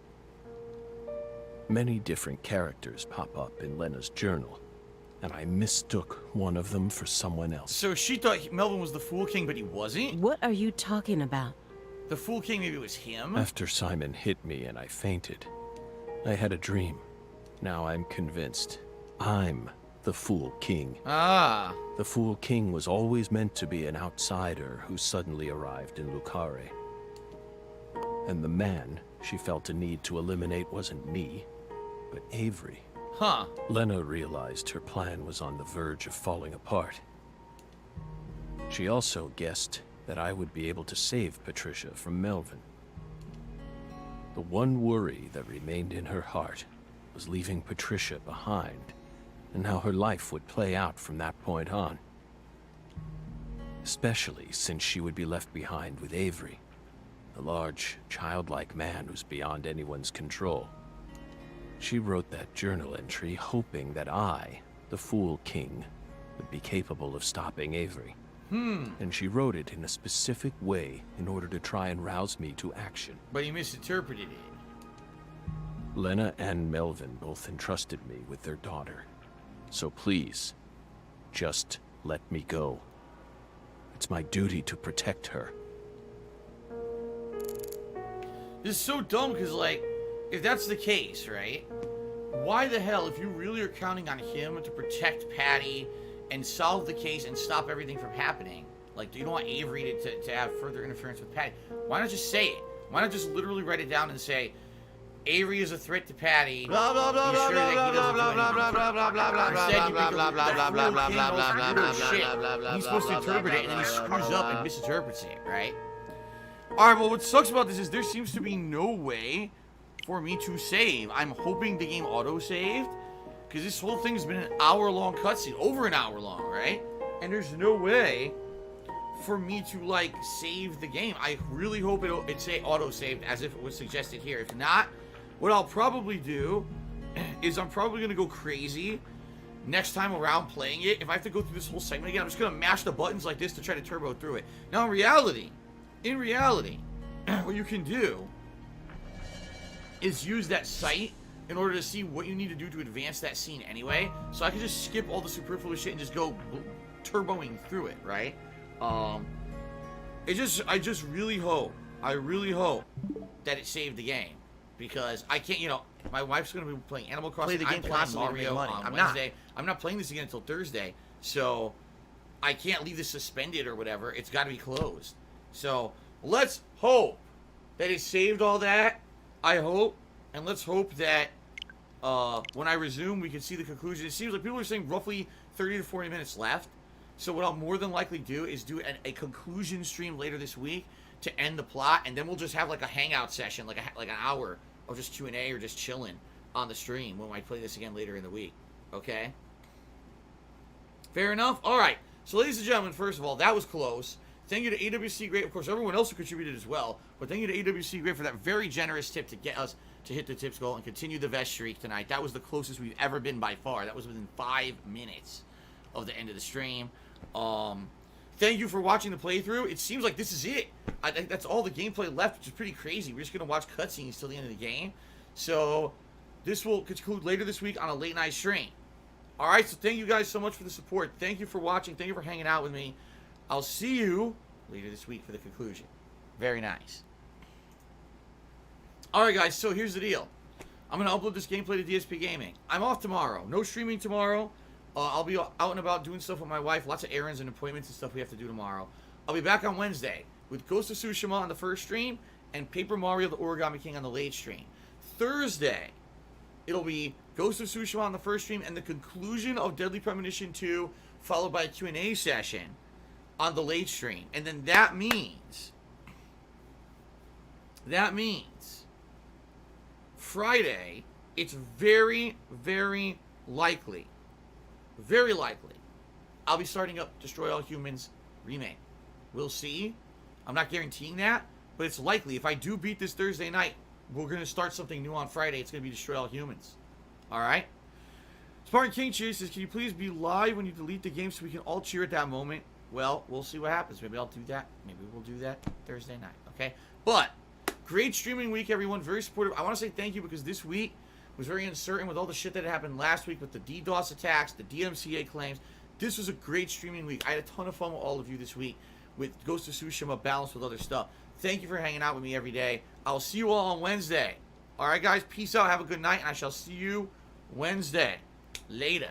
Many different characters pop up in Lena's journal, and I mistook one of them for someone else. So she thought Melvin was the Fool King, but he wasn't? What are you talking about? The Fool King maybe was him? After Simon hit me and I fainted, I had a dream. Now I'm convinced I'm the Fool King. Ah. The Fool King was always meant to be an outsider who suddenly arrived in Lucare. And the man she felt a need to eliminate wasn't me, but Avery. Huh. Lena realized her plan was on the verge of falling apart. She also guessed that I would be able to save Patricia from Melvin. The one worry that remained in her heart was leaving Patricia behind, and how her life would play out from that point on. Especially since she would be left behind with Avery, a large, childlike man who's beyond anyone's control. She wrote that journal entry hoping that I, the Fool King, would be capable of stopping Avery. And she wrote it in a specific way in order to try and rouse me to action. But he misinterpreted it. Lena and Melvin both entrusted me with their daughter. So please, just let me go. It's my duty to protect her. This is so dumb, because, like, if that's the case, right? Why the hell, if you really are counting on him to protect Patty and solve the case and stop everything from happening, like, you don't want Avery to have further interference with Patty, why not just say it? Why not just literally write it down and say, Avery is a threat to Patty. Blah blah blah blah blah blah blah blah blah blah blah blah blah Instead, blah you blah make blah blah blah blah blah blah shit. He's supposed to interpret it, and then he screws up and misinterprets it, right? Alright, well, what sucks about this is there seems to be no way for me to save. I'm hoping the game auto-saved, because this whole thing's been an hour-long cutscene, over an hour long, right? And there's no way for me to, like, save the game. I really hope it's auto-saved as if it was suggested here. If not, what I'll probably do is I'm probably going to go crazy next time around playing it. If I have to go through this whole segment again, I'm just going to mash the buttons like this to try to turbo through it. Now, in reality, what you can do is use that site in order to see what you need to do to advance that scene anyway. So I can just skip all the superfluous shit and just go turboing through it, right? I just really hope that it saved the game. Because I can't, my wife's going to be playing Animal Crossing. Play the game constantly Mario money. on Wednesday. I'm not playing this again until Thursday. So I can't leave this suspended or whatever. It's got to be closed. So let's hope that it saved all that. I hope. And let's hope that when I resume, we can see the conclusion. It seems like people are saying roughly 30 to 40 minutes left. So what I'll more than likely do is do a conclusion stream later this week to end the plot. And then we'll just have like a hangout session, like an hour of just Q&A or just chilling on the stream when I play this again later in the week. Okay? Fair enough? Alright. So, ladies and gentlemen, first of all, that was close. Thank you to AWC Great. Of course, everyone else who contributed as well. But thank you to AWC Great for that very generous tip to get us to hit the tips goal and continue the vest streak tonight. That was the closest we've ever been by far. That was within 5 minutes of the end of the stream. Thank you for watching the playthrough. It seems like this is it. I think that's all the gameplay left, which is pretty crazy. We're just going to watch cutscenes till the end of the game. So, this will conclude later this week on a late night stream. Alright, so thank you guys so much for the support. Thank you for watching. Thank you for hanging out with me. I'll see you later this week for the conclusion. Very nice. Alright guys, so here's the deal. I'm going to upload this gameplay to DSP Gaming. I'm off tomorrow. No streaming tomorrow. I'll be out and about doing stuff with my wife. Lots of errands and appointments and stuff we have to do tomorrow. I'll be back on Wednesday with Ghost of Tsushima on the first stream and Paper Mario the Origami King on the late stream. Thursday, it'll be Ghost of Tsushima on the first stream and the conclusion of Deadly Premonition 2 followed by a Q&A session on the late stream. And then that means Friday, it's very, very likely, I'll be starting up Destroy All Humans remake. We'll see. I'm not guaranteeing that, but it's likely. If I do beat this Thursday night, we're going to start something new on Friday. It's going to be Destroy All Humans. Alright? Spartan King Cheers says, can you please be live when you delete the game so we can all cheer at that moment? Well, we'll see what happens. Maybe I'll do that. Maybe we'll do that Thursday night. Okay? But, great streaming week, everyone. Very supportive. I want to say thank you because this week was very uncertain with all the shit that happened last week with the DDoS attacks, the DMCA claims. This was a great streaming week. I had a ton of fun with all of you this week with Ghost of Tsushima balanced with other stuff. Thank you for hanging out with me every day. I'll see you all on Wednesday. Alright, guys. Peace out. Have a good night. And I shall see you Wednesday. Later.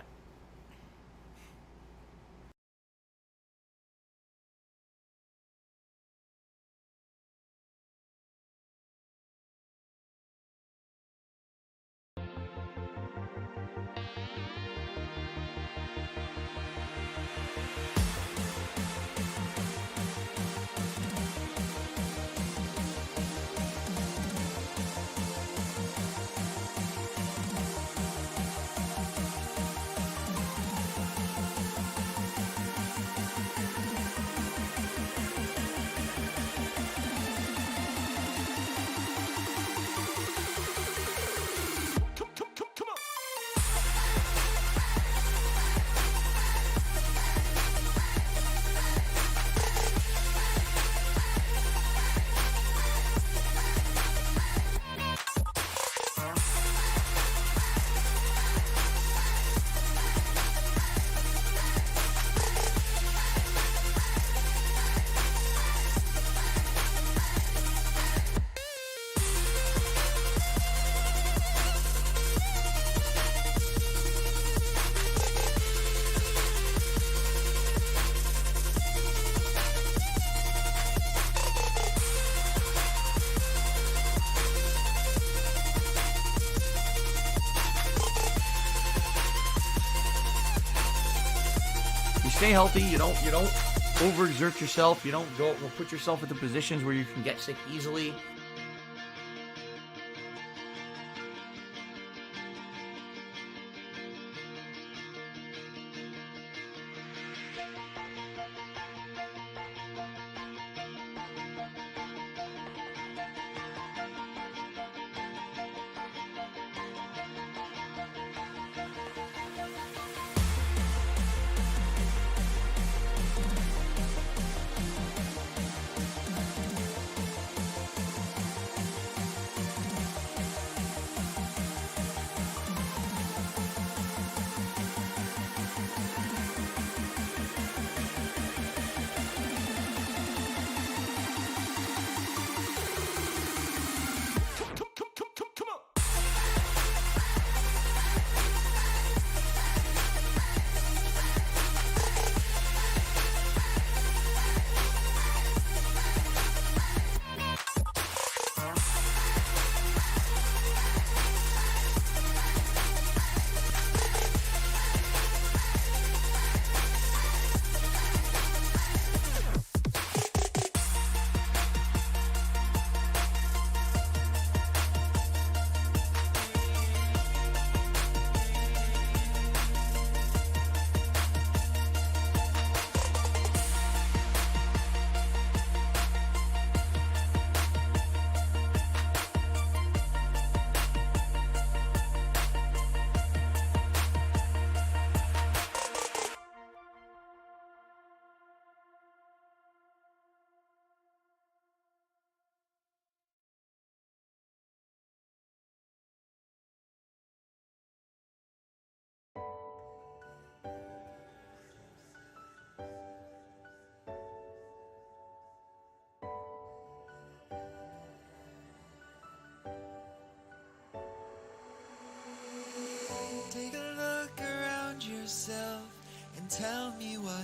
Stay healthy. You don't overexert yourself. You don't put yourself into positions where you can get sick easily.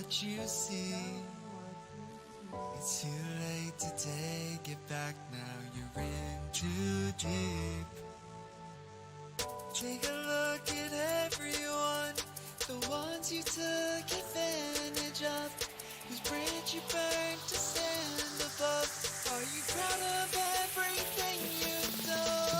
what you see. It's too late to take it back now, you're in too deep. Take a look at everyone, the ones you took advantage of, whose bridge you burned to stand above. Are you proud of everything you've done?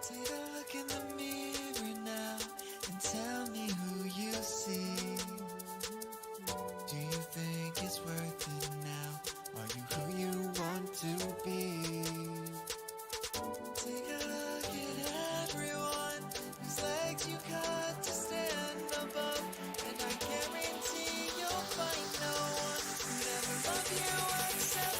Take a look in the mirror now and tell me who you see. Do you think it's worth it now? Are you who you want to be? Take a look at everyone whose legs you cut to stand above, and I guarantee you'll find no one who'd ever love you except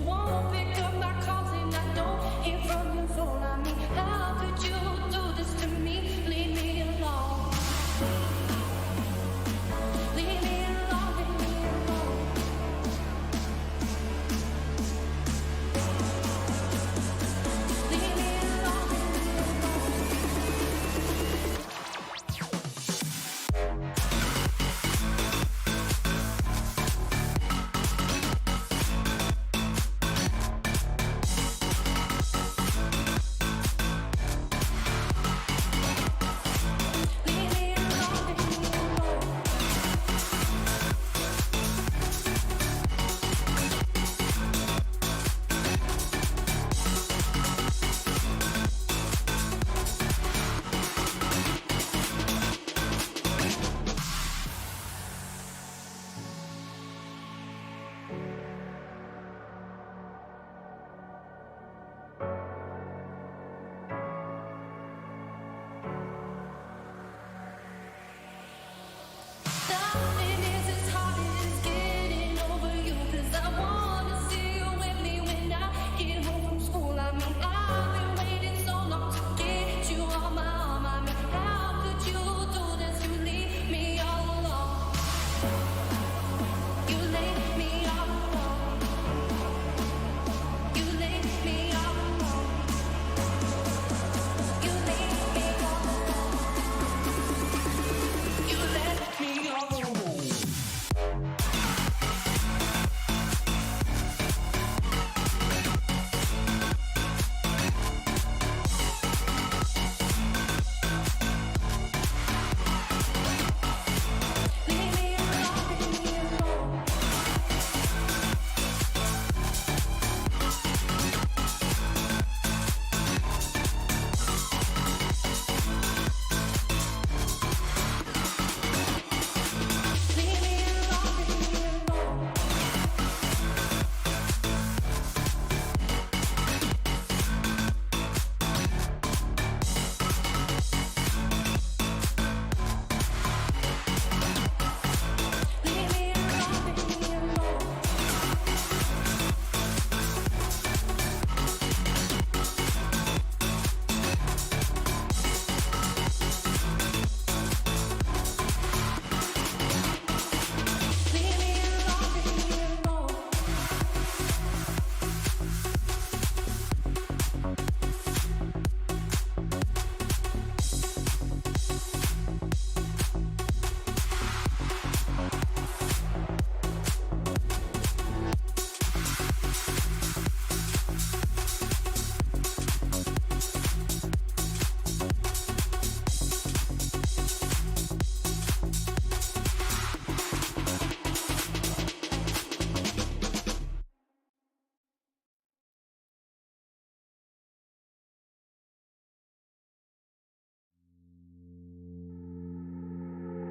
won't pick up my calls and I don't hear from your phone. I mean, how could you do this to me? Leave me alone. Leave me alone, leave me alone. Leave me alone, leave me stop.